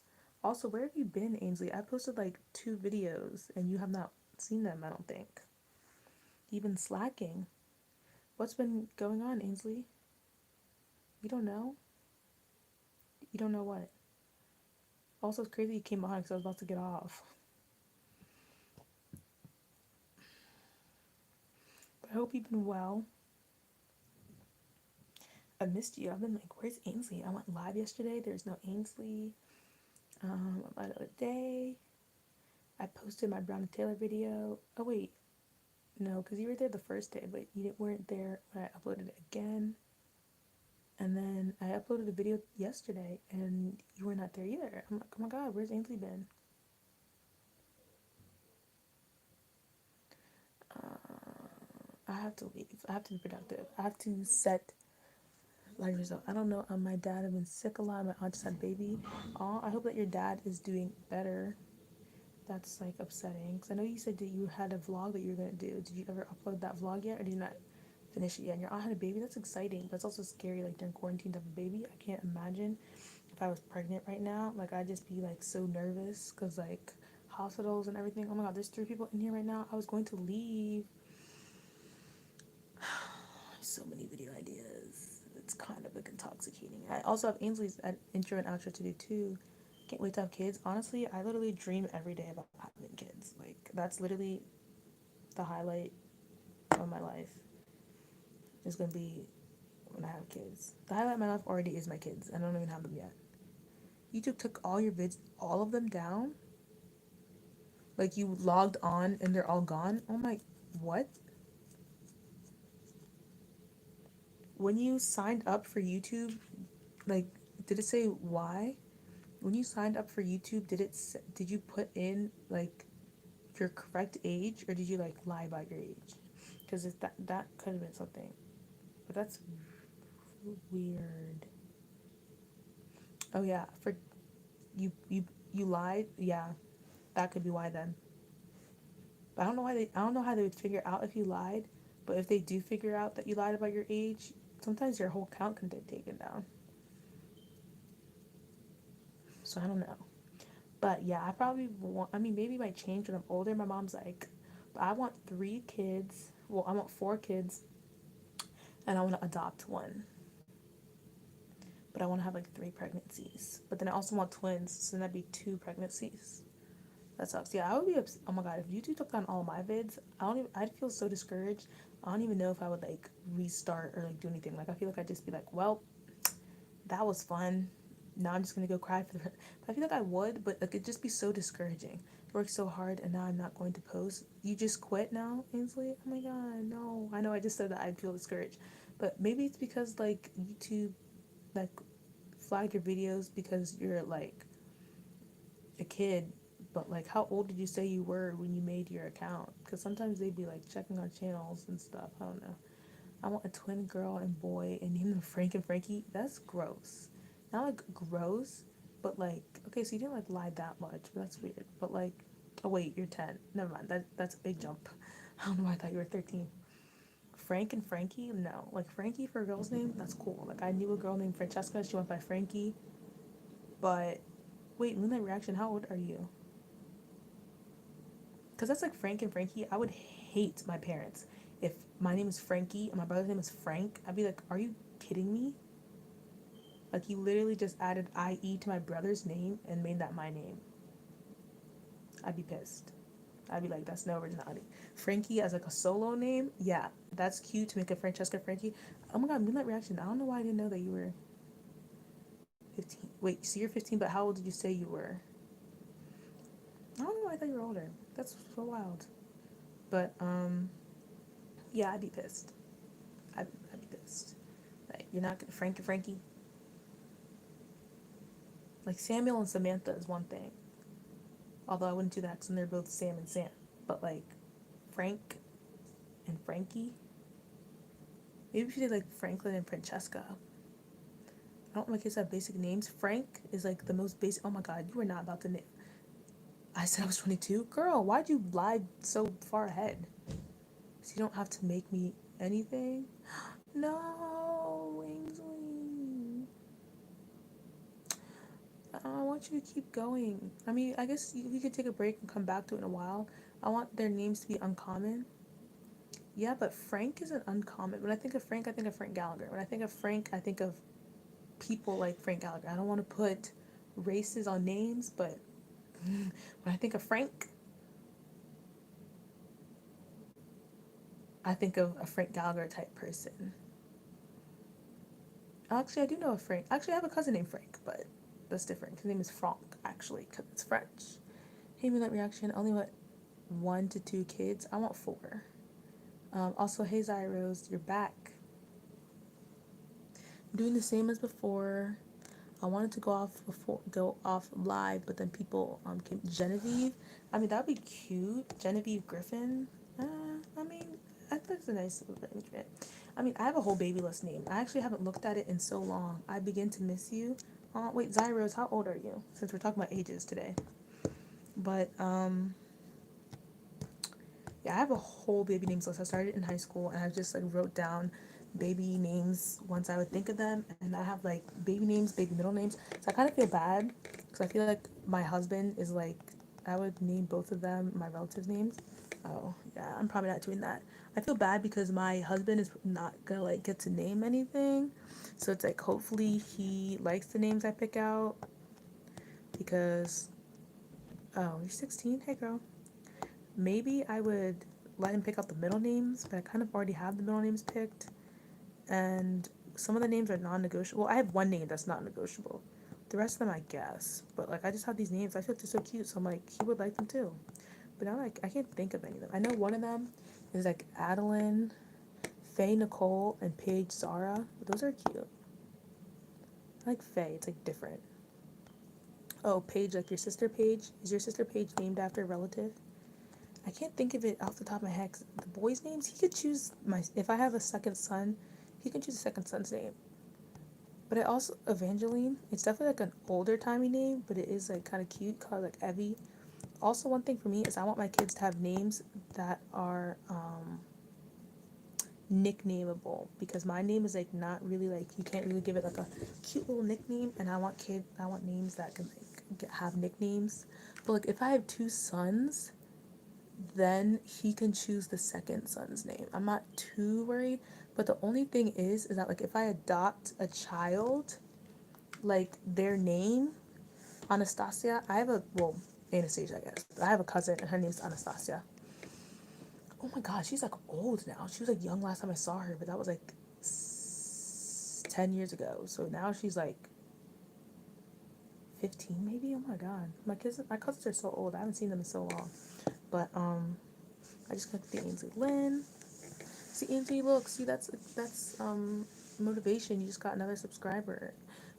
Also, where have you been, Ainsley? I posted like 2 videos and you have not seen them, I don't think. You've been slacking. What's been going on, Ainsley? You don't know? You don't know what? Also, it's crazy you came behind because I was about to get off. But I hope you've been well. I missed you. I've been like, where's Ainsley? I went live yesterday. There's no Ainsley. Another day. I posted my Brown and Taylor video. Oh wait, no, because you were there the first day, but you weren't there when I uploaded it again. And then I uploaded a video yesterday, and you were not there either. I'm like, oh my god, where's Ainsley been? I have to leave. I have to be productive. I have to set life result. I don't know. My dad has been sick a lot. My aunt just had a baby. Oh, I hope that your dad is doing better. That's like upsetting. Because I know you said that you had a vlog that you were gonna do. Did you ever upload that vlog yet, or did you not finish it yet. And your aunt had a baby. That's exciting, but it's also scary. Like during quarantine to have a baby, I can't imagine if I was pregnant right now. Like I'd just be like so nervous because like hospitals and everything. Oh my god, there's 3 people in here right now. I was going to leave. So many video ideas. It's kind of like intoxicating. I also have Ainsley's intro and outro to do too. Can't wait to have kids. Honestly, I literally dream every day about having kids. Like that's literally the highlight of my life. Is gonna be when I have kids. The highlight of my life already is my kids. I don't even have them yet. YouTube took all your vids, all of them down. Like you logged on and they're all gone. Oh my, what? When you signed up for YouTube, like, did it say why? When you signed up for YouTube, did you put in like your correct age or did you like lie about your age? Because that could have been something, but that's weird. Oh yeah, for you lied. Yeah, that could be why then. But I don't know how they would figure out if you lied. But if they do figure out that you lied about your age, sometimes your whole account can get taken down. So I don't know. But yeah, I probably want. I mean, maybe it might change when I'm older. My mom's like, but I want 3 kids. Well, I want 4 kids, and I want to adopt one. But I want to have like 3 pregnancies. But then I also want twins, so then that'd be 2 pregnancies. That sucks. Yeah, I would be upset. Oh my god, if YouTube took down all my vids, I don't even. I'd feel so discouraged. I don't even know if I would like restart or like do anything. Like I feel like I'd just be like, well, that was fun. Now I'm just gonna go cry for the. I feel like I would, but like it'd just be so discouraging. I worked so hard and now I'm not going to post. You just quit now, Ainsley? Oh my god, no. I know I just said that I'd feel discouraged, but maybe it's because like YouTube like flagged your videos because you're like a kid. But like, how old did you say you were when you made your account? Because sometimes they'd be like checking on channels and stuff. I don't know. I want a twin girl and boy and name them Frank and Frankie. That's gross. Not like gross, but like okay, so you didn't like lie that much, but that's weird. But like, oh wait, you're 10. Never mind. That's a big jump. I don't know why I thought you were 13. Frank and Frankie? No. Like Frankie for a girl's name? That's cool. Like I knew a girl named Francesca. She went by Frankie. But wait, Moonlight Reaction. How old are you? Because that's like Frank and Frankie. I would hate my parents if my name is Frankie and my brother's name is Frank. I'd be like, are you kidding me? Like, you literally just added IE to my brother's name and made that my name. I'd be pissed. I'd be like, that's no originality. Frankie as like a solo name, yeah, that's cute to make a Francesca Frankie. Oh my god, Moonlight Reaction. I don't know why I didn't know that you were 15. Wait, so you're 15, but how old did you say you were? I don't know why I thought you were older. That's so wild. But, yeah, I'd be pissed. I'd be pissed. Like, you're not gonna Frank and Frankie? Like, Samuel and Samantha is one thing. Although I wouldn't do that because they're both Sam and Sam. But, like, Frank and Frankie? Maybe we should do, like, Franklin and Francesca. I don't want my kids to have basic names. Frank is, like, the most basic. Oh my god, you were not about to name. I said I was 22? Girl, why'd you lie so far ahead? So you don't have to make me anything? No, Ainsley. I want you to keep going. I mean, I guess we could take a break and come back to it in a while. I want their names to be uncommon. Yeah, but Frank isn't uncommon. When I think of Frank, I think of Frank Gallagher. When I think of Frank, I think of people like Frank Gallagher. I don't want to put races on names, but when I think of Frank, I think of a Frank Gallagher type person. Actually, I do know a Frank. Actually, I have a cousin named Frank, but that's different. His name is Franck, actually, because it's French. Hey, Moonlight Reaction. I only want 1 to 2 kids. I want 4. Also, hey, Rose, you're back. I'm doing the same as before. I wanted to go off live, but then people came. Genevieve. I mean, that'd be cute. Genevieve Griffin. Uh, I mean, I think it's a nice arrangement. I mean, I have a whole baby list name. I actually haven't looked at it in so long. I begin to miss you. Wait, Rose, how old are you? Since we're talking about ages today. But, Yeah, I have a whole baby names list. I started in high school and I just like wrote down baby names once I would think of them, and I have like baby names, baby middle names. So I kind of feel bad because I feel like my husband is like, I would name both of them my relatives' names. Oh yeah, I'm probably not doing that. I feel bad because my husband is not gonna like get to name anything, so it's like hopefully he likes the names I pick out because oh, you're 16. Hey girl. Maybe I would let him pick out the middle names, but I kind of already have the middle names picked. And some of the names are non-negotiable. I have one name that's not negotiable. The rest of them, I guess. But like, I just have these names. I feel like they're so cute, so I'm like, he would like them too. But now, like, I can't think of any of them. I know one of them is like Adeline, Faye Nicole, and Paige Zara. Those are cute. I like Faye. It's like different. Oh, Paige, like your sister Paige. Is your sister Paige named after a relative? I can't think of it off the top of my head. 'Cause the boys' names, he could choose my. If I have a second son, he can choose a second son's name. But I also Evangeline. It's definitely like an older timey name, but it is like kind of cute, called like Evie. Also, one thing for me is I want my kids to have names that are nicknameable because my name is like not really like you can't really give it like a cute little nickname, and I want names that can like have nicknames. But like if I have two sons, then he can choose the second son's name. I'm not too worried, but the only thing is that like if I adopt a child, like their name, Anastasia, I have a well, Anastasia, I guess. But I have a cousin and her name's Anastasia. Oh my god, she's like old now. She was like young last time I saw her, but that was like 10 years ago. So now she's like 15 maybe. Oh my god, my cousins are so old. I haven't seen them in so long. But I just got the Ainsley Lynn. See, Angie, look, see, that's motivation. You just got another subscriber.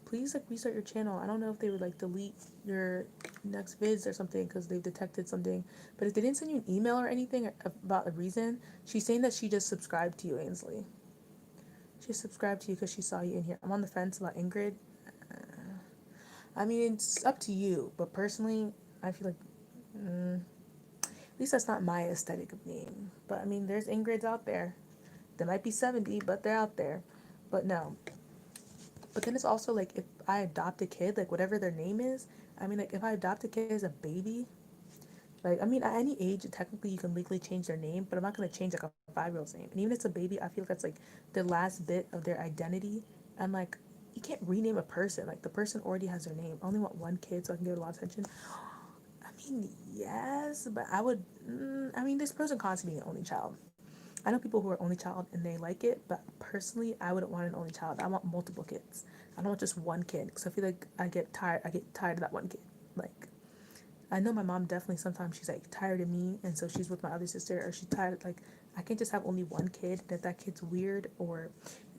Please like restart your channel. I don't know if they would like delete your next vids or something because they've detected something. But if they didn't send you an email or anything about a reason, she's saying that she just subscribed to you, Ainsley. She subscribed to you because she saw you in here. I'm on the fence about Ingrid. I mean, it's up to you, but personally, I feel like at least that's not my aesthetic of name. But I mean, there's Ingrids out there. They might be 70, but they're out there. But no. But then it's also like if I adopt a kid, like whatever their name is, I mean, like if I adopt a kid as a baby, like I mean, at any age, technically you can legally change their name, but I'm not gonna change like a 5-year-old's name. And even if it's a baby, I feel like that's like the last bit of their identity. And like you can't rename a person. Like the person already has their name. I only want one kid so I can give it a lot of attention. I mean, yes, but I would. I mean, there's pros and cons to being an only child. I know people who are only child and they like it, but personally, I wouldn't want an only child. I want multiple kids. I don't want just one kid because I feel like I get tired. I get tired of that one kid. Like I know my mom definitely sometimes she's like tired of me, and so she's with my other sister, or she's tired. Like I can't just have only one kid. And if that kid's weird, or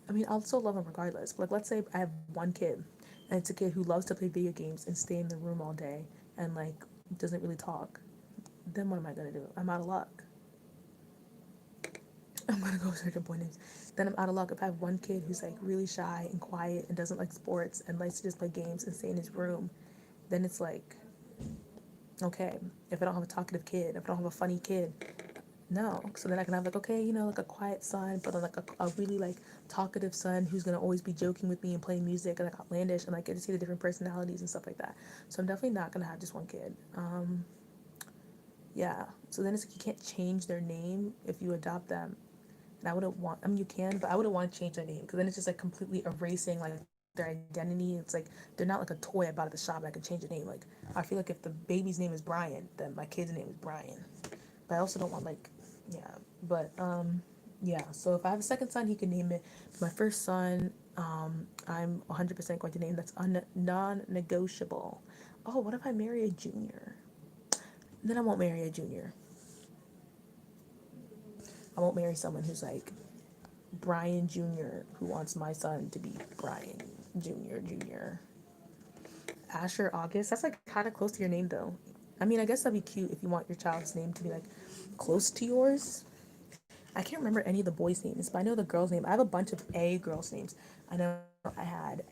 I mean, I'll still love him regardless. But like let's say I have one kid, and it's a kid who loves to play video games and stay in the room all day and like doesn't really talk. Then what am I gonna do? I'm out of luck. I'm gonna go search up boy names. Then I'm out of luck if I have one kid who's like really shy and quiet and doesn't like sports and likes to just play games and stay in his room. Then it's like, okay, if I don't have a talkative kid, if I don't have a funny kid, no. So then I can have like, okay, you know, like a quiet son, but then like a really like talkative son who's gonna always be joking with me and playing music and like outlandish and like get to see the different personalities and stuff like that. So I'm definitely not gonna have just one kid. Yeah. So then it's like you can't change their name if you adopt them. And I wouldn't want, I mean, you can, but I wouldn't want to change their name because then it's just like completely erasing like their identity. It's like they're not like a toy I bought at the shop and I can change the name. Like, I feel like if the baby's name is Brian, then my kid's name is Brian. But I also don't want like, yeah, but, yeah. So if I have a second son, he can name it. My first son, I'm 100% going to name that's non-negotiable. Oh, what if I marry a junior? Then I won't marry a junior. I won't marry someone who's like Brian Jr., who wants my son to be Brian Jr. Asher August. That's like kind of close to your name though. I mean, I guess that'd be cute if you want your child's name to be like close to yours. I can't remember any of the boys' names, but I know the girls' name. I have a bunch of A girls' names. I know I had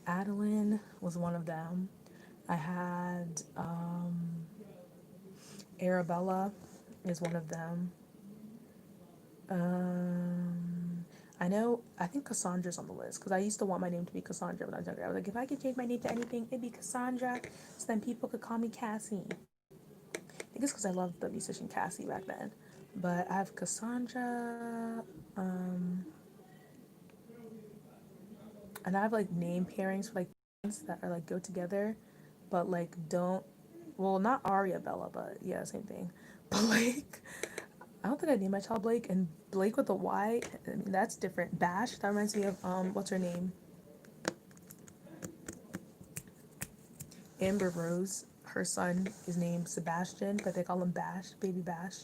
Adeline was one of them. I had Arabella is one of them. I know, I think Cassandra's on the list because I used to want my name to be Cassandra when I was younger. I was like, if I could change my name to anything, it'd be Cassandra, so then people could call me Cassie. I think it's because I loved the musician Cassie back then. But I have Cassandra, and I have like name pairings for like things that are like go together, but like don't. Well, not Aria Bella, but yeah, same thing. But like, I don't think I named my child Blake, and Blake with a Y. I mean, that's different. Bash. That reminds me of what's her name? Amber Rose. Her son is named Sebastian, but they call him Bash, Baby Bash.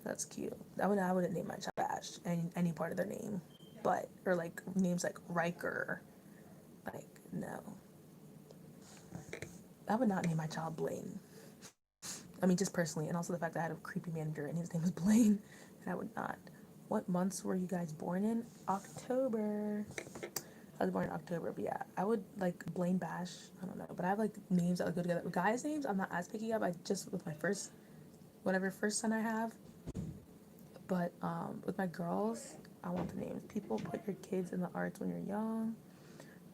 That's cute. I wouldn't name my child Bash any part of their name, but or like names like Riker. Like no, I would not name my child Blaine. I mean, just personally, and also the fact that I had a creepy manager and his name was Blaine, and I would not. What months were you guys born in? October. I was born in October, but yeah, I would like Blaine Bash. I don't know, but I have like names that would go together. Guys' names, I'm not as picky up. I just with my first, whatever first son I have. But with my girls, I want the names. People put your kids in the arts when you're young.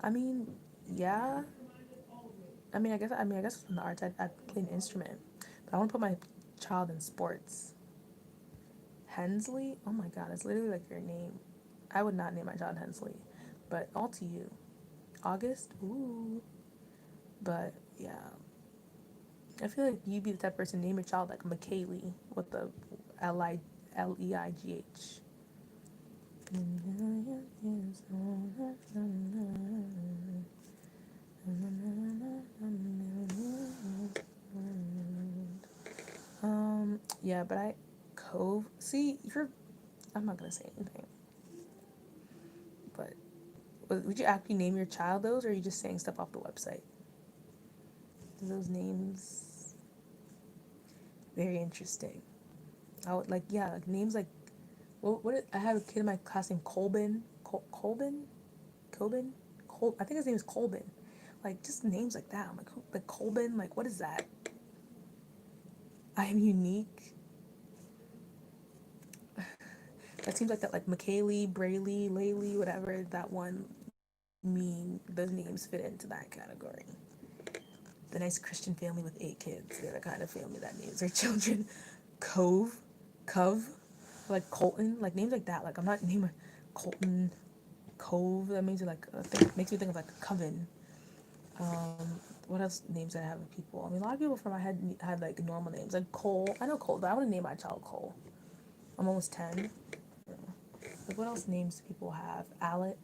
I mean, yeah. I guess in the arts, I'd play an instrument, but I want to put my child in sports. Hensley? Oh my god, it's literally like your name. I would not name my child Hensley, but all to you. August? Ooh. But yeah, I feel like you'd be the type of person to name your child like McKaylee with the Leigh. Yeah, but I Cove. See, you're. I'm not gonna say anything. But would you actually name your child those, or are you just saying stuff off the website? Those names very interesting. I would like like names like I have a kid in my class named Colbin. Colbin, Colbin, I think his name is Colbin. Like just names like that. I'm like Colbin. Like what is that? I am unique. That seems like that. Like McKaylee, Brayley, Laylee, whatever that one mean. Those names fit into that category. The nice Christian family with 8 kids. They're the kind of family that names their children Cove, Cove, like Colton, like names like that. Like I'm not naming Colton, Cove. That means like makes me think of like a coven. What else names that I have of people? I mean, a lot of people from my head had like normal names, like Cole. I know Cole, but I wouldn't name my child Cole. I'm almost 10. Like what else names do people have? Alec.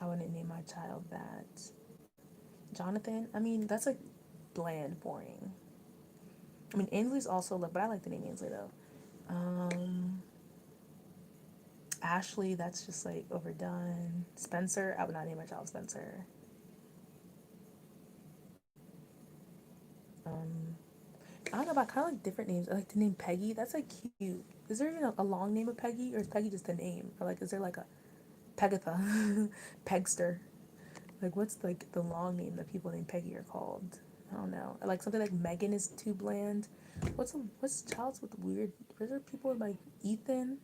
I wouldn't name my child that. Jonathan. I mean, that's like bland, boring. I mean, Ainsley's also look, but I like the name Ainsley though. Um, Ashley, that's just like overdone. Spencer, I would not name my child Spencer. I don't know about kind of like different names. I like the name Peggy. That's like cute. Is there even a long name of Peggy, or is Peggy just a name? Or like, is there like a Pegatha, Pegster? Like, what's like the long name that people named Peggy are called? I don't know. Like something like Megan is too bland. What's child's with weird? Are there people like Ethan?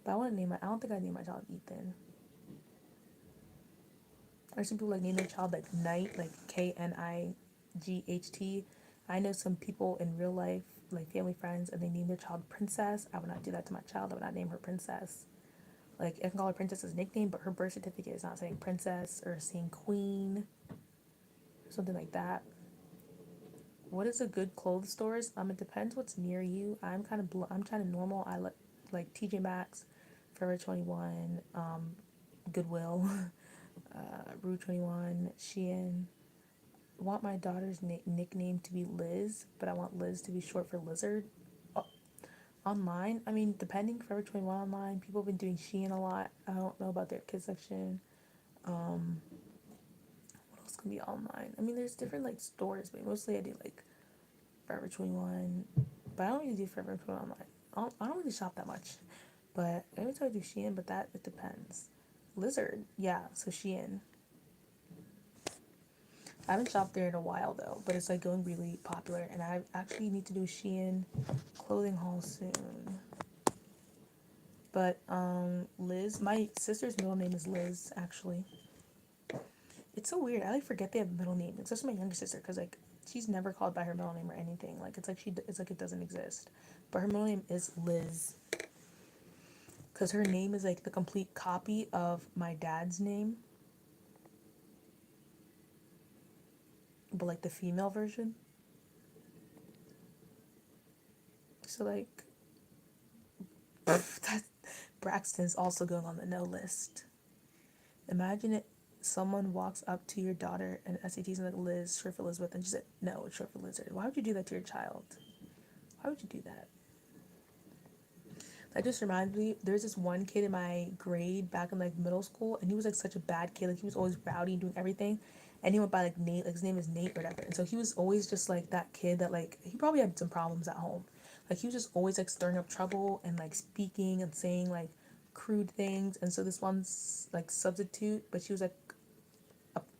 But I wouldn't name my. I don't think I'd name my child Ethan. Or some people like name their child like Knight, like Knight. I know some people in real life, like family friends, and they name their child Princess. I would not do that to my child. I would not name her Princess. Like I can call her Princess as a nickname, but her birth certificate is not saying Princess or saying Queen, something like that. What is a good clothes stores? It depends what's near you. I'm kind of normal. I like TJ Maxx, Forever 21, Goodwill, Rue 21, Shein. I want my daughter's nickname to be Liz, but I want Liz to be short for lizard. Uh, Online, I mean, depending, Forever 21 online, people have been doing Shein a lot. I don't know about their kids section. What else can be online? I mean, there's different like stores, but mostly I do like Forever 21, but I don't really do Forever 21 online. I don't really shop that much, but every time I do Shein, but that it depends. Lizard, yeah, so Shein. I haven't shopped there in a while though, but it's like going really popular, and I actually need to do a Shein clothing haul soon. But Liz, my sister's middle name is Liz, actually. It's so weird. I like forget they have a middle name, especially my younger sister, because like she's never called by her middle name or anything. Like it's like it doesn't exist. But her middle name is Liz, because her name is like the complete copy of my dad's name, but like the female version. So like that Braxton's also going on the no list. Imagine it. Someone walks up to your daughter and SATs and like Liz, short for Elizabeth, and she said, "No, it's short for lizard." Why would you do that to your child? Why would you do that? That just reminds me. There's this one kid in my grade back in like middle school, and he was like such a bad kid. Like he was always rowdy and doing everything, and he went by like Nate. Like his name is Nate or whatever. And so he was always just like that kid that like he probably had some problems at home. Like he was just always like stirring up trouble and like speaking and saying like crude things. And so this one's like substitute, but she was like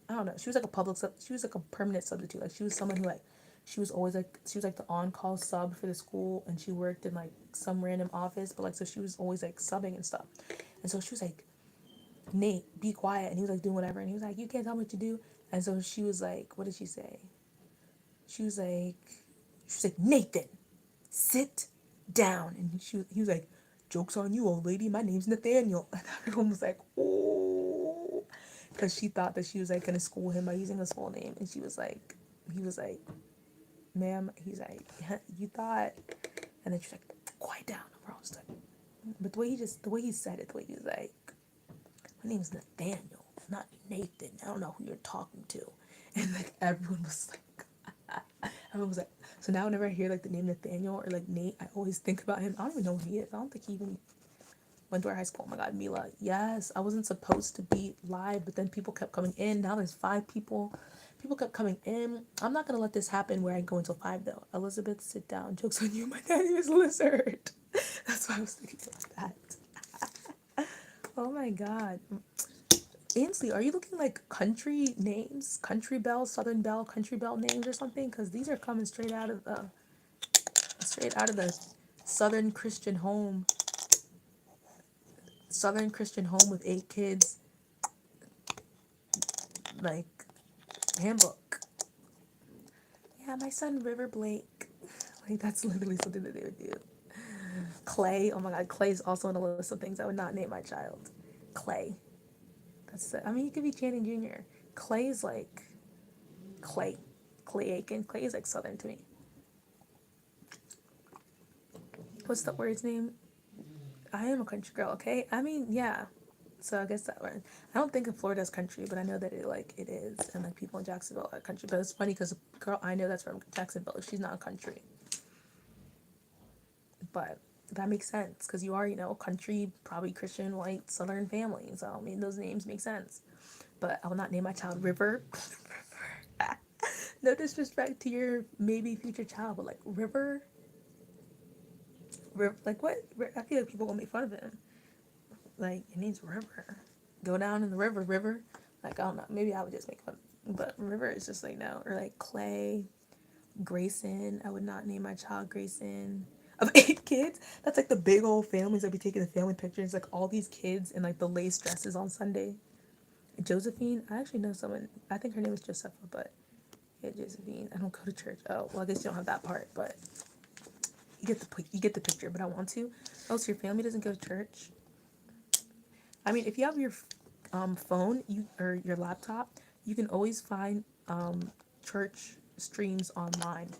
I don't know. She was like a she was like a permanent substitute. Like she was someone who like she was always like she was like the on-call sub for the school, and she worked in like some random office, but like so she was always like subbing and stuff. And so she was like, "Nate, be quiet," and he was like doing whatever, and he was like, "You can't tell me what to do." And so she was like, what did she say? She was like, "Nathan, sit down," and he was like, "Joke's on you, old lady. My name's Nathaniel." And everyone was like, "Oh," because she thought that she was like gonna school him by using his full name, and he was like, "Ma'am," he's like, "You thought," and then she's like, "Quiet down." And we're all just like, but the way he said it, the way he was like, "My name's Nathaniel, not Nathan. I don't know who you're talking to," and like everyone was like, so now whenever I hear like the name Nathaniel or like Nate, I always think about him. I don't even know who he is. I don't think he even went to our high school. Oh my god, Mila. Yes, I wasn't supposed to be live, but then people kept coming in. Now there's 5 people. People kept coming in. I'm not gonna let this happen where I go until 5 though. Elizabeth, sit down. Joke's on you. My daddy was Lizard. That's why I was thinking like that. Oh my god. Ainsley, are you looking like country names? Country Belle, Southern Belle, Country Belle names or something? Because these are coming straight out of the Southern Christian home. Southern Christian home with 8 kids. Like handbook. Yeah, my son River Blake. Like that's literally something that they would do. Clay. Oh my god, Clay is also on a list of things I would not name my child. Clay. That's it. I mean, you could be Channing Jr. Clay is like Clay. Clay Aiken. Clay is like Southern to me. What's the word's name? I am a country girl, okay? I mean, yeah. So I guess that one. I don't think of Florida as country, but I know that it is, and like people in Jacksonville are country. But it's funny because a girl I know that's from Jacksonville, she's not a country. But that makes sense because you are, country, probably Christian, white, Southern family. So I mean, those names make sense. But I will not name my child River. No disrespect to your maybe future child, but like River, like what? I feel like people gonna make fun of him. Like it needs River. Go down in the river. Like I don't know. Maybe I would just make fun. But River is just like no. Or like Clay, Grayson. I would not name my child Grayson. Of 8 kids, that's like the big old families that be taking the family pictures. Like all these kids in like the lace dresses on Sunday. Josephine. I actually know someone. I think her name is Josepha, but yeah, Josephine. I don't go to church. Oh well, I guess you don't have that part, but you get the picture. But I want to. Oh, so your family doesn't go to church? I mean, if you have your phone or your laptop, you can always find church streams online.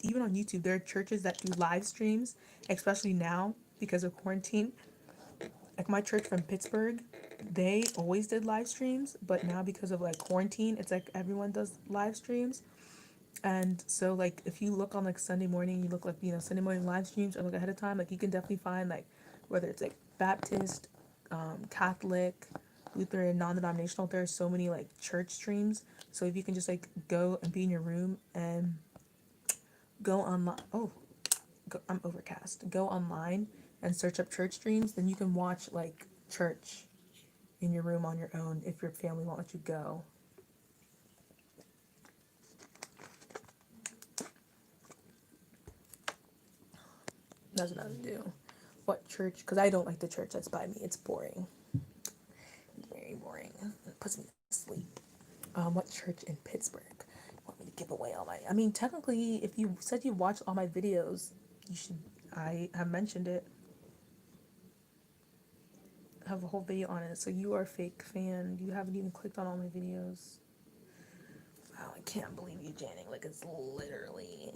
Even on YouTube, there are churches that do live streams, especially now because of quarantine. Like my church from Pittsburgh, they always did live streams, but now because of like quarantine, it's like everyone does live streams. And so like if you look on like Sunday morning, you look like Sunday morning live streams or look ahead of time, like you can definitely find like whether it's like Baptist, Catholic, Lutheran, non-denominational. There are so many like church streams. So if you can just like go and be in your room and go online. I'm overcast. Go online and search up church streams. Then you can watch like church in your room on your own if your family won't let you go. That's what I would do. What church? Because I don't like the church that's by me. It's boring. It's very boring. It puts me to sleep. What church in Pittsburgh? You want me to give away all my? I mean, technically, if you said you watched all my videos, you should. I have mentioned it. I have a whole video on it. So you are a fake fan. You haven't even clicked on all my videos. Wow, I can't believe you, Janning. Like, it's literally.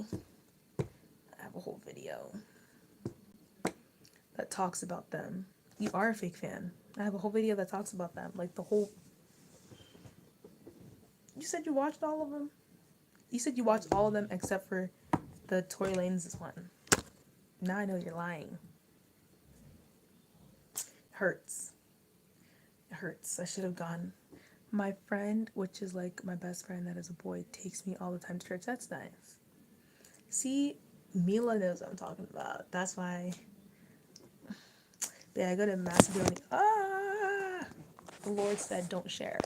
I have a whole video that talks about them. You are a fake fan. I have a whole video that talks about them. Like, the whole. You said you watched all of them? You said you watched all of them except for the Tory Lanez one. Now I know you're lying. Hurts. It hurts. I should have gone. My friend, which is like my best friend that is a boy, takes me all the time to church. That's nice. See, Mila knows what I'm talking about. That's why. Yeah, I go to Macedonia. The Lord said don't share.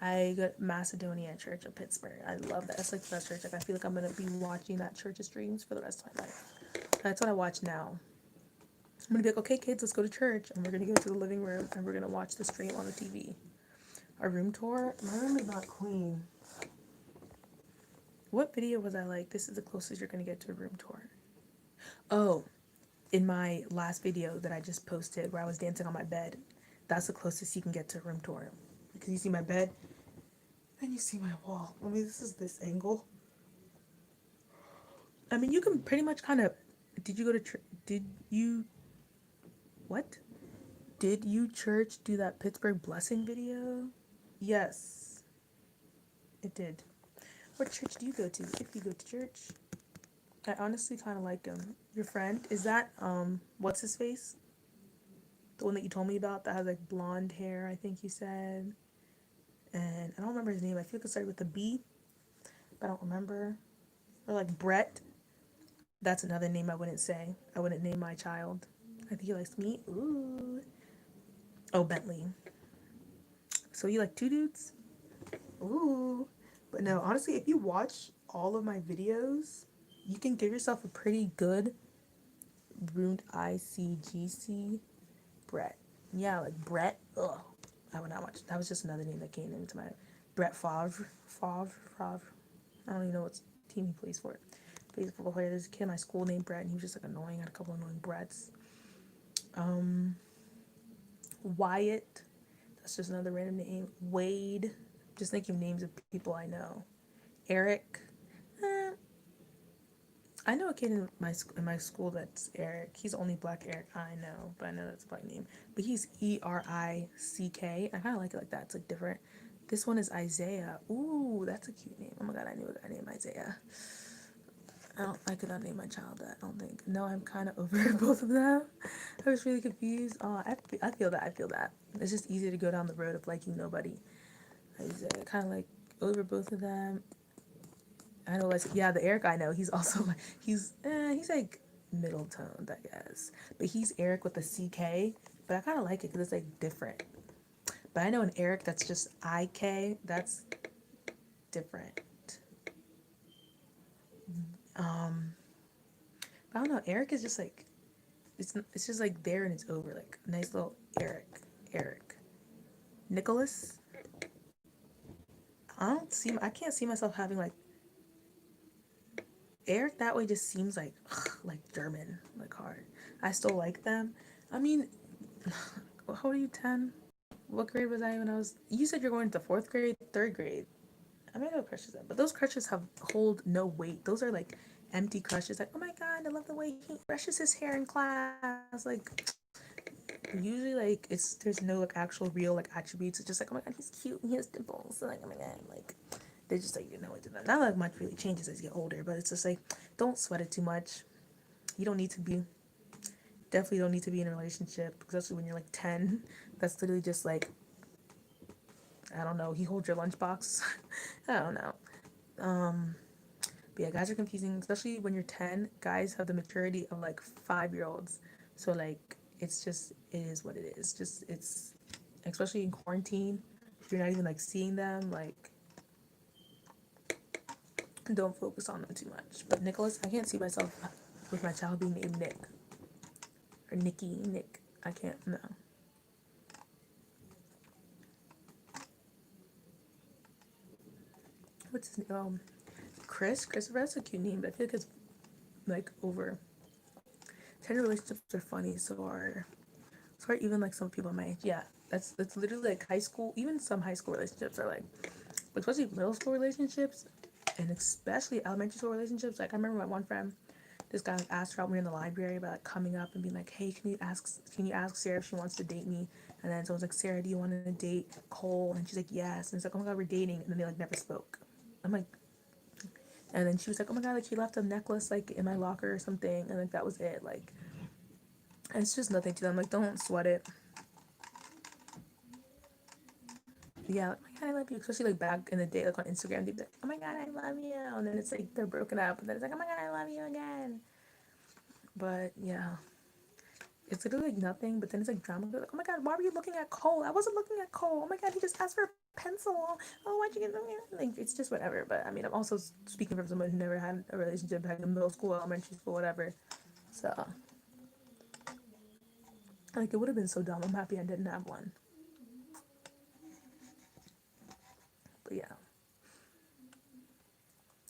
I go to Macedonia Church of Pittsburgh. I love that. It's like the best church. Like, I feel like I'm going to be watching that church's streams for the rest of my life. That's what I watch now. I'm going to be like, okay, kids, let's go to church. And we're going to go to the living room and we're going to watch the stream on the TV. A room tour? My room is not clean. What video was I like? This is the closest you're going to get to a room tour. Oh, in my last video that I just posted where I was dancing on my bed. That's the closest you can get to a room tour. Because you see my bed and you see my wall. I mean, this is this angle. I mean, you can pretty much kind of... Did you go to church? Did you... What? Did you church do that Pittsburgh blessing video? Yes. It did. What church do you go to? If you go to church. I honestly kind of liked him. Your friend? Is that, what's his face? The one that you told me about that has like blonde hair, I think you said. And I don't remember his name. I feel like it started with a B, but I don't remember. Or like Brett. That's another name I wouldn't say. I wouldn't name my child. I think he likes me. Ooh. Oh, Bentley. So you like two dudes? Ooh. But no, honestly, if you watch all of my videos, you can give yourself a pretty good ruined ICGC Brett. Yeah, like Brett. Ugh. I would not watch. That was just another name that came into my... Brett Favre. Favre. I don't even know what team he plays for. Plays football player. There's a kid in my school named Brett, and he was just like annoying. I had a couple annoying Bretts. Wyatt. That's just another random name. Wade. Just thinking names of people I know. Eric. I know a kid in my school that's Eric. He's the only black Eric I know, but I know that's a black name. But he's Erick. I kind of like it like that. It's like different. This one is Isaiah. Ooh, that's a cute name. Oh my god, I knew a guy named Isaiah. I could not name my child that, I don't think. No, I'm kind of over both of them. I was really confused. Oh, I feel that. It's just easier to go down the road of liking nobody. Isaiah, kind of like over both of them. I know, like, yeah, the Eric I know, he's also like, he's like middle toned, I guess. But he's Eric with a CK, but I kind of like it because it's like different. But I know an Eric that's just IK, that's different. I don't know, Eric is just like, it's just like there and it's over, like nice little Eric. Nicholas. I can't see myself having like Eric that way. Just seems like German, like hard. I still like them. I mean, how old are you? 10? What grade was I when I was? You said you're going to 4th grade, 3rd grade. I might have crushes then, but those crushes hold no weight. Those are like empty crushes. Like, oh my god, I love the way he brushes his hair in class. Like, usually like there's no like actual real like attributes. It's just like, oh my god, he's cute and he has dimples. So, like, oh my god, like they just like, you know, it not like much really changes as you get older, but it's just like, don't sweat it too much. You don't need to be, definitely don't need to be in a relationship, especially when you're like 10. That's literally just like, I don't know, he holds your lunchbox. I don't know. But yeah, guys are confusing, especially when you're 10. Guys have the maturity of like 5-year-olds. So like, it's just, it is what it is. Just, it's, especially in quarantine, if you're not even like seeing them, like, don't focus on them too much. But Nicholas, I can't see myself with my child being named Nick. or Nick. I can't know. What's his name? Christopher. That's a cute name, but I feel like it's like over. Tender relationships are funny, so are even like some people my age. Yeah, that's literally like high school. Even some high school relationships are like, especially middle school relationships, and especially elementary school relationships. Like I remember my one friend, this guy like, asked her out. We were in the library about like, coming up and being like, "Hey, can you ask Sarah if she wants to date me?" And then someone's like, "Sarah, do you want to date Cole?" And she's like, "Yes." And it's like, "Oh my god, we're dating." And then they like never spoke. I'm like, and then she was like, "Oh my god, like she left a necklace like in my locker or something," and like that was it. Like it's just nothing to them. Like don't sweat it. Yeah, like, oh my god, I love you. Especially like back in the day, like on Instagram, they'd be like, "Oh my god, I love you," and then it's like they're broken up, and then it's like, "Oh my god, I love you again." But yeah, it's literally like nothing. But then it's like drama. They're like, "Oh my god, why were you looking at Cole? I wasn't looking at Cole. Oh my god, he just asked for a pencil. Oh, why'd you get them?" Like it's just whatever. But I mean, I'm also speaking from someone who never had a relationship back in middle school, elementary school, whatever. So like it would have been so dumb. I'm happy I didn't have one. But yeah.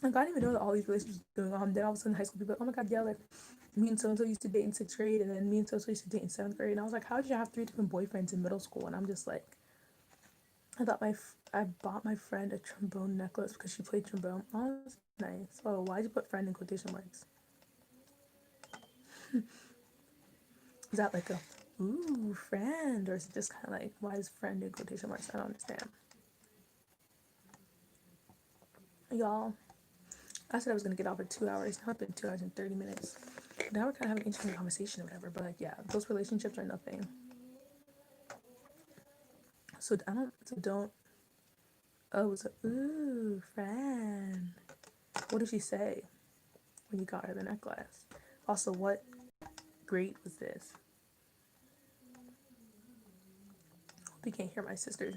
Like I didn't even know that all these relationships were going on. Then all of a sudden, high school people, are like, "Oh my god, yeah, like me and so and so used to date in sixth grade, and then me and so and so used to date in seventh grade." And I was like, "How did you have three different boyfriends in middle school?" And I'm just like, I bought my friend a trombone necklace because she played trombone. Oh, that's nice. Oh, why'd you put friend in quotation marks? Is that like a ooh friend, or is it just kind of like why is friend in quotation marks? I don't understand. Y'all, I said I was gonna get off at 2 hours. Now it's been 2 hours and 30 minutes. Now we're kind of having an interesting conversation or whatever. But like, yeah, those relationships are nothing. So I don't. So don't. Oh, it's a ooh friend. What did she say when you got her the necklace? Also, what grade was this? Hope you can't hear my sister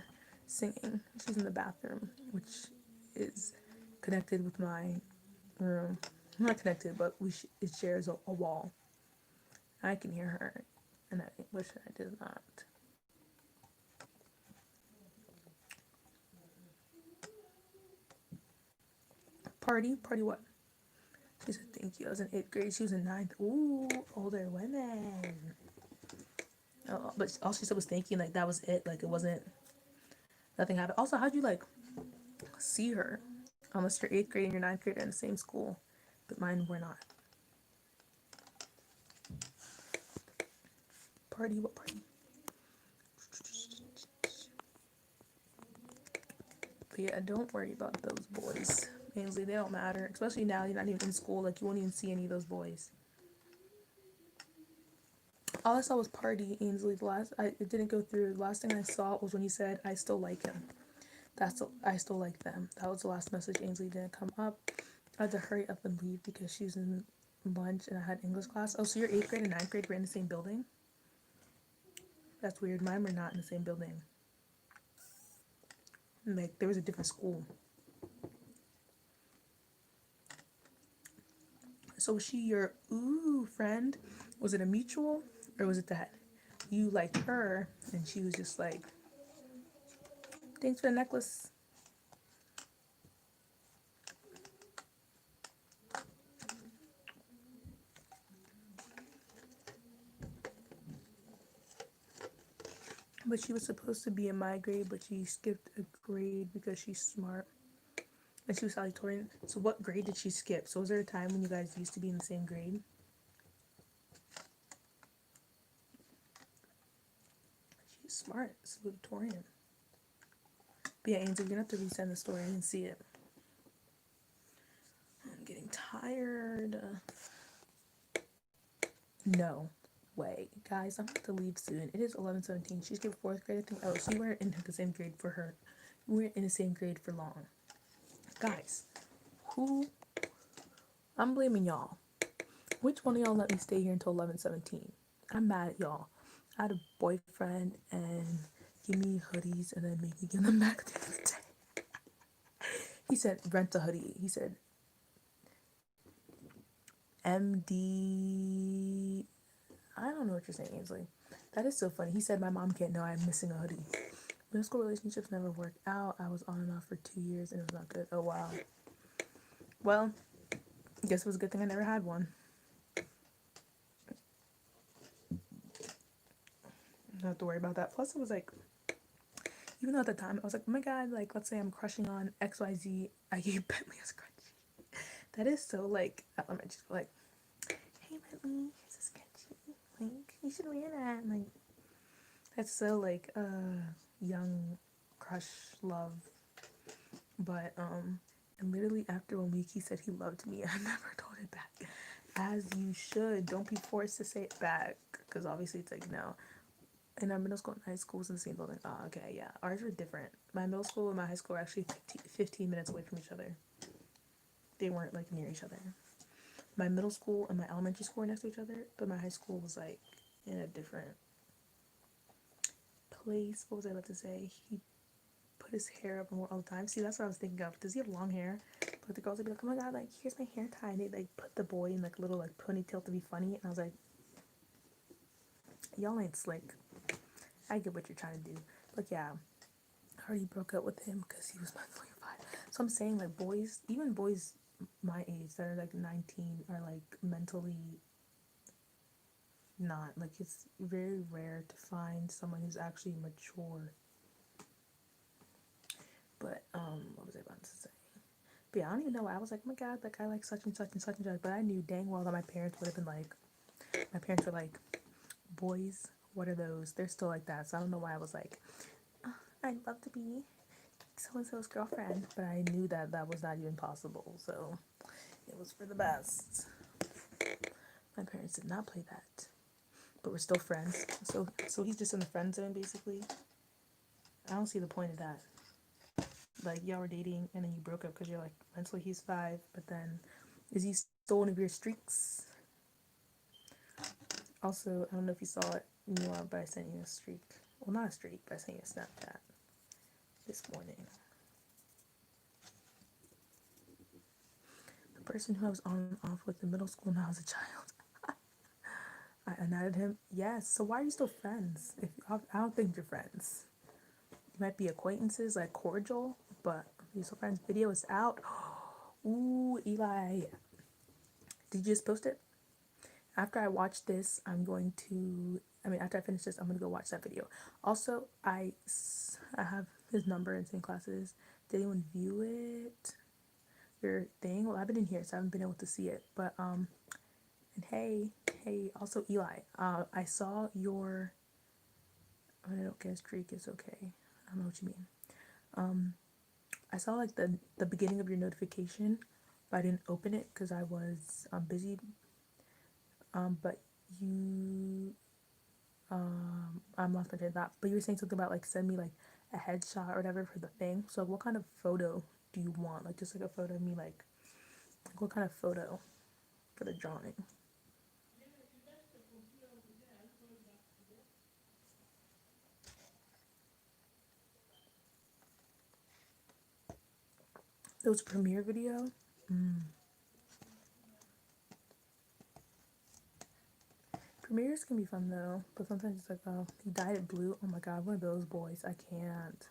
singing. She's in the bathroom, which is connected with my room. Not connected, but it shares a wall. I can hear her, and I wish I did not. Party what? She said thank you. I was in 8th grade. She was in ninth. Ooh, older women. Oh, but all she said was thank you. Like that was it. Like it wasn't. Nothing happened. Also, how'd you like see her? Unless you're 8th grade and your ninth grade are in the same school, but mine were not. Party what party? But yeah, don't worry about those boys. Ainsley, they don't matter. Especially now you're not even in school. Like you won't even see any of those boys. All I saw was party, Ainsley. It didn't go through. The last thing I saw was when you said I still like him. I still like them. That was the last message. Ainsley didn't come up. I had to hurry up and leave because she was in lunch and I had English class. Oh, so your 8th grade and ninth grade were in the same building? That's weird. Mine were not in the same building. Like there was a different school. So was she your ooh friend? Was it a mutual, or was it that you liked her and she was just like, thanks for the necklace? But she was supposed to be in my grade, but she skipped a grade because she's smart. And she was valedictorian. So what grade did she skip? So was there a time when you guys used to be in the same grade? She's smart. Valedictorian. But yeah, Ainsley, you're gonna have to resend the story. I didn't see it. I'm getting tired. No way. Guys, I'm about to leave soon. It is 11:17. She's in 4th grade, I think. Oh, so you weren't in the same grade for her. We weren't in the same grade for long. Guys, who? I'm blaming y'all. Which one of y'all let me stay here until 11:17? I'm mad at y'all. I had a boyfriend and give me hoodies and then make me give them back the other day. He said, rent a hoodie. He said, MD I don't know what you're saying, Ainsley. That is so funny. He said my mom can't know I'm missing a hoodie. Middle school relationships never worked out. I was on and off for 2 years and it was not good. Oh wow. Well, I guess it was a good thing I never had one. Don't have to worry about that. Plus, it was like, even though at the time I was like, oh my god, like let's say I'm crushing on XYZ, I gave Bentley a scrunchie. That is so like elementary school. Like, hey Bentley, here's a scrunchie. Like, you should wear that. Like, that's so like young crush love. But and literally after 1 week he said he loved me. I never told it back. As you should. Don't be forced to say it back. Because obviously it's like no. In our middle school and high school was in the same building. Oh, okay, yeah. Ours were different. My middle school and my high school were actually 15 minutes away from each other. They weren't like near each other. My middle school and my elementary school were next to each other, but my high school was like in a different place. What was I about to say? He put his hair up more all the time. See, that's what I was thinking of. Does he have long hair? But the girls would be like, oh my god, like here's my hair tie. And they like put the boy in like a little like ponytail to be funny. And I was like, y'all ain't slick. I get what you're trying to do. But yeah, I already broke up with him because he was mentally fine. So I'm saying like boys, even boys my age that are like 19 are like mentally not. Like it's very rare to find someone who's actually mature. But what was I about to say? But yeah, I don't even know why I was like, oh my god, like I like such and such and such and such. But I knew dang well that my parents would have been like, my parents were like, boys, what are those? They're still like that. So I don't know why I was like, oh, I'd love to be so and so's girlfriend. But I knew that that was not even possible. So it was for the best. My parents did not play that. But we're still friends. So he's just in the friend zone basically. I don't see the point of that. Like y'all were dating and then you broke up because you're like mentally he's 5, but then is he still one of your streaks? Also, I don't know if you saw it, but I sent you a streak. Well, not a streak, but I sent you a Snapchat this morning. The person who I was on and off with in middle school now as a child. I added him. Yes. So why are you still friends? If I don't think you're friends. You might be acquaintances, like cordial, but you're still friends. Video is out. Ooh, Eli. Did you just post it? After I watch this, after I finish this, I'm going to go watch that video. Also, I have his number in same classes. Did anyone view it? Your thing? Well, I've been in here, so I haven't been able to see it. But, and hey, also Eli, I saw your, I don't get a streak, it's okay. I don't know what you mean. I saw like the beginning of your notification, but I didn't open it because I was busy. But you I'm lost my train of thought. But you were saying something about like send me like a headshot or whatever for the thing. So what kind of photo do you want? Like just like a photo of me, like what kind of photo for the drawing? It was a premiere video. Premieres can be fun though, but sometimes it's like, oh, he dyed it blue. Oh my god, one of those boys. I can't.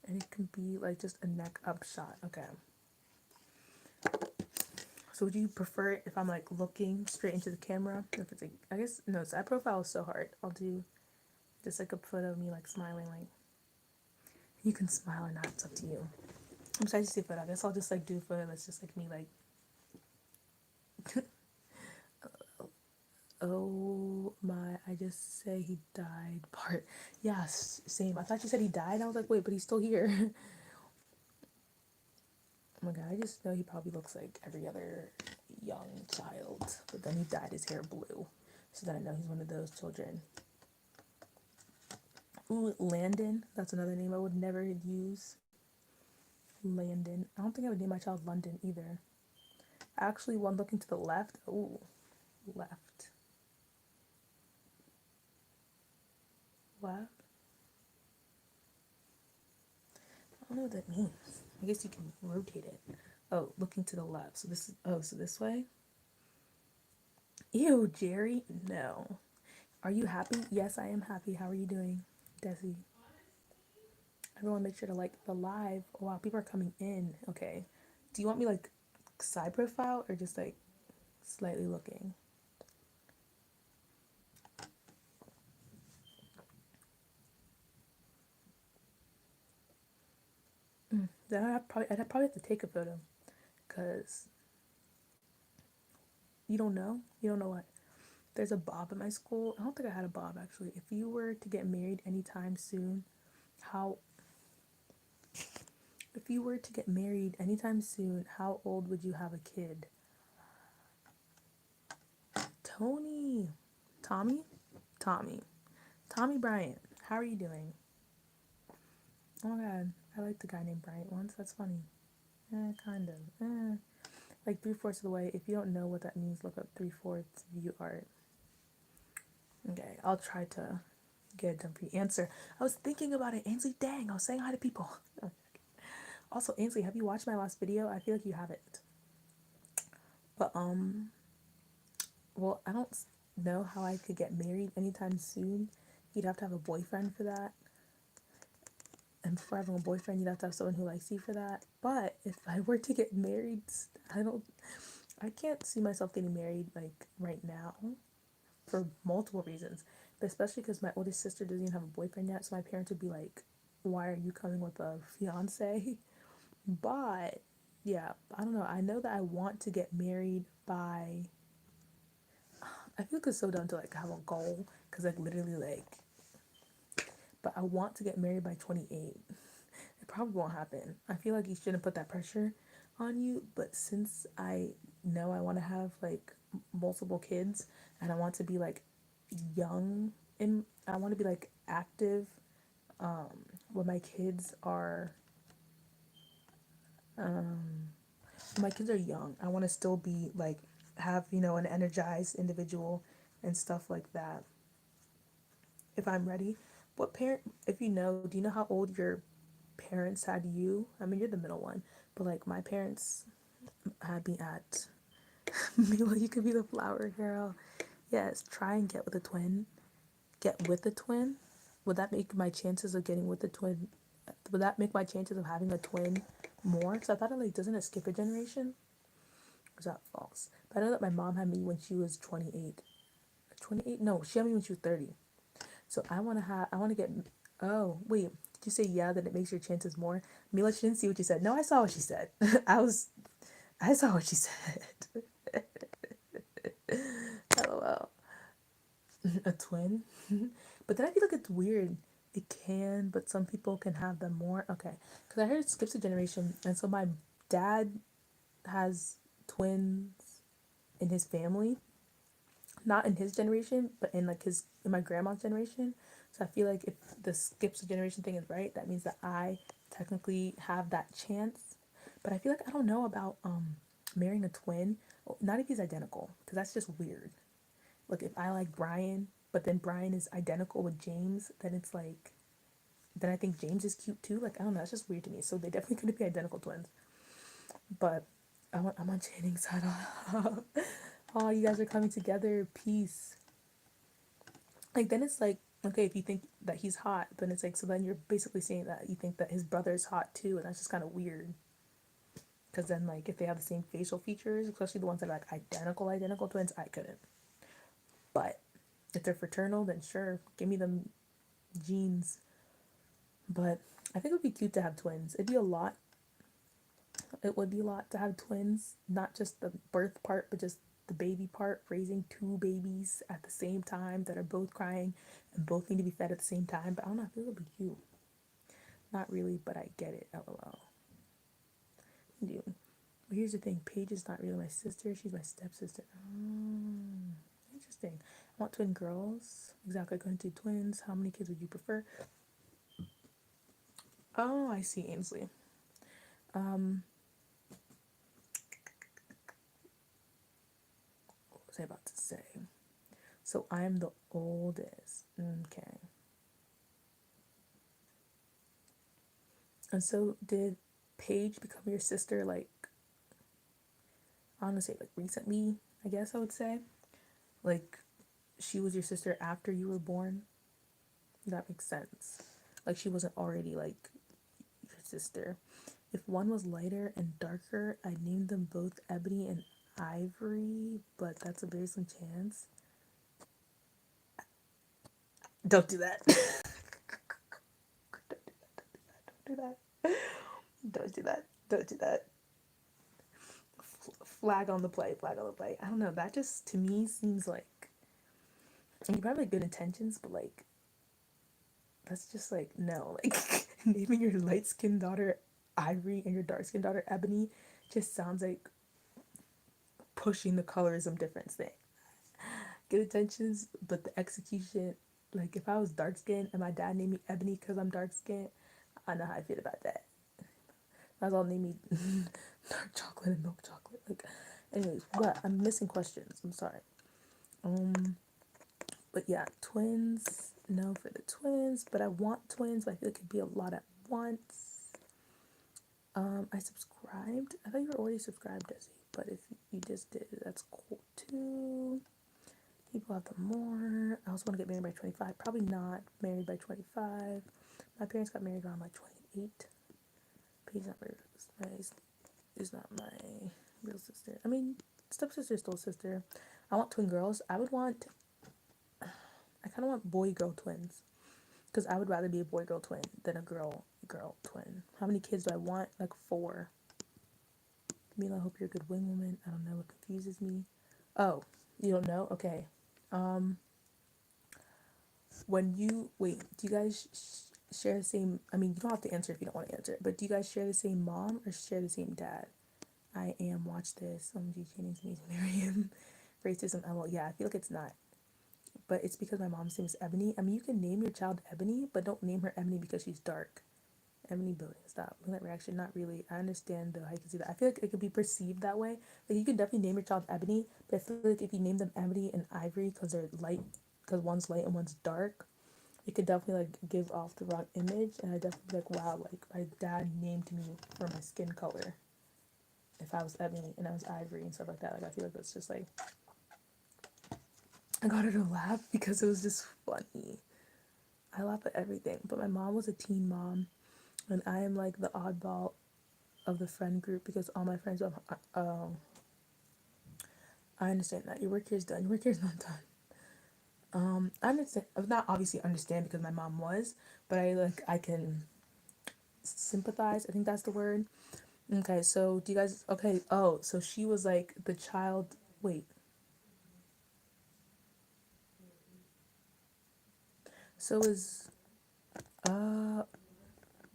And it can be like just a neck up shot. Okay. So would you prefer it if I'm like looking straight into the camera? If it's like, I guess no, side profile is so hard. I'll do just like a photo of me like smiling, like you can smile or not. It's up to you. Besides, you see a photo. I guess I'll just like do a photo that's just like me, like oh my, I just say he died part. Yes, same. I thought you said he died. I was like, wait, but he's still here. Oh my god, I just know he probably looks like every other young child. But then he dyed his hair blue. So then I know he's one of those children. Ooh, Landon. That's another name I would never use. Landon. I don't think I would name my child London either. Actually, one looking to the left. Ooh, left. Left. I don't know what that means. I guess you can rotate it. Oh, looking to the left. So this is, oh, so this way? Ew, Jerry? No. Are you happy? Yes, I am happy. How are you doing, Desi? Everyone make sure to like the live. Oh, wow, people are coming in. Okay. Do you want me like side profile or just like slightly looking? Then I'd probably have to take a photo because you don't know. You don't know what. There's a Bob at my school. I don't think I had a Bob actually. If you were to get married anytime soon, how if you were to get married anytime soon, how old would you have a kid? Tony. Tommy? Tommy. Tommy Bryant. How are you doing? Oh my god. I like the guy named Bryant once. That's funny. Kind of. Like 3/4 of the way. If you don't know what that means, look up 3/4 view art. Okay, I'll try to get it done for you. Answer. I was thinking about it. Ainsley, dang, I was saying hi to people. Also, Ainsley, have you watched my last video? I feel like you haven't. But, well, I don't know how I could get married anytime soon. You'd have to have a boyfriend for that. And for having a boyfriend, you'd have to have someone who likes you for that. But if I were to get married, I can't see myself getting married like right now for multiple reasons. But especially because my oldest sister doesn't even have a boyfriend yet, so my parents would be like, "Why are you coming with a fiance?" But yeah, I don't know. I know that I want to get married by. I feel like it's so dumb to like have a goal because like literally like, but I want to get married by 28. It probably won't happen. I feel like you shouldn't put that pressure on you, but since I know I want to have like multiple kids and I want to be like young and I want to be like active when my kids are young. I want to still be like have, an energized individual and stuff like that if I'm ready. What parent, if you know, do you know how old your parents had you? I mean, you're the middle one, but like my parents had me at Mila, you could be the flower girl. Yes, try and get with a twin. Get with a twin. Would that make my chances of getting with a twin? Would that make my chances of having a twin more? Because I thought it like doesn't it skip a generation? Or is that false? But I know that my mom had me when she was 28. 28? No, she had me when she was 30. So I want to get. Oh wait, did you say yeah? That it makes your chances more? Mila, she didn't see what you said. No, I saw what she said. I saw what she said. LOL. A twin? But then I feel like it's weird. It can, but some people can have them more. Okay. Because I heard it skips a generation. And so my dad has twins in his family. Not in his generation, but in like in my grandma's generation. So I feel like if the skips a generation thing is right, that means that I technically have that chance. But I feel like I don't know about marrying a twin. Not if he's identical, because that's just weird. Like if I like Brian, but then Brian is identical with James, then it's like then I think James is cute too. Like I don't know, that's just weird to me. So they definitely couldn't be identical twins. But I'm on Channing's side. Oh, you guys are coming together. Peace. Like then it's like okay, if you think that he's hot, then it's like so then you're basically saying that you think that his brother's hot too, and that's just kind of weird. Because then like if they have the same facial features, especially the ones that are like identical twins, I couldn't. But if they're fraternal, then sure, give me them genes. But I think it would be cute to have twins. It'd be a lot. It would be a lot to have twins, not just the birth part, but just the baby part, raising two babies at the same time that are both crying and both need to be fed at the same time. But I don't know, I feel it would be cute. Not really, but I get it. LOL. Do. Well, here's the thing. Paige is not really my sister. She's my stepsister. Interesting. I want twin girls. Exactly. Going to twins. How many kids would you prefer? Oh, I see, Ainsley. What was I about to say? So I'm the oldest. Okay. And so did Paige become your sister like I want to say like recently, I guess I would say. Like, she was your sister after you were born? That makes sense. Like, she wasn't already, like, your sister. If one was lighter and darker, I'd name them both Ebony and Ivory, but that's a very slim chance. Don't do that. Don't do that. Don't do that. Don't do that. Flag on the play. Flag on the play. I don't know. That just, to me, seems like, you probably have good intentions, but, like, that's just, like, no. Like, naming your light-skinned daughter Ivory and your dark-skinned daughter Ebony just sounds like pushing the colorism difference thing. Good intentions, but the execution, like, if I was dark skinned and my dad named me Ebony because I'm dark skinned, I know how I feel about that. That's all name me dark chocolate and milk chocolate. Like, anyways, what? I'm missing questions. I'm sorry. But yeah, twins. No for the twins, but I want twins. But I feel like it could be a lot at once. I subscribed. I thought you were already subscribed, Desi. But if you just did, that's cool too. People have the more. I also want to get married by 25. Probably not married by 25. My parents got married around like 28. Paige not my, is not my real sister. I mean, stepsister is still a sister. I want twin girls. I kind of want boy girl twins. Because I would rather be a boy girl twin than a girl twin. How many kids do I want? Like 4. Mila, I hope you're a good wing woman. I don't know. It confuses me. Oh, you don't know? Okay. When you wait, do you guys share the same? I mean, you don't have to answer if you don't want to answer it, but do you guys share the same mom or share the same dad? I am. Watch this. OMG, Jennings needs to marry him. Racism. Well, yeah, I feel like it's not, but it's because my mom's name is Ebony. I mean, you can name your child Ebony, but don't name her Ebony because she's dark. Ebony building. Stop. That reaction. Not really. I understand though. I can see that. I feel like it could be perceived that way. Like, you can definitely name your child Ebony, but I feel like if you name them Ebony and Ivory because they're light, because one's light and one's dark, it could definitely like give off the wrong image. And I definitely be like, wow, like my dad named me for my skin color. If I was Ebony and I was Ivory and stuff like that, like I feel like that's just like, I got her to laugh because it was just funny. I laugh at everything, but my mom was a teen mom, and I am like the oddball of the friend group because all my friends are. I understand that your work here is done. Your work here is not done. I understand. I not obviously understand because my mom was, but I can sympathize. I think that's the word. Okay, so do you guys? Okay, oh, so she was like the child. Wait, so is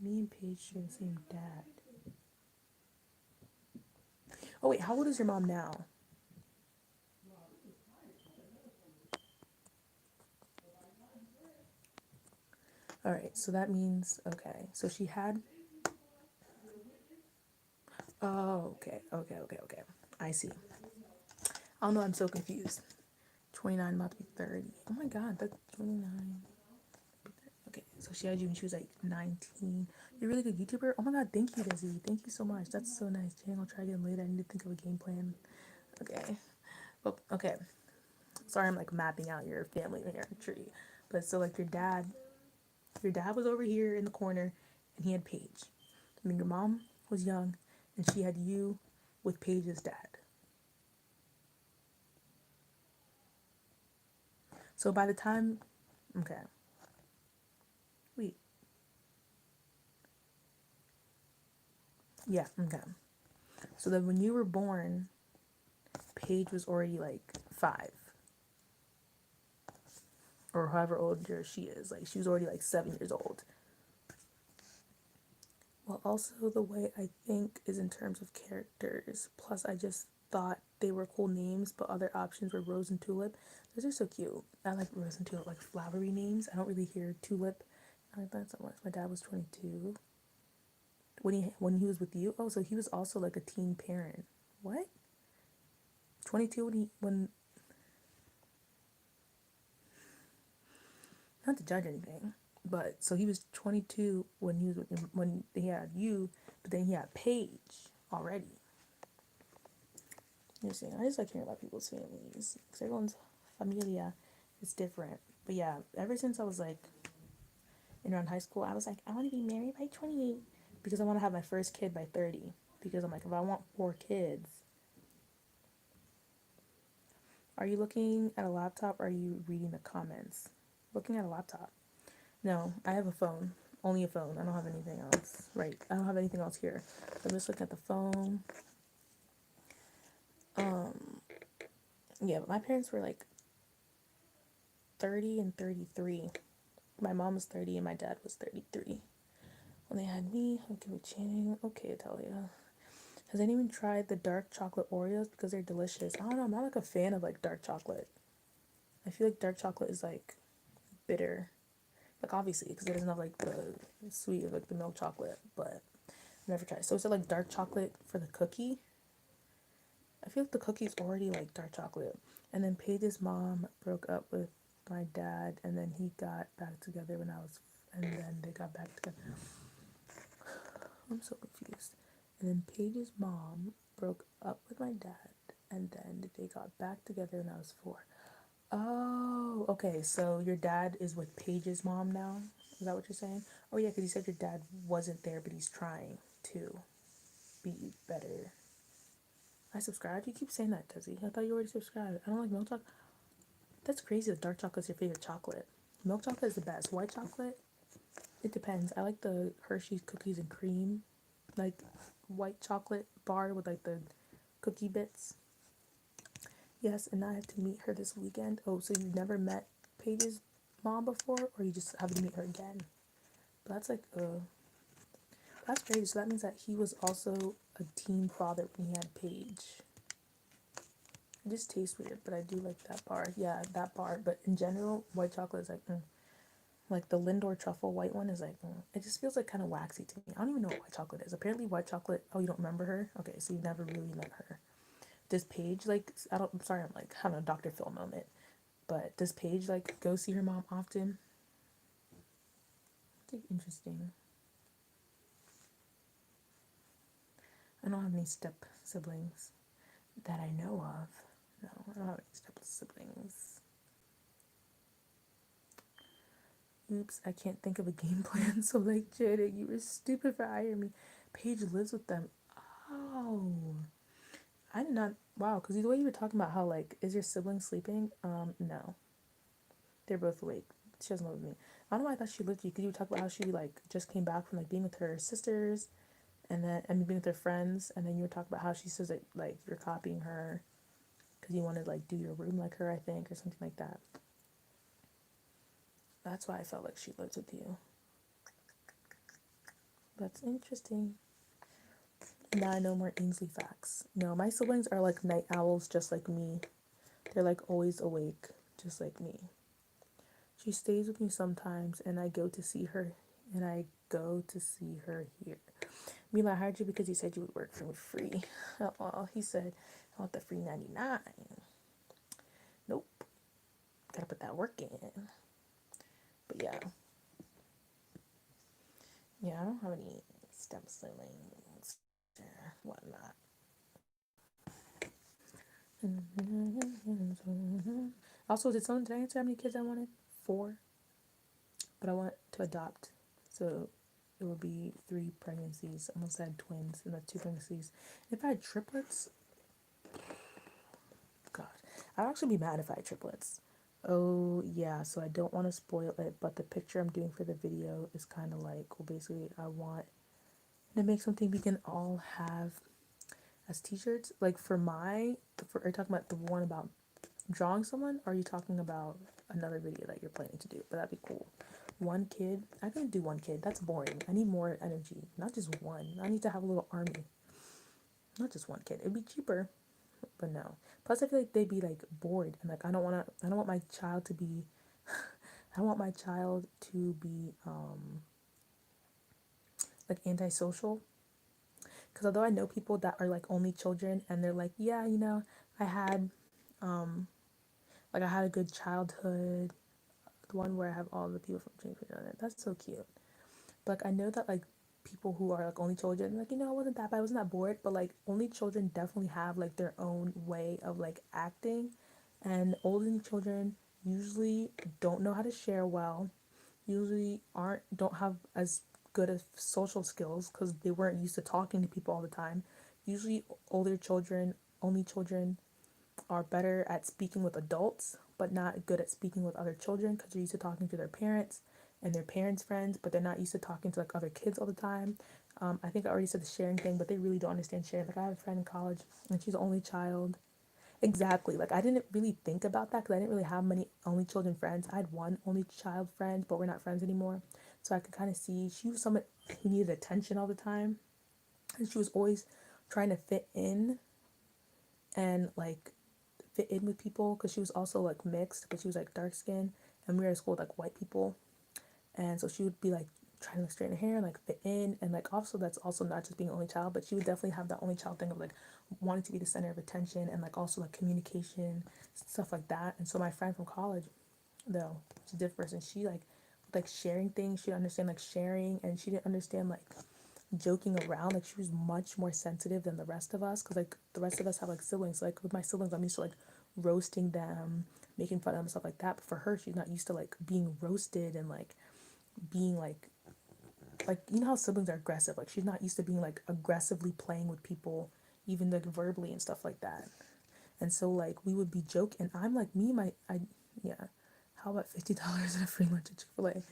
me and Paige share the same dad? Oh wait, how old is your mom now? All right, so that means okay. So she had. Oh, okay. I see. I don't know. I'm so confused. 29 about to be 30. Oh my god, that's 29. Okay, so she had you when she was like 19. You're a really good YouTuber. Oh my god, thank you, Desi. Thank you so much. That's so nice. Jane, I'll try again later. I need to think of a game plan. Okay. Well, okay. Sorry, I'm like mapping out your family in your tree. But so like your dad was over here in the corner and he had Paige. I mean, your mom was young and she had you with Paige's dad. So by the time, okay, wait, yeah, okay. So then when you were born, Paige was already like 5 or however old she is. Like she was already like 7 years old. Well, also the way I think is in terms of characters. Plus, I just thought they were cool names, but other options were Rose and Tulip. Those are so cute. I like Rose and Tulip, like flowery names. I don't really hear Tulip. I like that so much. My dad was 22 when he was with you. Oh, so he was also like a teen parent. What? 22 when not to judge anything, but so he was 22 when he was with when he had you, but then he had Paige already. You're saying I just like hearing about people's families because everyone's familia is different. But yeah, ever since I was like in around high school, I was like, I want to be married by 28 because I want to have my first kid by 30. Because I'm like, if I want 4 kids, are you looking at a laptop or are you reading the comments? Looking at a laptop. No, I have a phone. Only a phone. I don't have anything else. Right. I don't have anything else here. So I'm just looking at the phone. Yeah, but my parents were like 30 and 33. My mom was 30 and my dad was 33. When they had me, okay, with Channing. Okay, Italia. Has anyone tried the dark chocolate Oreos? Because they're delicious. I don't know. I'm not like a fan of like dark chocolate. I feel like dark chocolate is like bitter. Like obviously, because it doesn't have like the sweet of like the milk chocolate. But I've never tried. So is it like dark chocolate for the cookie? I feel like the cookie's already like dark chocolate. And then Paige's mom broke up with my dad, and then he got back together when I was, and then they got back together. I'm so confused. And then Paige's mom broke up with my dad, and then they got back together when I was 4. Oh, okay. So your dad is with Paige's mom now? Is that what you're saying? Oh yeah, because you said your dad wasn't there, but he's trying to be better. I subscribed. You keep saying that, Desi. I thought you already subscribed. I don't like milk chocolate. That's crazy that dark chocolate is your favorite chocolate. Milk chocolate is the best. White chocolate, it depends. I like the Hershey's cookies and cream, like white chocolate bar with like the cookie bits. Yes, and I have to meet her this weekend. Oh, so you've never met Paige's mom before, or you just have to meet her again? But that's like that's crazy. So that means that he was also a teen father when he had Paige. It just tastes weird, but I do like that bar. Yeah, that bar. But in general, white chocolate is like, like the Lindor truffle white one is like, it just feels like kind of waxy to me. I don't even know what white chocolate is. Apparently, white chocolate. Oh, you don't remember her? Okay, so you've never really met her. Does Paige like? I don't. I'm sorry, I'm like having a Dr. Phil moment. But does Paige like go see her mom often? It's like interesting. I don't have any step siblings that I know of. No, I don't have any step siblings. Oops, I can't think of a game plan. So like, Jada, you were stupid for hiring me. Paige lives with them. Oh, I did not. Wow, because the way you were talking about how like, is your sibling sleeping? No, they're both awake. She doesn't live with me. I don't know why I thought she lived with you. Because you were talking about how she like just came back from like being with her sisters, and then being with her friends, and then you were talking about how she says that like you're copying her because you wanted to like do your room like her, I think, or something like that. That's why I felt like she lives with you. That's interesting. Now I know more Ainsley facts. No, my siblings are like night owls just like me. They're like always awake, just like me. She stays with me sometimes and I go to see her here. Mila, I hired you because you said you would work for me free. Oh, he said, I want the free 99. Nope. Gotta put that work in. But yeah. Yeah, I don't have any step siblings or whatnot. Also, did I answer how many kids I wanted? 4. But I want to adopt. So it would be 3 pregnancies. I almost had twins and that's 2 pregnancies. If I had triplets, God, I'd actually be mad if I had triplets. Oh yeah, so I don't want to spoil it, but the picture I'm doing for the video is kind of like, well, basically I want to make something we can all have as t-shirts. Like are you talking about the one about drawing someone, or are you talking about another video that you're planning to do? But that'd be cool. 1 kid, I couldn't do 1 kid. That's boring. I need more energy, not just one. I need to have a little army, not just 1 kid. It'd be cheaper, but no. Plus, I feel like they'd be like bored, and like I don't want my child to be. I don't want my child to be like antisocial. Because although I know people that are like only children, and they're like, yeah, I had I had a good childhood. The one where I have all the people from James on it. That's so cute. But like, I know that like people who are like only children, like, I wasn't that bad, I wasn't that bored, but like only children definitely have like their own way of like acting And older children usually don't know how to share well, usually aren't don't have as good of social skills because they weren't used to talking to people all the time. Usually older children, only children, are better at speaking with adults but not good at speaking with other children because they're used to talking to their parents and their parents' friends, but they're not used to talking to like other kids all the time. I think I already said the sharing thing, but they really don't understand sharing. Like I have a friend in college and she's the only child. Exactly. Like I didn't really think about that because I didn't really have many only children friends. I had one only child friend, but we're not friends anymore. So I could kind of see she was someone who needed attention all the time, and she was always trying to fit in and like fit in with people because she was also like mixed, but she was like dark skinned, and we were at school with like white people, and so she would be like trying to like straighten her hair and like fit in, and like also that's also not just being an only child, but she would definitely have that only child thing of like wanting to be the center of attention and like also like communication stuff like that. And so my friend from college, though she's a different person, she like sharing things, she didn't understand like sharing, and she didn't understand like joking around. Like she was much more sensitive than the rest of us because like the rest of us have like siblings. So, like with my siblings I'm used to like roasting them, making fun of them, stuff like that, but for her she's not used to like being roasted and like being like you know how siblings are aggressive, like she's not used to being like aggressively playing with people even like verbally and stuff like that. And so like we would be joking and I'm like me my I yeah, how about $50 and a free lunch at Chick-fil-A.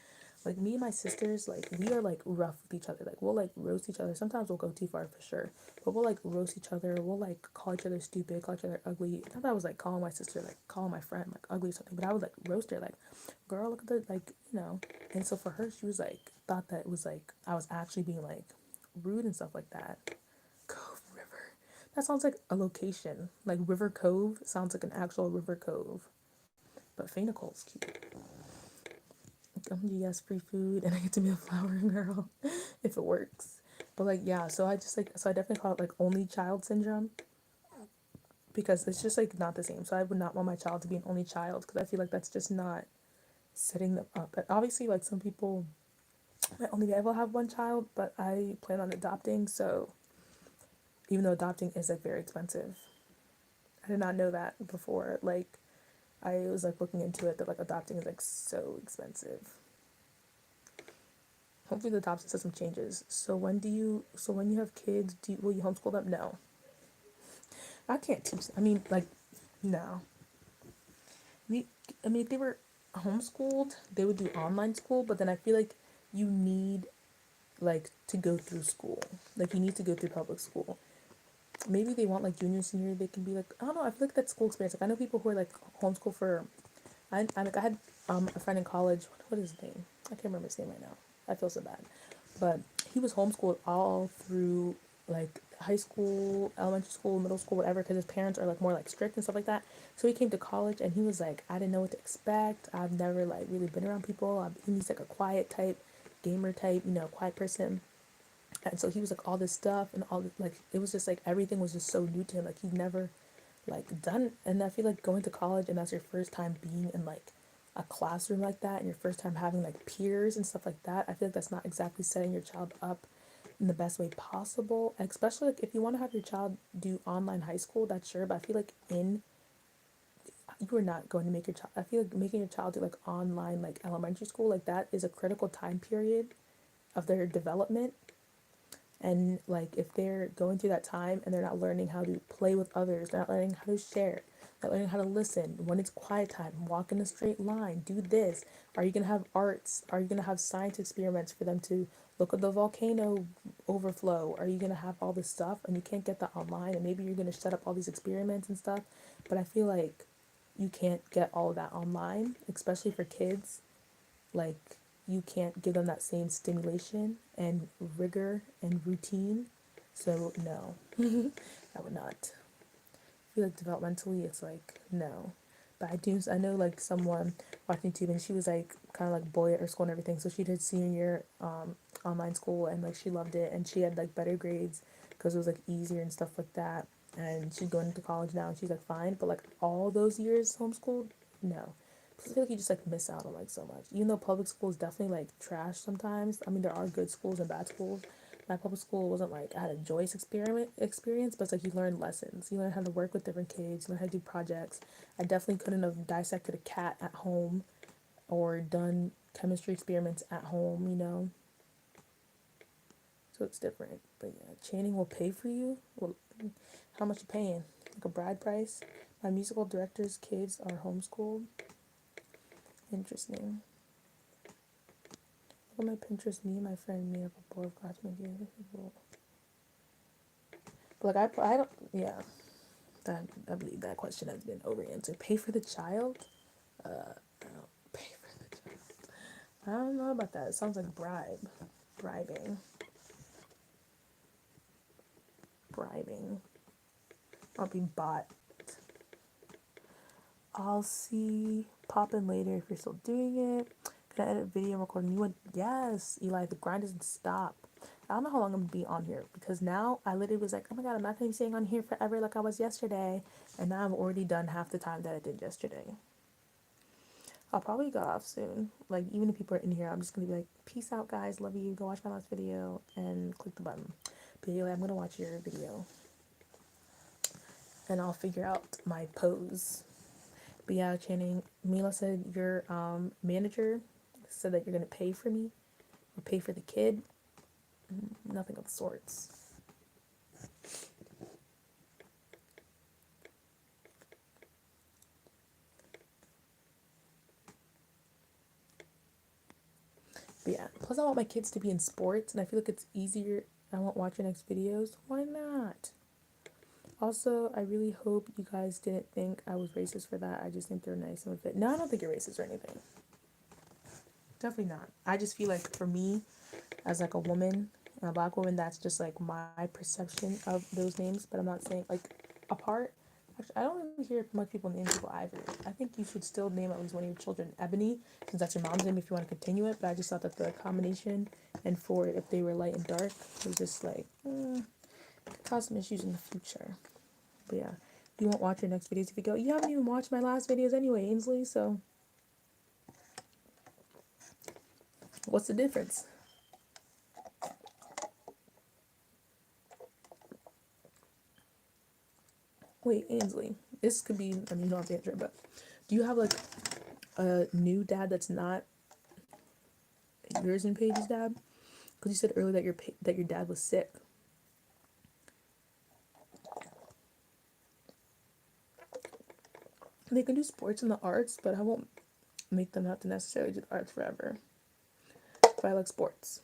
Like me and my sisters, like we are like rough with each other, like we'll like roast each other, sometimes we'll go too far for sure, but we'll like roast each other, we'll like call each other stupid, call each other ugly. Not that I was like calling my sister, like calling my friend like ugly or something, but I would like roast her like, girl, look at the like, you know. And so for her she was like thought that it was like I was actually being like rude and stuff like that. Cove River, that sounds like a location, like River Cove sounds like an actual river cove. But Fainacole's cute. Yes, free food, and I get to be a flowering girl if it works. But like, yeah, so I just like, so I definitely call it like only child syndrome because it's just like not the same. So I would not want my child to be an only child because I feel like that's just not setting them up. But obviously, like some people might only be able to have one child, but I plan on adopting. So even though adopting is like very expensive, I did not know that before. Like, I was like looking into it that like adopting is like so expensive. Hopefully the adoption system changes. So when you have kids, will you homeschool them? No. I can't teach. I mean, like, no. We, I mean, if they were homeschooled, they would do online school, but then I feel like you need, like, to go through school. Like, you need to go through public school. Maybe they want, like, junior, senior, they can be, like, I don't know, I feel like that school experience. Like, I know people who are, like, homeschool for, like, I had, a friend in college, what is his name? I can't remember his name right now. I feel so bad. But he was homeschooled all through like high school, elementary school, middle school, whatever, because his parents are like more like strict and stuff like that. So he came to college and he was like, I didn't know what to expect. I've never like really been around people. He's like a quiet type, gamer type, you know, quiet person. And so he was like all this stuff and all this, like it was just like everything was just so new to him. Like he'd never like done, and I feel like going to college and that's your first time being in like a classroom like that and your first time having like peers and stuff like that. I feel like that's not exactly setting your child up in the best way possible, especially like if you want to have your child do online high school, that's sure, but I feel like in you are not going to make your child, I feel like making your child do like online like elementary school, like that is a critical time period of their development. And like if they're going through that time and they're not learning how to play with others, they're not learning how to share, not learning how to listen, when it's quiet time, walk in a straight line, do this. Are you gonna have arts? Are you gonna have science experiments for them to look at the volcano overflow? Are you gonna have all this stuff and you can't get that online, and maybe you're gonna set up all these experiments and stuff, but I feel like you can't get all of that online, especially for kids. Like you can't give them that same stimulation and rigor and routine. So no, I would not. I feel like developmentally it's like no. But I know like someone watching YouTube and she was like kind of like boy at her school and everything. So she did senior year online school and like she loved it and she had like better grades because it was like easier and stuff like that. And she's going to college now and she's like fine. But like all those years homeschooled, no. I feel like you just like miss out on like so much. Even though public school is definitely like trash sometimes. I mean there are good schools and bad schools, My public school wasn't like I had a joyous experience, but it's like you learn lessons. You learn how to work with different kids. You learn how to do projects. I definitely couldn't have dissected a cat at home or done chemistry experiments at home, you know. So it's different. But yeah, Channing will pay for you. Well, how much you paying? Like a bride price? My musical director's kids are homeschooled. Interesting. Look at my Pinterest. Me and my friend made up a board of classmates. But like I don't. Yeah, that I believe that question has been over answered. Pay for the child? I don't pay for the child. I don't know about that. It sounds like bribing, bribing. I'll be bought. I'll see. Pop in later if you're still doing it. Can I edit video and record a new one? Yes, Eli. The grind doesn't stop. I don't know how long I'm gonna be on here because now I literally was like, oh my god, I'm not gonna be staying on here forever like I was yesterday, and now I've already done half the time that I did yesterday. I'll probably go off soon. Like even if people are in here, I'm just gonna be like, peace out, guys. Love you. Go watch my last video and click the button. But anyway, I'm gonna watch your video, and I'll figure out my pose. But yeah, Channing, Mila said your manager said that you're gonna pay for me or pay for the kid. Nothing of the sorts. But yeah, plus I want my kids to be in sports, and I feel like it's easier. I won't watch your next videos. Why not? Also, I really hope you guys didn't think I was racist for that. I just think they're nice and fit. No, I don't think you're racist or anything. Definitely not. I just feel like for me, as like a woman, a black woman, that's just like my perception of those names. But I'm not saying like apart. Actually, I don't really hear much people name people Ivory. I think you should still name at least one of your children Ebony, since that's your mom's name if you want to continue it. But I just thought that the combination and for if they were light and dark was just like could cause some issues in the future. But yeah, you won't watch your next videos if you go. You haven't even watched my last videos anyway, Ainsley. So what's the difference? Wait, Ainsley, this could be, I mean, you don't have to answer, but do you have like a new dad that's not yours and Paige's dad? Because you said earlier that your dad was sick. They can do sports and the arts, but I won't make them have to necessarily do the arts forever. But I like sports.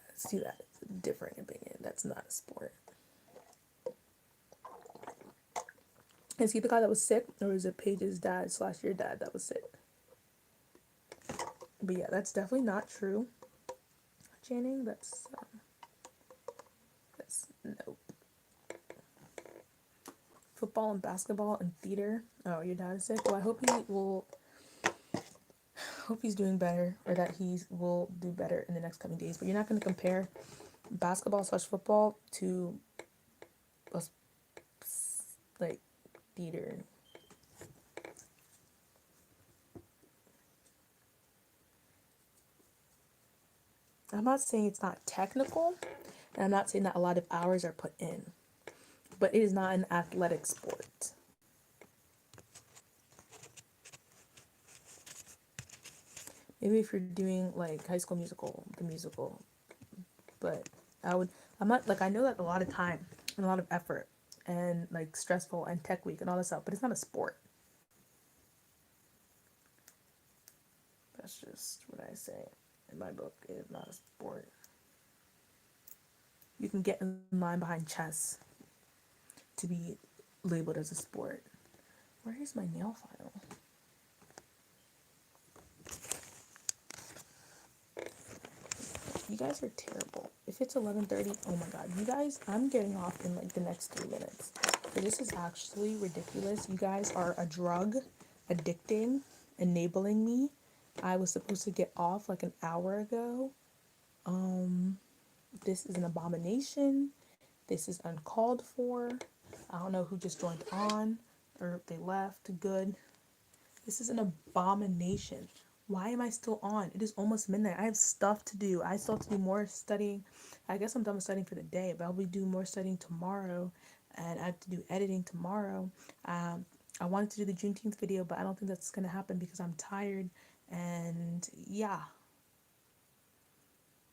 Let's do that. It's a different opinion. That's not a sport. Is he the guy that was sick, or is it Paige's dad / your dad that was sick? But yeah, that's definitely not true, Channing. That's nope. Football and basketball and theater. Oh, your dad is sick. Well, I hope he's doing better, or that he will do better in the next coming days. But you're not going to compare basketball / football to like theater. I'm not saying it's not technical, and I'm not saying that a lot of hours are put in, but it is not an athletic sport. Maybe if you're doing like High School Musical, the musical, but I'm not like, I know that a lot of time and a lot of effort and like stressful and tech week and all this stuff, but it's not a sport. That's just what I say. In my book, it is not a sport. You can get in line behind chess to be labeled as a sport. Where is my nail file? You guys are terrible. If it's 11:30, oh my god, you guys, I'm getting off in like the next 3 minutes. So this is actually ridiculous. You guys are a drug, addicting, enabling me. I was supposed to get off like an hour ago. This is an abomination. This is uncalled for. I don't know who just joined on or if they left. Good. This is an abomination. Why am I still on? It is almost midnight. I have stuff to do. I still have to do more studying. I guess I'm done with studying for the day, but I'll be doing more studying tomorrow, and I have to do editing tomorrow. Um, I wanted to do the Juneteenth video, but I don't think that's gonna happen because I'm tired. And yeah,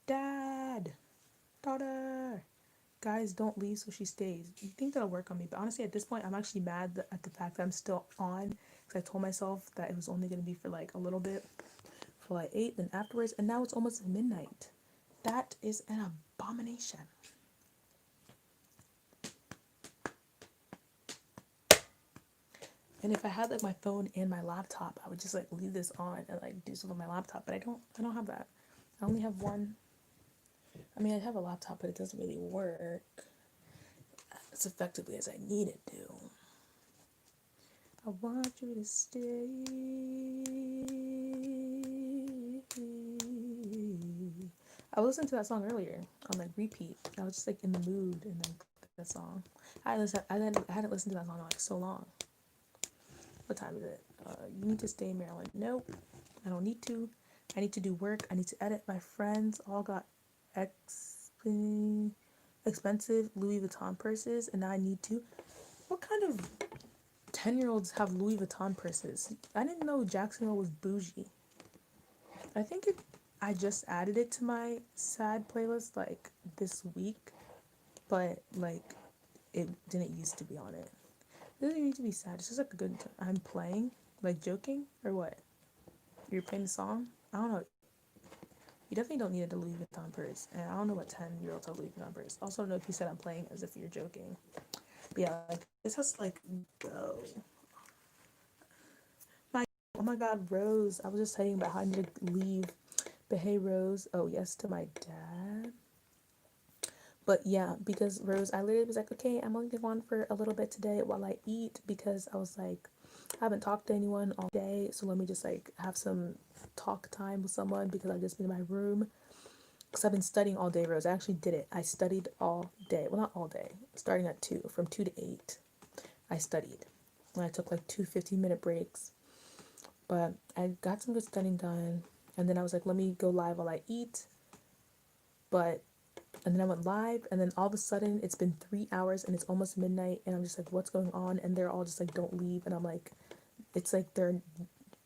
dad, daughter, guys, don't leave so she stays. You think that'll work on me, but honestly, at this point, I'm actually mad at the fact that I'm still on because I told myself that it was only gonna be for like a little bit, for like 8, then afterwards, and now it's almost midnight. That is an abomination. And if I had like my phone and my laptop, I would just like leave this on and like do something on my laptop. But I don't have that. I only have one. I mean, I have a laptop, but it doesn't really work as effectively as I need it to. I want you to stay. I listened to that song earlier on like repeat. I was just like in the mood and like that song. I hadn't listened to that song in like so long. What time is it? You need to stay, Marilyn. Nope, I don't need to. I need to do work. I need to edit. My friends all got expensive Louis Vuitton purses, and now I need to. What kind of 10-year-olds have Louis Vuitton purses? I didn't know Jacksonville was bougie. I think I just added it to my sad playlist like this week, but like it didn't used to be on it. It doesn't need to be sad. It's just like a good time. I'm playing, like joking, or what? You're playing the song? I don't know. You definitely don't need a Louis Vuitton purse, and I don't know what 10-year-olds have Louis Vuitton purse. Also, don't know if you said I'm playing as if you're joking. But yeah, like this has to like go. My oh my God, Rose. I was just saying about how I need to leave. But hey, Rose. Oh yes, to my dad. But yeah, because Rose, I literally was like, okay, I'm only going for a little bit today while I eat because I was like, I haven't talked to anyone all day, so let me just like have some talk time with someone because I've just been in my room. Because I've been studying all day, Rose. I actually did it. I studied all day. Well, not all day. Starting at 2, from 2 to 8, I studied. And I took like 2 15-minute breaks. But I got some good studying done. And then I was like, let me go live while I eat. But and then I went live, and then all of a sudden it's been 3 hours and it's almost midnight, and I'm just like, what's going on? And they're all just like, don't leave. And I'm like, it's like they're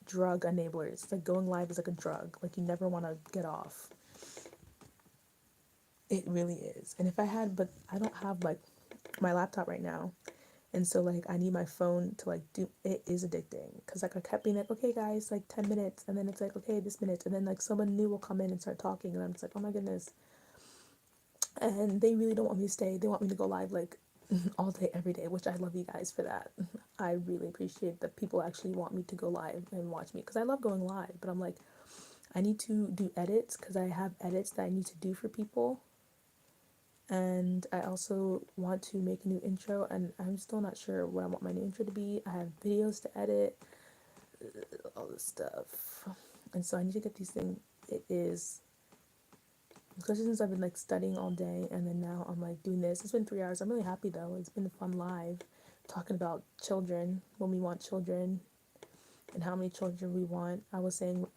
drug enablers. It's like going live is like a drug. Like you never want to get off. It really is. And if I had, but I don't have like my laptop right now. And so like I need my phone to like do it is addicting. Cause like I kept being like, okay guys, like 10 minutes, and then it's like, okay, this minute, and then like someone new will come in and start talking, and I'm just like, oh my goodness. And they really don't want me to stay. They want me to go live like all day, every day, which I love you guys for that. I really appreciate that people actually want me to go live and watch me because I love going live. But I'm like, I need to do edits because I have edits that I need to do for people. And I also want to make a new intro, and I'm still not sure what I want my new intro to be. I have videos to edit, all this stuff. And so I need to get these things. It is especially since I've been like studying all day and then now I'm like doing this. It's been 3 hours. I'm really happy though. It's been a fun live talking about children, when we want children and how many children we want. I was saying,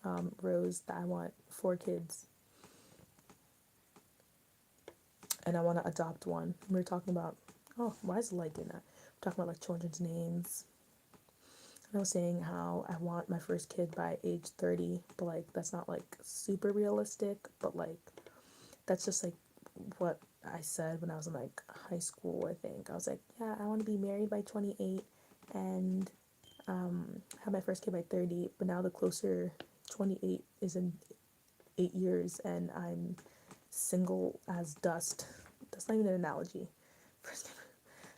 Rose, that I want 4 kids and I want to adopt one. We were talking about, oh, why is the light doing that? We're talking about like children's names. And I was saying how I want my first kid by age 30, but like that's not like super realistic, but like that's just like what I said when I was in like high school. I think I was like, yeah, I want to be married by 28 and have my first kid by 30. But now the closer 28 is in 8 years, and I'm single as dust. That's not even an analogy.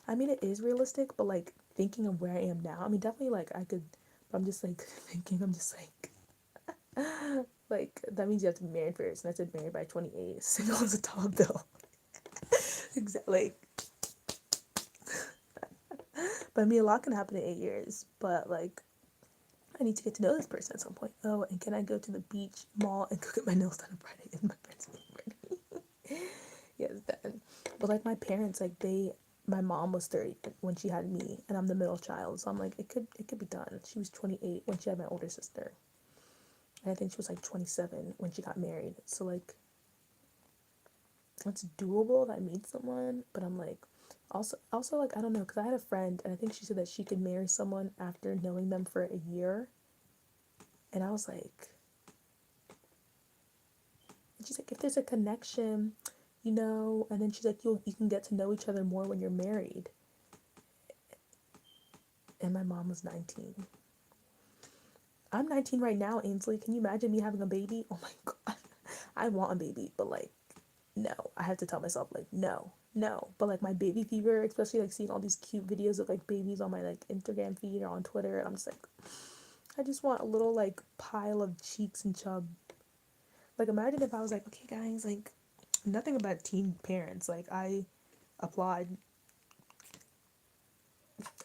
I mean, it is realistic, but like thinking of where I am now, I mean, definitely like I could, but I'm just like thinking, I'm just like that means you have to be married first, and I said married by 28. Single as a dollar bill. Exactly. Like, but I mean, a lot can happen in 8 years. But like, I need to get to know this person at some point. Oh, and can I go to the beach mall and go get my nails done on Friday? Is my friend's Friday? Yes, that. But like my parents, like my mom was 30 when she had me, and I'm the middle child, so I'm like, it could be done. She was 28 when she had my older sister. And I think she was like 27 when she got married. So like it's doable if I meet someone, but I'm like also like I don't know, because I had a friend and I think she said that she could marry someone after knowing them for a year. And I was like, and she's like, if there's a connection, you know, and then she's like, you can get to know each other more when you're married. And my mom was 19. I'm 19 right now, Ainsley. Can you imagine me having a baby? Oh my god. I want a baby, but like, no. I have to tell myself, like, no, no. But like my baby fever, especially like seeing all these cute videos of like babies on my like Instagram feed or on Twitter, and I'm just like, I just want a little like pile of cheeks and chub. Like, imagine if I was like, okay, guys, like, nothing about teen parents. Like, applaud,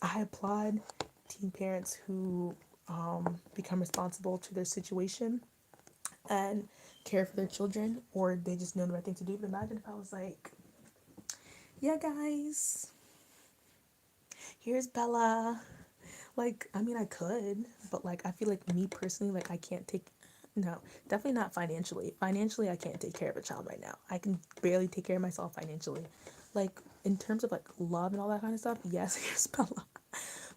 I applaud teen parents who become responsible to their situation and care for their children, or they just know the right thing to do. But imagine if I was like, yeah, guys, here's Bella. Like, I mean, I could, but like, I feel like me personally, like, I can't take, no, definitely not financially. Financially, I can't take care of a child right now. I can barely take care of myself financially. Like, in terms of like love and all that kind of stuff, yes, here's Bella.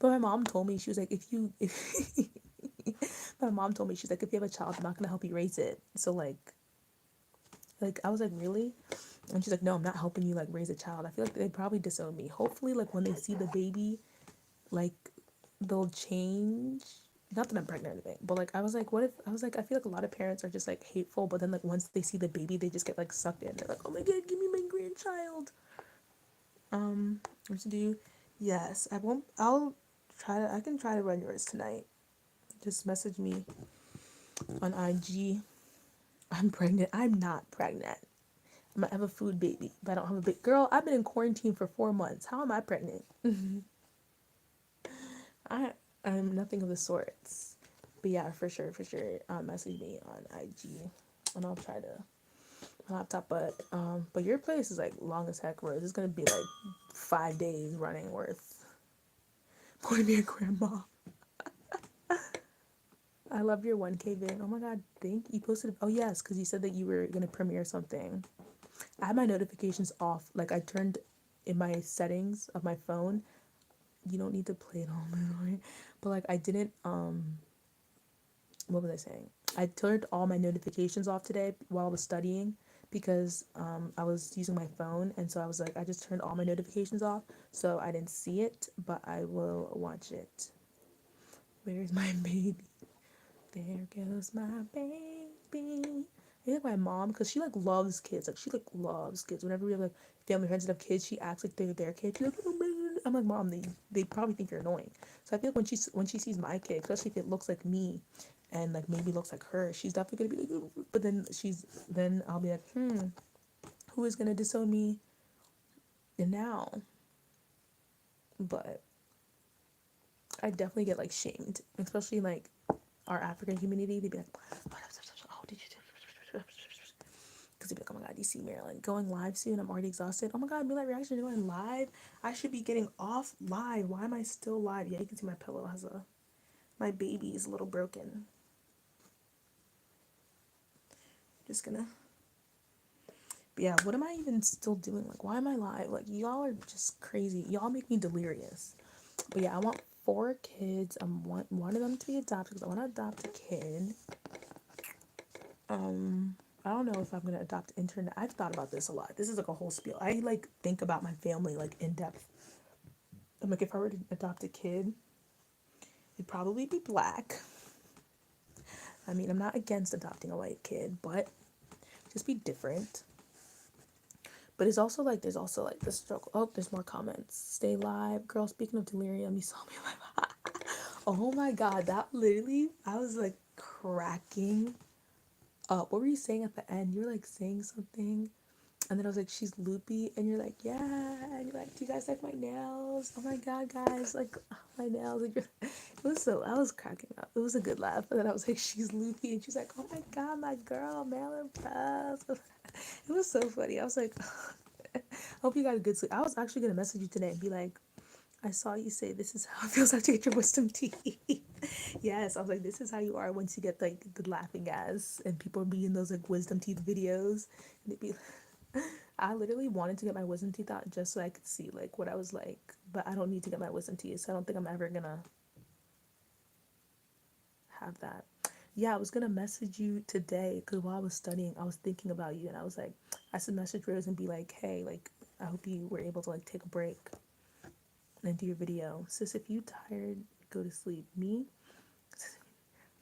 But my mom told me, she was like, if my mom told me, she's like, if you have a child, I'm not gonna help you raise it. So like I was like, really? And she's like, no, I'm not helping you like raise a child. I feel like they probably disown me. Hopefully, like when they see the baby, like they'll change. Not that I'm pregnant or anything, but like I was like, what if I was like, I feel like a lot of parents are just like hateful, but then like once they see the baby, they just get like sucked in. They're like, oh my god, give me my grandchild. What to do? Yes, I won't. I'll try to. I can try to run yours tonight. Just message me on IG. I'm pregnant. I'm not pregnant. I might have a food baby, but I don't have a big girl. I've been in quarantine for 4 months. How am I pregnant? I am nothing of the sorts. But yeah, for sure, for sure. Message me on IG, and I'll try to my laptop. But your place is like long as heck, Rose. It's gonna be like 5 days running worth. Boy, be a grandma. I love your 1K vid. Oh my god, thank you. Posted. Oh yes, because you said that you were gonna premiere something. I had my notifications off. Like I turned in my settings of my phone. You don't need to play it all, right? But like I didn't. What was I saying? I turned all my notifications off today while I was studying because I was using my phone, and so I was like, I just turned all my notifications off, so I didn't see it, but I will watch it. Where's my baby? There goes my baby. I think my mom, because she like loves kids. Like she like loves kids. Whenever we have like family friends that have kids, she acts like they're their kids. She's like, oh man. I'm like, mom, they probably think you're annoying. So I feel like when she sees my kid, especially if it looks like me, and like maybe looks like her, she's definitely gonna be like, but then I'll be like, who is gonna disown me now? But I definitely get like shamed, especially like our African community. They'd be like, oh, did you? Because they'd be like, oh my god, you see Marilyn going live soon? I'm already exhausted. Oh my god, be like reaction going live. I should be getting off live. Why am I still live? Yeah, you can see my pillow has my baby is a little broken. Just gonna. But yeah, what am I even still doing? Like, why am I live? Like, y'all are just crazy. Y'all make me delirious. But yeah, I want 4 kids. I want one of them to be adopted because I want to adopt a kid. I don't know if I'm gonna adopt internet. I've thought about this a lot. This is like a whole spiel. I like think about my family like in depth. I'm like, if I were to adopt a kid, it'd probably be black. I mean, I'm not against adopting a white kid, but just be different. But it's also like there's also like the struggle. Oh, there's more comments. Stay live, girl. Speaking of delirium, you saw me live. Oh my god, that literally, I was like cracking up. What were you saying at the end? You were like saying something, and then I was like, she's loopy, and you're like, yeah, and you're like, do you guys like my nails? Oh my god, guys, like my nails. Like, it was so, I was cracking up. It was a good laugh. And then I was like, she's loopy, and she's like, oh my god, my girl, Marilyn Rose. It was so funny. I was like, I hope you got a good sleep. I was actually gonna message you today and be like, I saw you say this is how it feels after you get your wisdom teeth. Yes, I was like, this is how you are once you get like the laughing gas and people be in those like wisdom teeth videos. And it'd be I literally wanted to get my wisdom teeth out just so I could see like what I was like. But I don't need to get my wisdom teeth, so I don't think I'm ever gonna have that. Yeah, I was gonna message you today because while I was studying, I was thinking about you and I was like, I should message Rose and be like, hey, like I hope you were able to like take a break and do your video. Sis, if you tired, go to sleep. Me?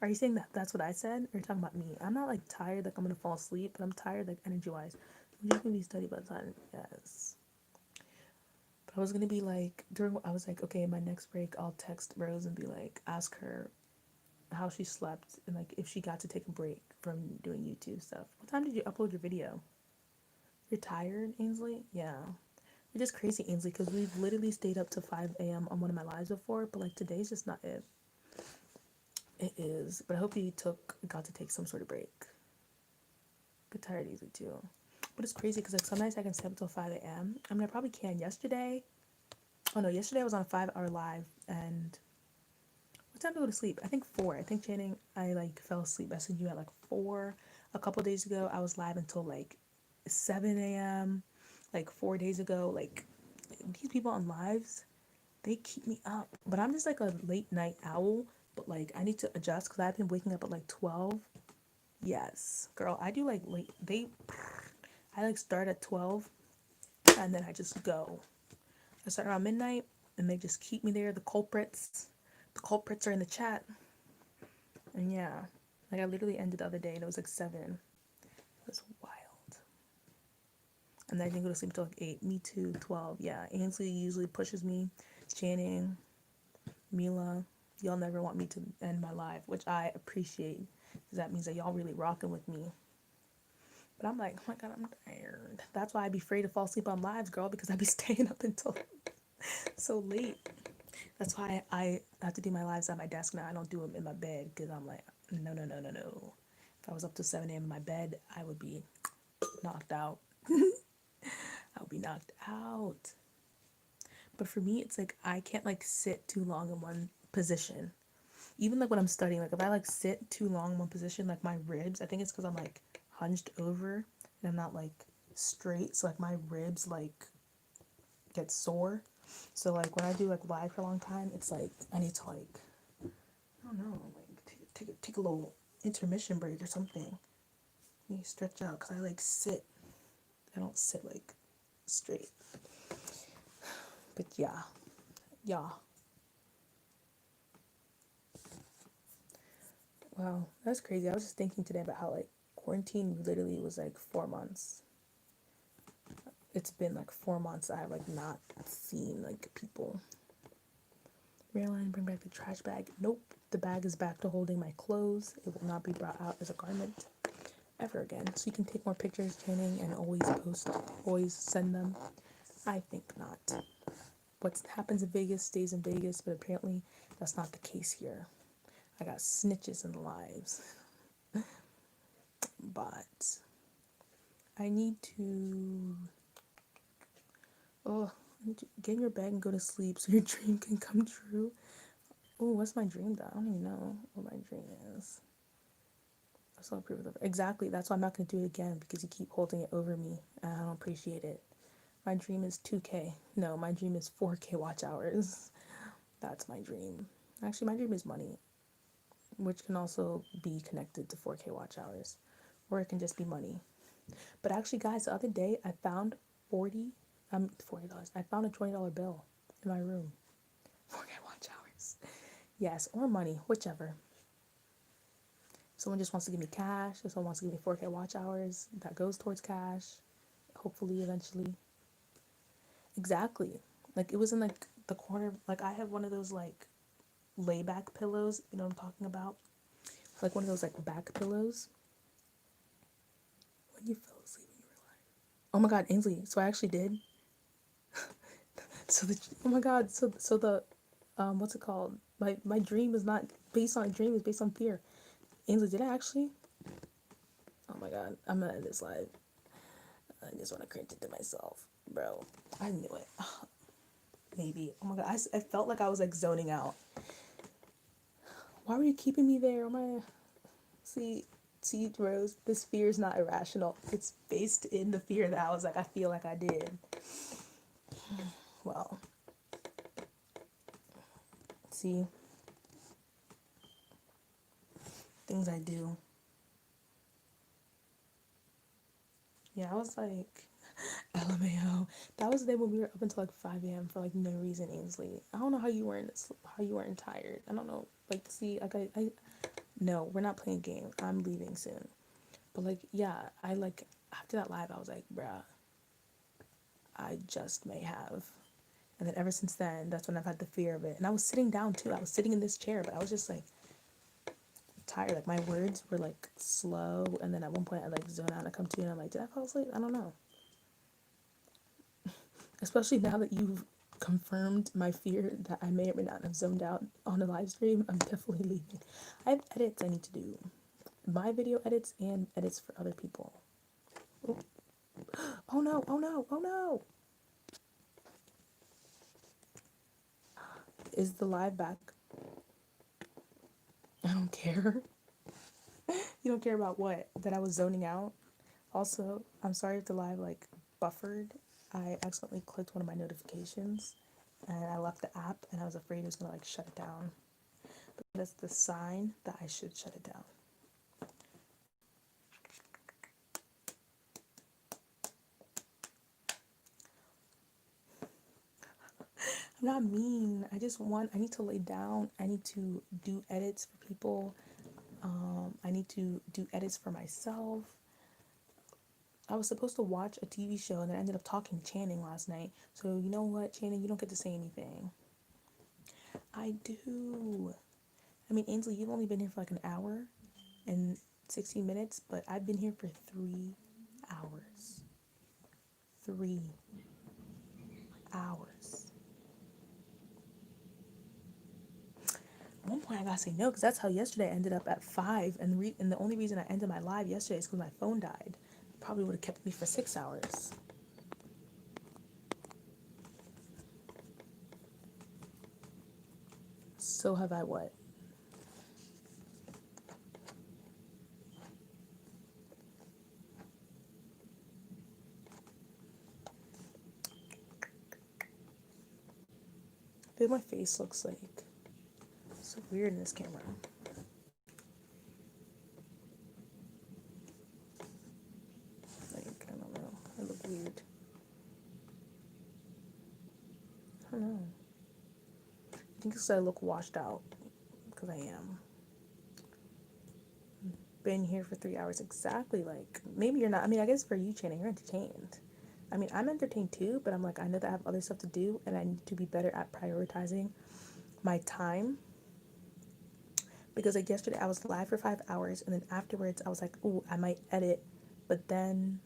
Are you saying that that's what I said? Or are you talking about me? I'm not like tired, like I'm gonna fall asleep, but I'm tired, like energy wise. I'm just gonna be study by the time. Yes. But I was gonna be like, I was like, okay, my next break, I'll text Rose and be like, ask her how she slept and like if she got to take a break from doing YouTube stuff. What time did you upload your video? You're tired, Ainsley? Yeah. You're just crazy, Ainsley, because we've literally stayed up to 5 a.m. on one of my lives before, but like today's just not it. It is. But I hope you got to take some sort of break. Get tired easily too. But it's crazy because like some nights I can stay up till 5 a.m. I mean, I probably can. Yesterday I was on a 5 hour live and what time to go to sleep? I think 4. I think Channing, I like fell asleep. I said you at like 4. A couple days ago, I was live until like 7 a.m. Like 4 days ago, like these people on lives, they keep me up. But I'm just like a late night owl. But like I need to adjust because I've been waking up at like 12. Yes, girl, I do like late. I like start at 12 and then I just go. I start around midnight and they just keep me there. The culprits are in the chat. And yeah, like I literally ended the other day and it was like 7. It was wild. And then I didn't go to sleep until like 8. Me too, 12. Yeah, Ainsley usually pushes me. Channing, Mila, y'all never want me to end my life, which I appreciate because that means that y'all really rocking with me. But I'm like, oh my god, I'm tired. That's why I be afraid to fall asleep on lives, girl, because I be staying up until so late. That's why I have to do my lives at my desk now. I don't do them in my bed because I'm like, no, no, no, no, no. If I was up to 7 a.m. in my bed, I would be knocked out. I would be knocked out. But for me, it's like I can't like sit too long in one position. Even like when I'm studying, like if I like sit too long in one position, like my ribs, I think it's because I'm like hunched over and I'm not like straight. So like my ribs like get sore. So like when I do like live for a long time, it's like I need to like I don't know, like take a little intermission break or something. You stretch out because I like sit. I don't sit like straight. But yeah, yeah. Wow, that's crazy. I was just thinking today about how like quarantine literally was like 4 months. It's been like 4 months I have like not seen like people. Marilyn, bring back the trash bag. Nope, the bag is back to holding my clothes. It will not be brought out as a garment ever again. So you can take more pictures, Channing, and always post, always send them. I think not. What happens in Vegas stays in Vegas, but apparently that's not the case here. I got snitches in the lives. But I need to I need to get in your bed and go to sleep so your dream can come true. Oh, what's my dream though? I don't even know what my dream is. I still approve of it. Exactly. That's why I'm not gonna do it again because you keep holding it over me and I don't appreciate it. My dream is 2K. No, my dream is 4K watch hours. That's my dream. Actually, my dream is money, which can also be connected to 4K watch hours, or it can just be money. But actually, guys, the other day I found $40. I found a $20 bill in my room. 4K watch hours. Yes, or money, whichever. Someone just wants to give me cash, if someone wants to give me 4K watch hours, that goes towards cash. Hopefully, eventually. Exactly. Like it was in like the corner. Like I have one of those like layback pillows. You know what I'm talking about? Like one of those like back pillows. When you fell asleep in your life. Oh my God, Ainsley. So I actually did. Oh my God. So the what's it called? My dream is not based on a dream. It's based on fear. Ainsley, did I actually? Oh my God, I'm gonna end this live. I just want to cringe it to myself, bro. I knew it. Maybe. Oh my god, I felt like I was like zoning out. Why were you keeping me there? Oh my. See, see, Rose, this fear is not irrational. It's based in the fear that I was like, I feel like I did. Well, see, things I do. Yeah, I was like, LMAO. That was the day when we were up until like 5 a.m. for like no reason, Ainsley. I don't know how you weren't tired. I don't know. Like, see, like no, we're not playing a game. I'm leaving soon. But like, yeah, I like after that live, I was like, bruh, I just may have. And then ever since then, that's when I've had the fear of it. And I was sitting down too. I was sitting in this chair, but I was just like tired. Like my words were like slow. And then at one point, I like zone out and I come to and I'm like, did I fall asleep? I don't know. Especially now that you've confirmed my fear that I may or may not have zoned out on a live stream, I'm definitely leaving. I have edits I need to do. My video edits and edits for other people. Oh, oh no, oh no, oh no. Is the live back? I don't care. You don't care about what? That I was zoning out? Also, I'm sorry if the live like buffered. I accidentally clicked one of my notifications and I left the app and I was afraid it was gonna like shut it down. But that's the sign that I should shut it down. I'm not mean. I need to lay down. I need to do edits for people. I need to do edits for myself. I was supposed to watch a TV show and then I ended up talking to Channing last night. So you know what, Channing, you don't get to say anything. I do. I mean, Ainsley, you've only been here for like an hour and 16 minutes, but I've been here for 3 hours. 3 hours. At one point, I gotta say no, because that's how yesterday I ended up at 5. And the only reason I ended my live yesterday is because my phone died. It probably would have kept me for 6 hours. So have I what? I feel my face looks like so weird in this camera. Like, I don't know. I look weird. I don't know. I think it's because I look washed out. Because I am. Been here for 3 hours exactly. Like, maybe you're not. I mean, I guess for you, Channing, you're entertained. I mean, I'm entertained too, but I'm like, I know that I have other stuff to do and I need to be better at prioritizing my time. Because like yesterday I was live for 5 hours and then afterwards I was like, ooh, I might edit, but then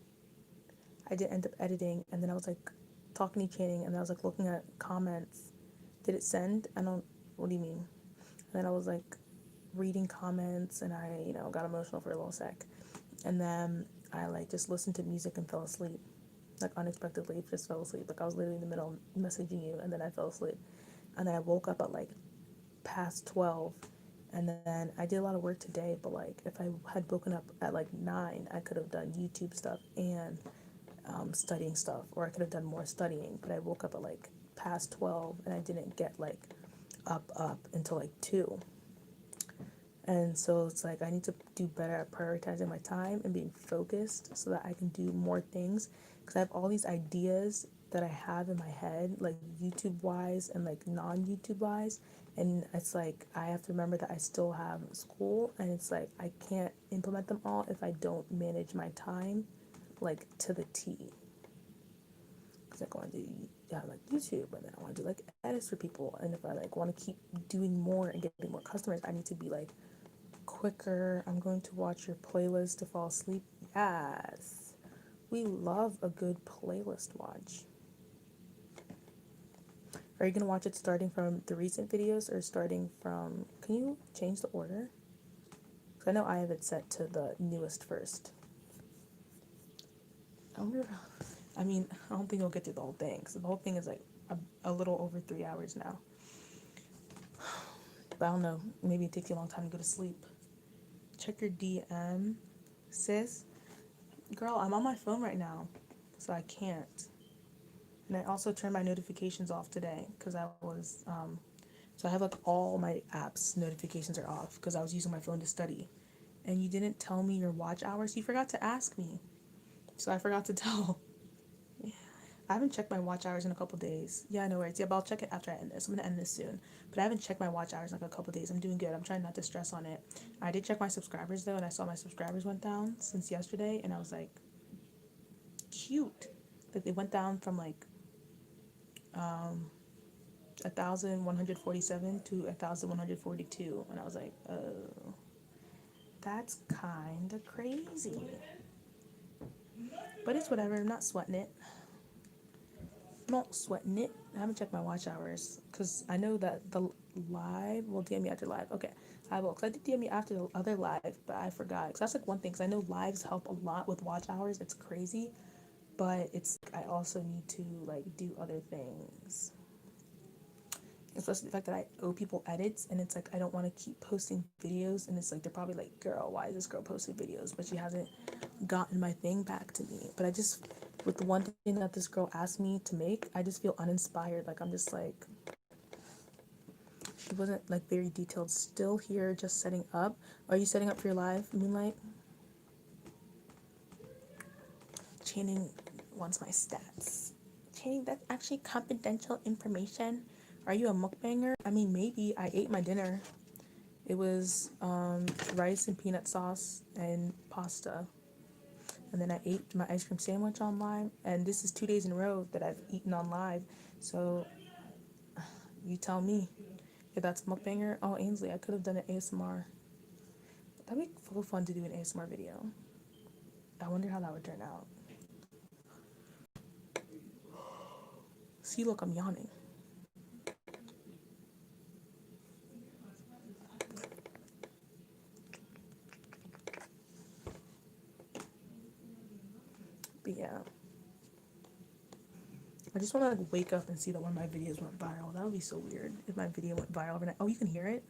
I didn't end up editing and then I was like talking to Channing and then I was like looking at comments. Did it send? I don't, what do you mean? And then I was like reading comments and I, got emotional for a little sec. And then I like just listened to music and fell asleep. Like unexpectedly just fell asleep. Like I was literally in the middle of messaging you and then I fell asleep. And then I woke up at like past 12 and then I did a lot of work today, but like if I had woken up at like 9, I could have done YouTube stuff and studying stuff, or I could have done more studying, but I woke up at like past 12 and I didn't get like up until like 2. And so it's like I need to do better at prioritizing my time and being focused so that I can do more things, because I have all these ideas that I have in my head, like YouTube wise and like non YouTube wise, and it's like I have to remember that I still have school, and it's like I can't implement them all if I don't manage my time like to the T. Because like I want to do like YouTube, and then I want to do like edits for people, and if I like want to keep doing more and getting more customers, I need to be like quicker. I'm going to watch your playlist to fall asleep. Yes, we love a good playlist watch. Are you gonna watch it starting from the recent videos or starting from, can you change the order? Because I know I have it set to the newest first. I wonder, I mean, I don't think I'll get through the whole thing, because the whole thing is like a little over 3 hours now. But I don't know. Maybe it takes you a long time to go to sleep. Check your DM, sis. Girl, I'm on my phone right now, so I can't. And I also turned my notifications off today because I was, so I have like all my apps notifications are off because I was using my phone to study. And you didn't tell me your watch hours. You forgot to ask me, so I forgot to tell. I haven't checked my watch hours in a couple days. Yeah, no worries. Yeah, but I'll check it after I end this. I'm gonna end this soon. But I haven't checked my watch hours in like a couple days. I'm doing good. I'm trying not to stress on it. I did check my subscribers though, and I saw my subscribers went down since yesterday, and I was like, cute. Like they went down from like 1,147 to 1,142, and I was like, oh, that's kind of crazy. But it's whatever. I'm not sweating it. I'm not sweating it. I haven't checked my watch hours because I know that the live will DM me after live. Okay, I will. Because I did DM me after the other live, but I forgot. Because that's like one thing. Because I know lives help a lot with watch hours. It's crazy. But it's, I also need to like do other things. Especially the fact that I owe people edits, and it's like I don't want to keep posting videos, and it's like they're probably like, girl, why is this girl posting videos, but she hasn't gotten my thing back to me. But I just, with the one thing that this girl asked me to make, I just feel uninspired. Like I'm just like, it wasn't like very detailed. Still here, just setting up. Are you setting up for your live, Moonlight? Channing wants my stats. Channing, that's actually confidential information. Are you a mukbanger? I mean, maybe. I ate my dinner. It was rice and peanut sauce and pasta. And then I ate my ice cream sandwich on live. And this is 2 days in a row that I've eaten on live. So you tell me if that's mukbanger. Oh, Ainsley, I could have done an ASMR. That'd be so fun to do an ASMR video. I wonder how that would turn out. See, look, I'm yawning. But yeah. I just want to like wake up and see that one of my videos went viral. That would be so weird if my video went viral overnight. Oh, you can hear it?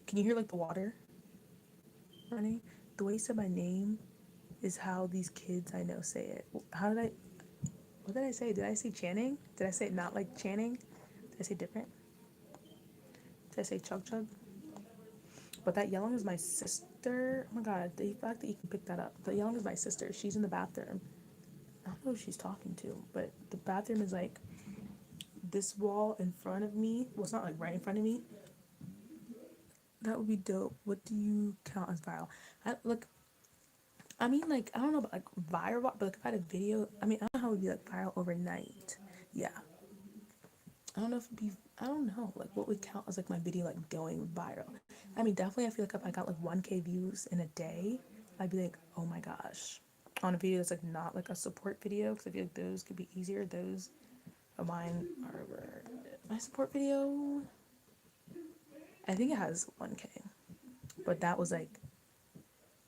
Can you hear like the water running? The way you said my name is how these kids I know say it. How did I, what did I say? Did I say Channing? Did I say it not like Channing? Did I say different? Did I say Chug Chug? But that yelling is my sister. Oh my god, the fact that you can pick that up. The yelling is my sister. She's in the bathroom. I don't know who she's talking to, but the bathroom is like this wall in front of me. Well, it's not like right in front of me. That would be dope. What do you count as viral? I mean, like, I don't know about like viral, but like if I had a video, I mean, I don't know how it would be like viral overnight. Yeah. I don't know if it'd be, I don't know, like what would count as like my video like going viral. I mean, definitely I feel like if I got like 1K views in a day, I'd be like, oh my gosh. On a video that's like not like a support video, because I feel like those could be easier. Those of mine are where my support video, I think it has 1K, but that was like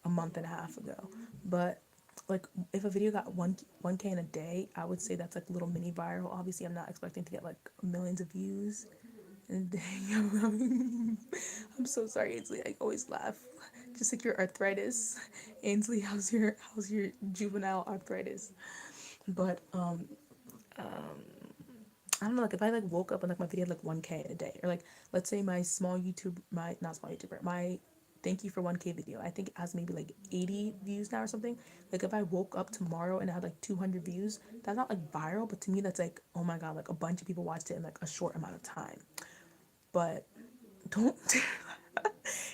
a month and a half ago. But like if a video got 1K in a day, I would say that's like a little mini viral. Obviously I'm not expecting to get like millions of views in a day. I'm so sorry, Ainsley. I always laugh. Just like your arthritis. Ainsley, how's your juvenile arthritis? But I don't know, like if I like woke up and like my video had like 1K in a day, or like let's say my small YouTube, my not small YouTuber, my thank you for 1K video, I think it has maybe like 80 views now or something. Like if I woke up tomorrow and I had like 200 views, that's not like viral, but to me that's like, oh my god, like a bunch of people watched it in like a short amount of time. But don't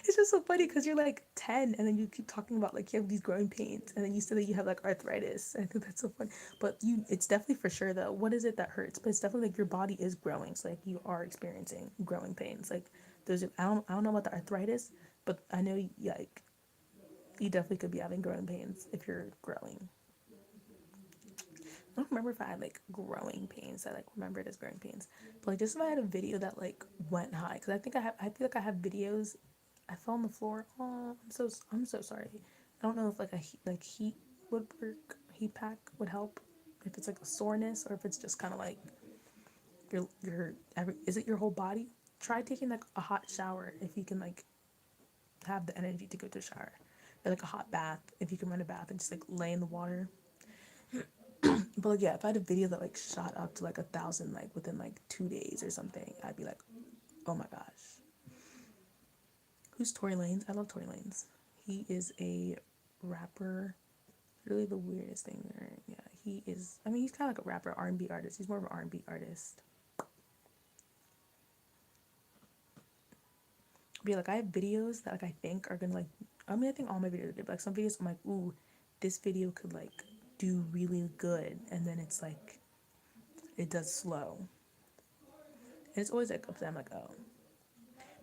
it's just so funny because you're like 10 and then you keep talking about like you have these growing pains, and then you say that you have like arthritis. I think that's so funny. But you, it's definitely for sure though, what is it that hurts? But it's definitely like your body is growing, so like you are experiencing growing pains. Like there's, I don't know about the arthritis, but I know like you definitely could be having growing pains if you're growing. I don't remember if I had like growing pains. I like remember it as growing pains. But like just if I had a video that like went high, because I think I feel like I have videos. I fell on the floor. Oh, I'm so sorry. I don't know if like a heat would work. Heat pack would help if it's like a soreness, or if it's just kind of like is it your whole body? Try taking like a hot shower if you can like have the energy to go to a shower, or like a hot bath if you can run a bath and just like lay in the water. But like yeah, if I had a video that like shot up to like 1,000 like within like 2 days or something, I'd be like, oh my gosh. Who's Tory Lanez? I love Tory Lanez. He is a rapper. Really the weirdest thing there. Yeah, he is. I mean, he's kind of like a rapper, R&B artist. He's more of an R&B artist. But yeah, like I have videos that like I think are gonna like. I mean, I think all my videos are good. But like some videos, I'm like, ooh, this video could like do really good, and then it's like it does slow. And it's always like up to I'm like, oh.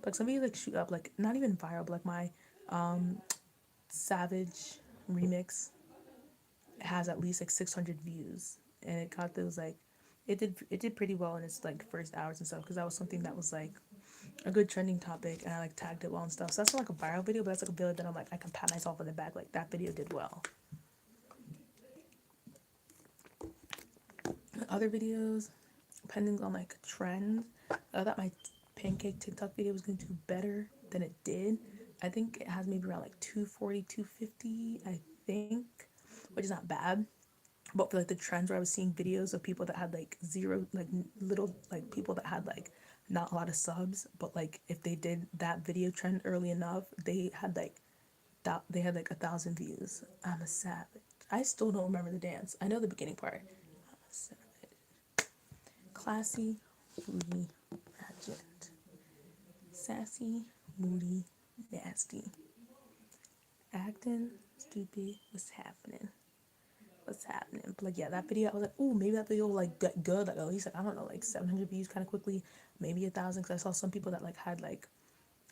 But like some videos like shoot up like not even viral, but like my Savage remix has at least like 600 views, and it got those like it did pretty well in its like first hours and stuff because that was something that was like a good trending topic, and I like tagged it well and stuff. So that's not like a viral video, but that's like a video that I'm like I can pat myself on the back like that video did well. Other videos, depending on like trend, I thought my pancake TikTok video was going to do better than it did. I think it has maybe around like 240, 250, I think, which is not bad. But for like the trends where I was seeing videos of people that had like zero, like little, like people that had like not a lot of subs, but like if they did that video trend early enough, they had like that they had like 1,000 views. I'm a savage. I still don't remember the dance. I know the beginning part. I'm a savage. Classy, moody, ratchet. Sassy, moody, nasty. Acting stupid. What's happening? What's happening? But like yeah, that video I was like, ooh, maybe that video will like get good. Like at least like I don't know, like 700 views kind of quickly, maybe 1,000. Because I saw some people that like had like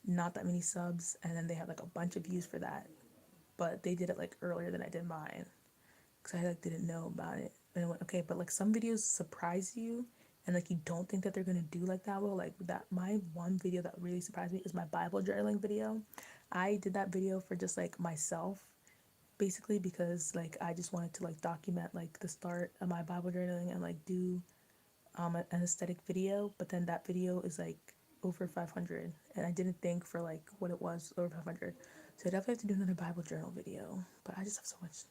not that many subs, and then they had like a bunch of views for that, but they did it like earlier than I did mine, because I like didn't know about it. And I went okay, but like some videos surprise you, and like you don't think that they're gonna do like that well. Like that, my one video that really surprised me is my Bible journaling video. I did that video for just like myself, basically because like I just wanted to like document like the start of my Bible journaling and like do an aesthetic video. But then that video is like over 500, and I didn't think for like what it was over 500. So I definitely have to do another Bible journal video. But I just have so much.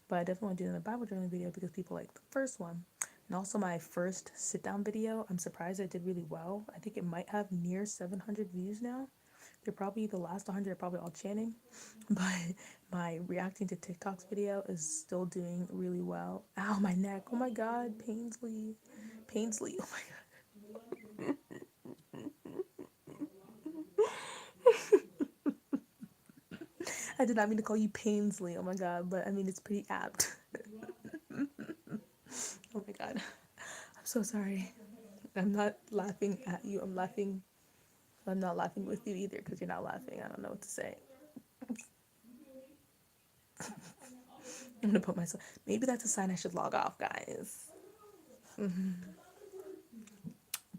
But I definitely want to do another Bible journaling video because people like the first one. And also my first sit down video, I'm surprised I did really well. I think it might have near 700 views now. They're probably the last 100 are probably all Channing, but my reacting to TikToks video is still doing really well. Ow, my neck! Oh my God, Painsley! Oh my God, I did not mean to call you Painsley. Oh my God, but I mean it's pretty apt. Oh my God, I'm so sorry. I'm not laughing at you. I'm not laughing with you either because you're not laughing. I don't know what to say. I'm gonna put myself. Maybe that's a sign I should log off, guys.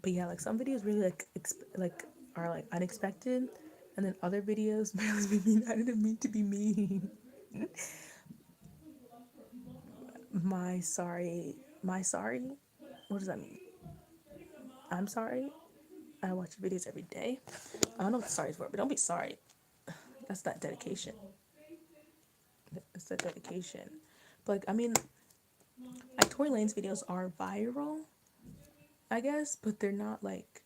But yeah, like some videos really like are like unexpected, and then other videos Marilyn's being mean. I didn't mean to be mean. My sorry. What does that mean? I'm sorry. I watch videos every day. I don't know what the sorry is for, but don't be sorry. That's that dedication. It's that dedication. But like I mean, like Tory Lanez videos are viral, I guess, but they're not like.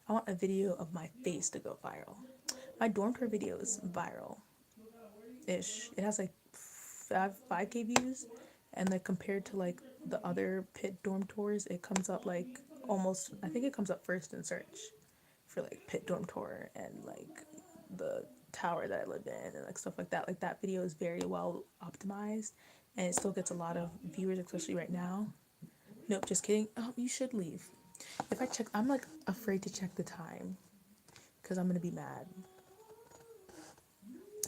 I want a video of my face to go viral. My dorm tour video is viral ish. It has like 5K views, and like compared to like the other pit dorm tours, it comes up like almost. I think it comes up first in search for like pit dorm tour and like the tower that I lived in and like stuff like that. Like that video is very well optimized, and it still gets a lot of viewers, especially right now. Nope, just kidding. Oh, you should leave. If I check, I'm like afraid to check the time because I'm gonna be mad.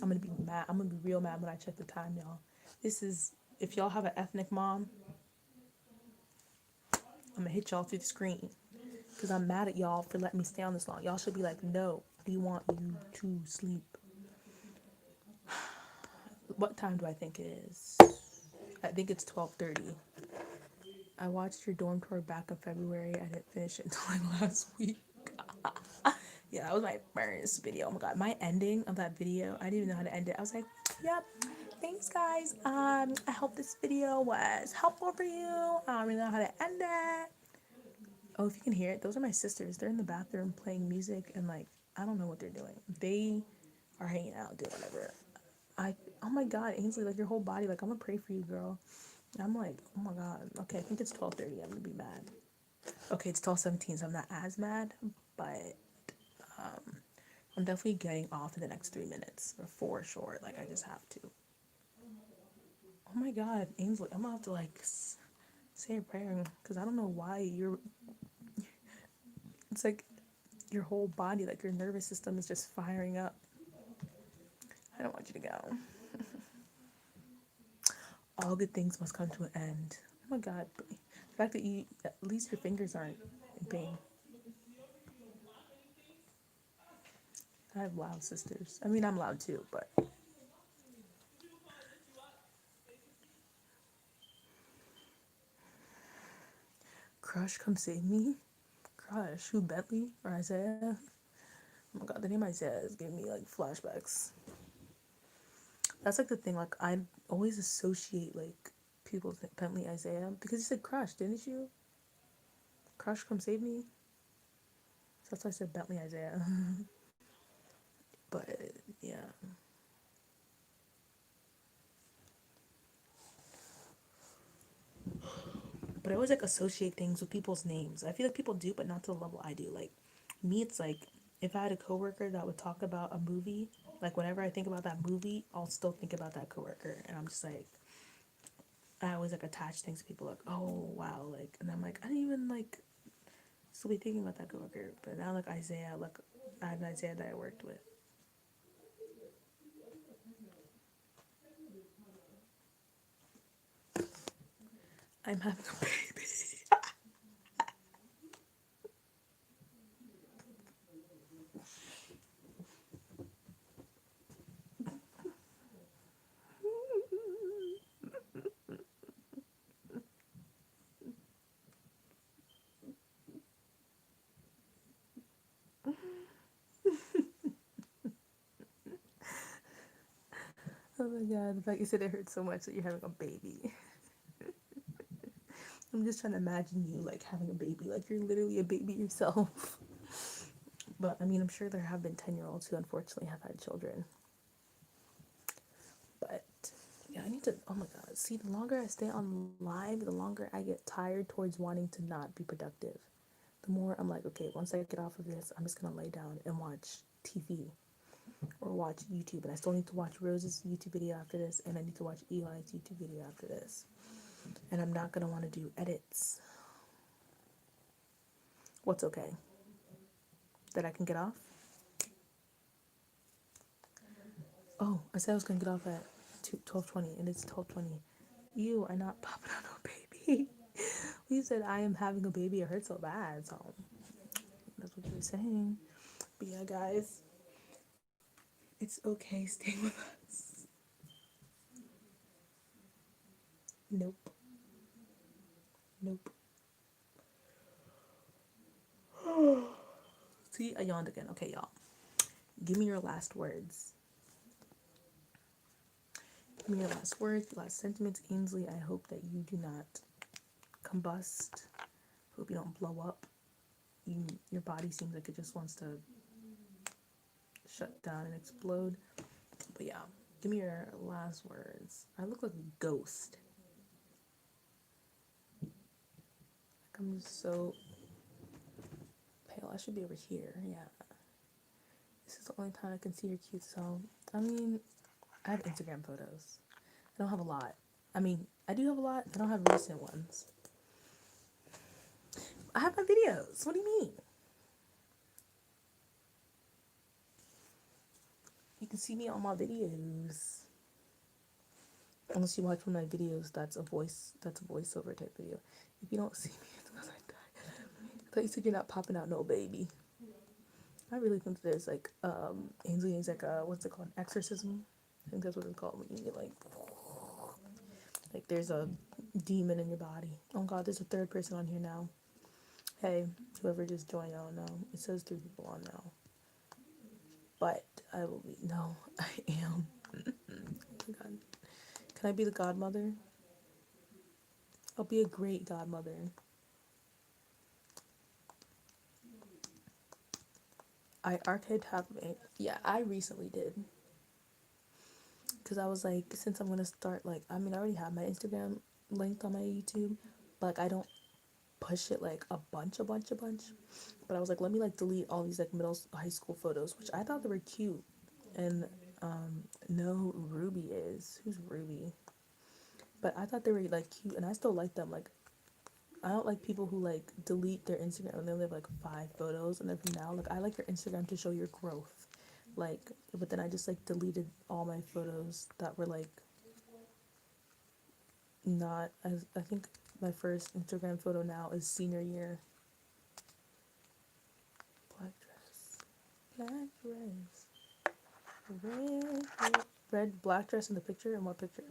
I'm gonna be mad. I'm gonna be real mad when I check the time, y'all. This is if y'all have an ethnic mom, I'm gonna hit y'all through the screen because I'm mad at y'all for letting me stay on this long. Y'all should be like, no, we want you to sleep. What time do I think it is? I think it's 12:30. I watched your dorm tour back in February. I didn't finish it until like last week. Yeah, that was my first video. Oh my god, my ending of that video, I didn't even know how to end it. I was like, yep, thanks guys. I hope this video was helpful for you. I don't really know how to end it. Oh, if you can hear it, those are my sisters. They're in the bathroom playing music and like I don't know what they're doing. They are hanging out, doing whatever. Oh my god, Ainsley, like your whole body, like I'm gonna pray for you, girl. I'm like, oh my god. Okay, I think it's 12:30. I'm gonna be mad. Okay, it's 12:17, so I'm not as mad, but I'm definitely getting off in the next 3 minutes for sure. Like I just have to. Oh my god, Ainsley, I'm gonna have to like say a prayer because I don't know why you're. It's like your whole body, like your nervous system is just firing up. I don't want you to go. All good things must come to an end. Oh my god, the fact that you at least your fingers aren't in pain. I have loud sisters. I mean, I'm loud too, but Crush, come save me. Crush, who Bentley or Isaiah? Oh my god, the name Isaiah is giving me like flashbacks. That's like the thing. Like I always associate like people with Bentley Isaiah because you said Crush, didn't you? Crush, come save me. So that's why I said Bentley Isaiah. But yeah. But I always like associate things with people's names. I feel like people do, but not to the level I do. Like me, it's like if I had a coworker that would talk about a movie, like whenever I think about that movie, I'll still think about that coworker, and I'm just like, I always like attach things to people like, oh wow, like, and I'm like, I didn't even like still be thinking about that coworker, but now like Isaiah, like I had an Isaiah that I worked with. I'm having a baby. Oh my god, the fact you said it hurts so much that you're having a baby. I'm just trying to imagine you like having a baby, like you're literally a baby yourself. But I mean, I'm sure there have been 10-year-olds who unfortunately have had children. But yeah, I need to. Oh my god, see, the longer I stay on live, the longer I get tired towards wanting to not be productive. The more I'm like, okay, once I get off of this, I'm just gonna lay down and watch TV or watch YouTube. And I still need to watch Rose's YouTube video after this, and I need to watch Eli's YouTube video after this. And I'm not gonna want to do edits. What's okay? That I can get off? Oh, I said I was gonna get off at 12:20, and it's 12:20. You are not popping out no baby. You said I am having a baby. It hurts so bad. So that's what you were saying. But yeah, guys, it's okay staying with us. Nope. Nope. See, I yawned again. Okay, y'all. Give me your last words. Give me your last words, your last sentiments, Ainsley. I hope that you do not combust. Hope you don't blow up. Your body seems like it just wants to shut down and explode. But yeah, give me your last words. I look like a ghost. Like I'm just so pale. I should be over here. Yeah. This is the only time I can see your cute self. I mean, I have Instagram photos. I don't have a lot. I mean, I do have a lot. I don't have recent ones. I have my videos. What do you mean? You can see me on my videos. Unless you watch one of my videos, that's a voiceover type video. If you don't see me, it's because I died. I thought you said you're not popping out no baby. I really think there's like Ainsley is like what's it called? Exorcism? I think that's what it's called when you get like there's a demon in your body. Oh God, there's a third person on here now. Hey, whoever just joined, I don't know. It says 3 people on now. But I will be, no, I am. Oh my God. Can I be the godmother? I'll be a great godmother. I archived half of it. Yeah, I recently did. Because I was like, since I'm going to start, like, I mean, I already have my Instagram linked on my YouTube, but like, I don't push it like a bunch. But I was like, let me like delete all these like high school photos, which I thought they were cute. And no, Ruby is. Who's Ruby? But I thought they were like cute, and I still like them. Like, I don't like people who like delete their Instagram and they only have like 5 photos, and then from now, like, I like your Instagram to show your growth. Like, but then I just like deleted all my photos that were like not. I think my first Instagram photo now is senior year. Black dress, red black dress in the picture. And what picture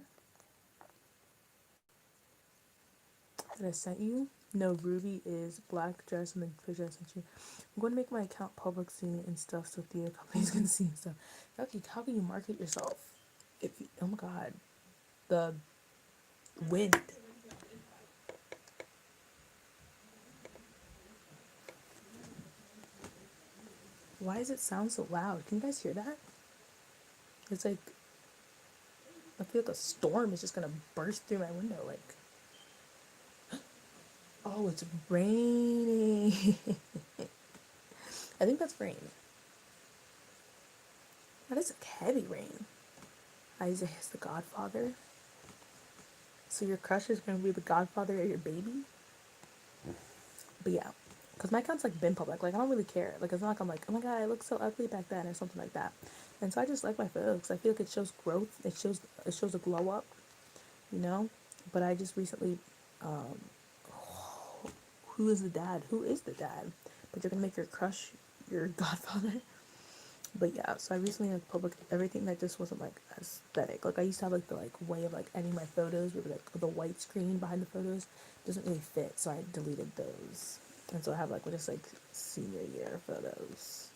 that I sent you? No, Ruby is black dress in the picture I sent you. I'm going to make my account public soon and stuff so theater companies can see and stuff. How can you market yourself? If you, oh my God, the wind. Why does it sound so loud? Can you guys hear that? It's like, I feel like a storm is just gonna burst through my window. Like, oh, it's raining. I think that's rain. That is a heavy rain. Isaiah is the godfather. So your crush is gonna be the godfather of your baby? But yeah. Because my account's like been public. Like, I don't really care. Like, it's not like I'm like, oh my God, I look so ugly back then or something like that. And so I just like my photos because I feel like it shows growth. It shows a glow up, you know? But I just recently, who is the dad? Who is the dad? But you're gonna make your crush your godfather. But yeah, so I recently like public everything that just wasn't like aesthetic. Like, I used to have like the like way of like editing my photos with like the white screen behind the photos doesn't really fit, so I deleted those. And so I have like just like senior year photos.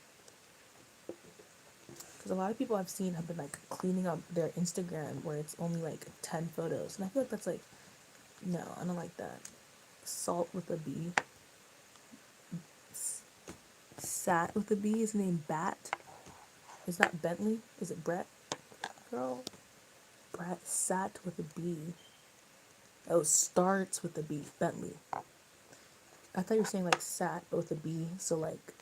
Because a lot of people I've seen have been like cleaning up their Instagram where it's only like 10 photos, and I feel like that's like, no, I don't like that. Salt with a B. Sat with a B is named Bat. Is that Bentley? Is it Brett? Girl. Brett sat with a B. Oh, starts with a B. Bentley. I thought you were saying like sat but with a B. So like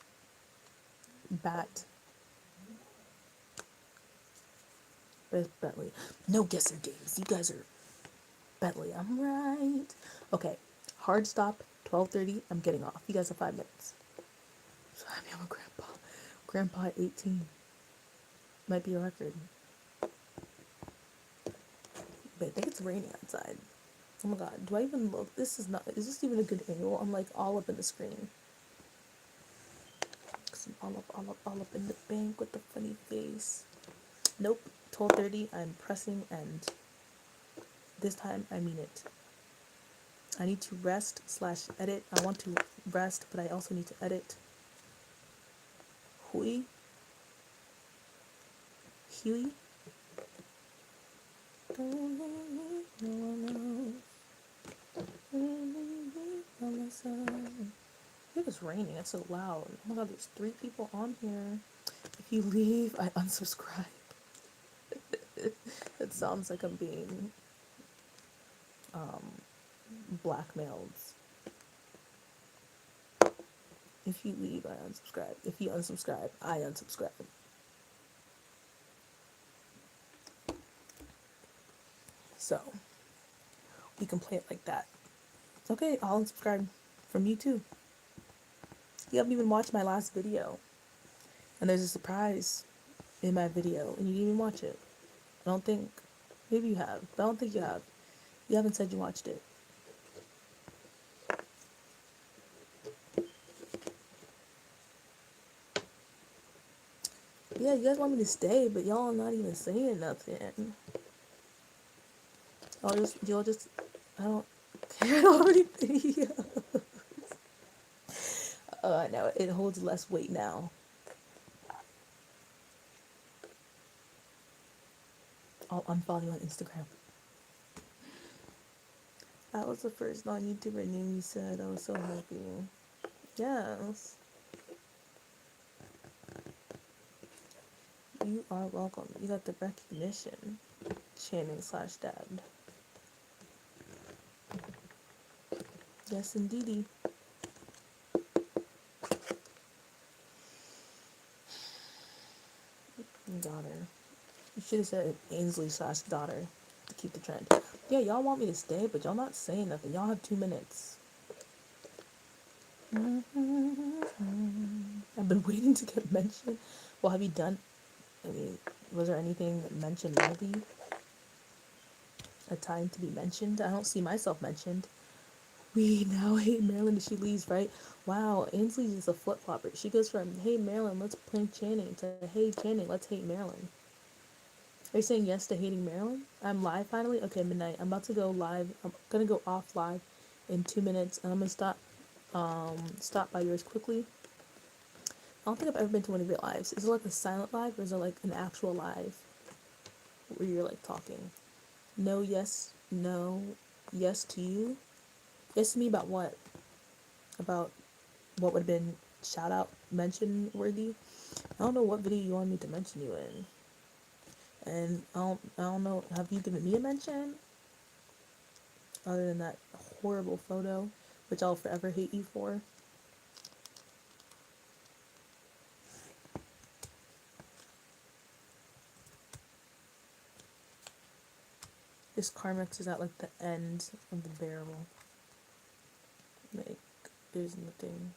bat. But it's Bentley. No guessing games. You guys are Bentley. I'm right. Okay. Hard stop. 12:30. I'm getting off. You guys have 5 minutes. So happy I'm a grandpa. Grandpa at 18. Might be a record. But I think it's raining outside. Oh my God. Do I even look? This is not. Is this even a good angle? I'm like all up in the screen. Cause I'm all up in the bank with the funny face. Nope. 12:30. I'm pressing, and this time I mean it. I need to rest / edit. I want to rest, but I also need to edit. Hui. Huey. Don't leave me, no one else. It was raining. It's so loud. Oh my God, there's 3 people on here. If you leave, I unsubscribe. It sounds like I'm being blackmailed. If you leave, I unsubscribe. If you unsubscribe, I unsubscribe. So, we can play it like that. It's okay, I'll unsubscribe from you too. You haven't even watched my last video. And there's a surprise in my video, and you didn't even watch it. I don't think. Maybe you have, but I don't think you have. You haven't said you watched it. Yeah, you guys want me to stay, but y'all are not even saying nothing. You'll just I don't care. I don't have any videos. I know it holds less weight now. I'll unfollow you on Instagram. That was the first non-YouTuber name you said. I was so happy. Yes. You are welcome. You got the recognition. Channing/dad. Yes, indeedy. Daughter. You should have said Ainsley/daughter to keep the trend. Yeah, y'all want me to stay, but y'all not saying nothing. Y'all have 2 minutes. I've been waiting to get mentioned. Well, have you done? I mean, was there anything that mentioned maybe? A time to be mentioned? I don't see myself mentioned. We now hate Marilyn if she leaves, right? Wow, Ainsley is a flip flopper. She goes from hey Marilyn, let's play Channing to hey Channing, let's hate Marilyn. Are you saying yes to hating Marilyn? I'm live finally? Okay, midnight. I'm about to go live. I'm gonna go off live in 2 minutes and I'm gonna stop by yours quickly. I don't think I've ever been to one of your lives. Is it like a silent live or is it like an actual live where you're like talking? No, yes, no, yes to you? Yes to me about what? About what would have been shout out mention worthy? I don't know what video you want me to mention you in. And I don't know, have you given me a mention? Other than that horrible photo, which I'll forever hate you for. This Carmex is at like the end of the barrel. Like, there's nothing.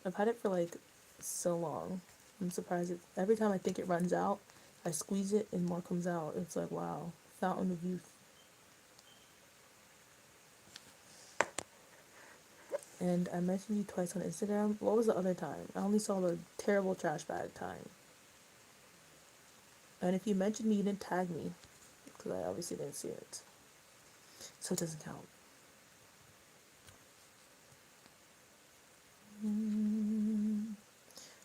I've had it for like so long. I'm surprised every time I think it runs out, I squeeze it and more comes out. It's like, wow, fountain of youth. And I mentioned you twice on Instagram. What was the other time? I only saw the terrible trash bag time. And if you mentioned me, you didn't tag me. Because I obviously didn't see it. So it doesn't count.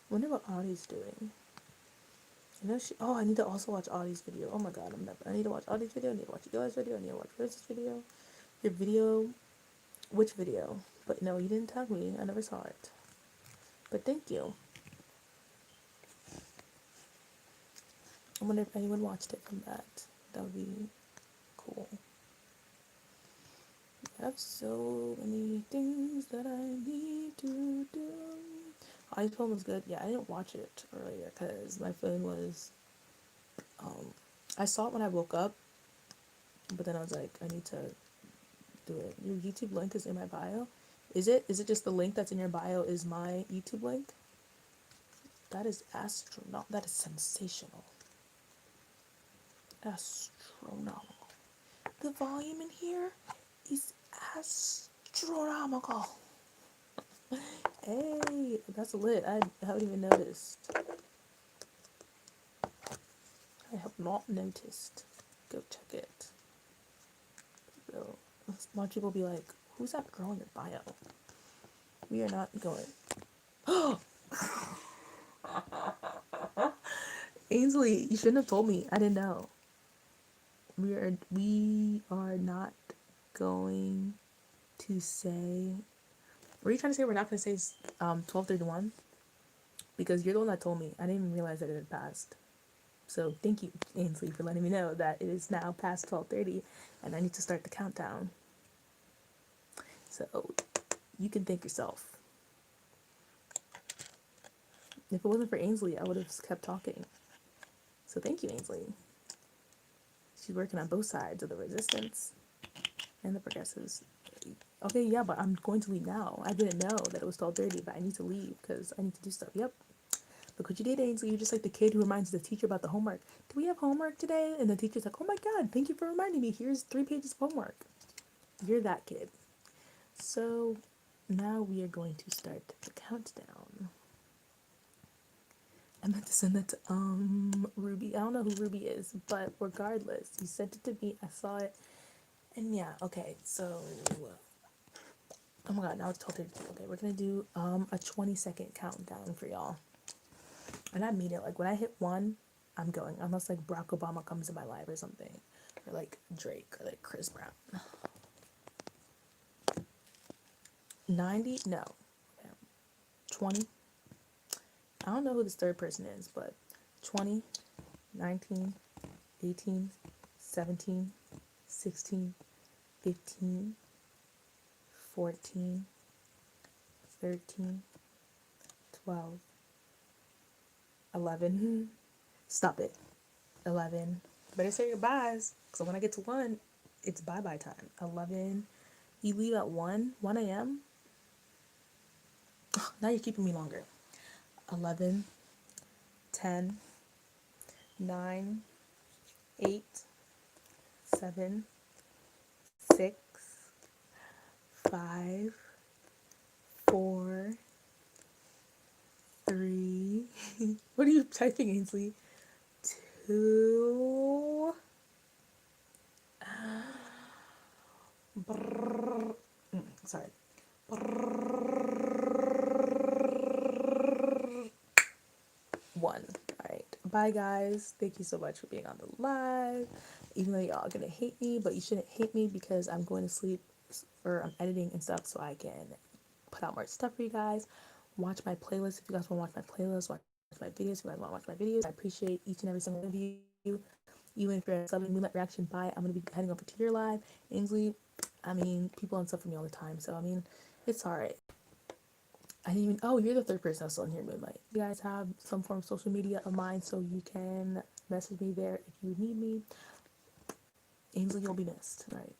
Wonder what Audie's doing. You know I need to also watch Audie's video. Oh my god, I need to watch Audie's video, I need to watch Eli's video, I need to watch Rose's video. Your video, which video? But no, you didn't tag me, I never saw it. But thank you. I wonder if anyone watched it from that. That would be cool. I have so many things that I need to do. Audie's poem was good. Yeah, I didn't watch it earlier because my phone was, I saw it when I woke up, but then I was like, I need to do it. Your YouTube link is in my bio. Is it? Is it just the link that's in your bio is my YouTube link? That is astronomical. That is sensational. Astronomical. The volume in here is astronomical. Hey, that's lit. I haven't even noticed. I have not noticed. Go check it. So, smart people be like, who's that girl in your bio? We are not going. Ainsley, you shouldn't have told me. I didn't know. We are not going to say. Were you trying to say we're not going to say 12:31? Because you're the one that told me. I didn't even realize that it had passed. So thank you, Ainsley, for letting me know that it is now past 12:30 and I need to start the countdown. So you can thank yourself. If it wasn't for Ainsley, I would have kept talking. So thank you, Ainsley. She's working on both sides of the resistance and the progressives. Okay, yeah, but I'm going to leave now. I didn't know that it was 12:30, but I need to leave because I need to do stuff. Yep. Look what you did, Ainsley. You're just like the kid who reminds the teacher about the homework. Do we have homework today? And the teacher's like, oh my god, thank you for reminding me. Here's 3 pages of homework. You're that kid. So now we are going to start the countdown. I meant to send that to Ruby. I don't know who Ruby is, but regardless, you sent it to me. I saw it, and yeah, okay. So, oh my god, now it's 12:32. Okay, we're gonna do a 20-second countdown for y'all, and I mean it. Like when I hit one, I'm going. Unless like Barack Obama comes in my life or something, or like Drake or like Chris Brown. 90? No. Okay. 20. I don't know who this third person is, but 20, 19, 18, 17, 16, 15, 14, 13, 12, 11. Stop it. 11. Better say your goodbyes, because when I get to 1, it's bye-bye time. 11. You leave at 1 a.m.? Now you're keeping me longer. 11, 10, 9, 8, 7, 6, 5, 4, 3. What are you typing, Ainsley? 2. Sorry. 1. Alright. Bye, guys. Thank you so much for being on the live. Even though y'all are going to hate me, but you shouldn't hate me because I'm going to sleep or I'm editing and stuff so I can put out more stuff for you guys. Watch my playlist if you guys want to watch my playlist. Watch my videos if you guys want to watch my videos. I appreciate each and every single one of you. Even if you're subbing Moonlight Reaction, bye. I'm going to be heading over to your live. Ainsley, I mean, people unsub for me all the time. So, I mean, it's alright. I didn't even. Oh, you're the third person that's still in here, Moonlight. You guys have some form of social media of mine, so you can message me there if you need me. Ainsley, you'll be missed. All right.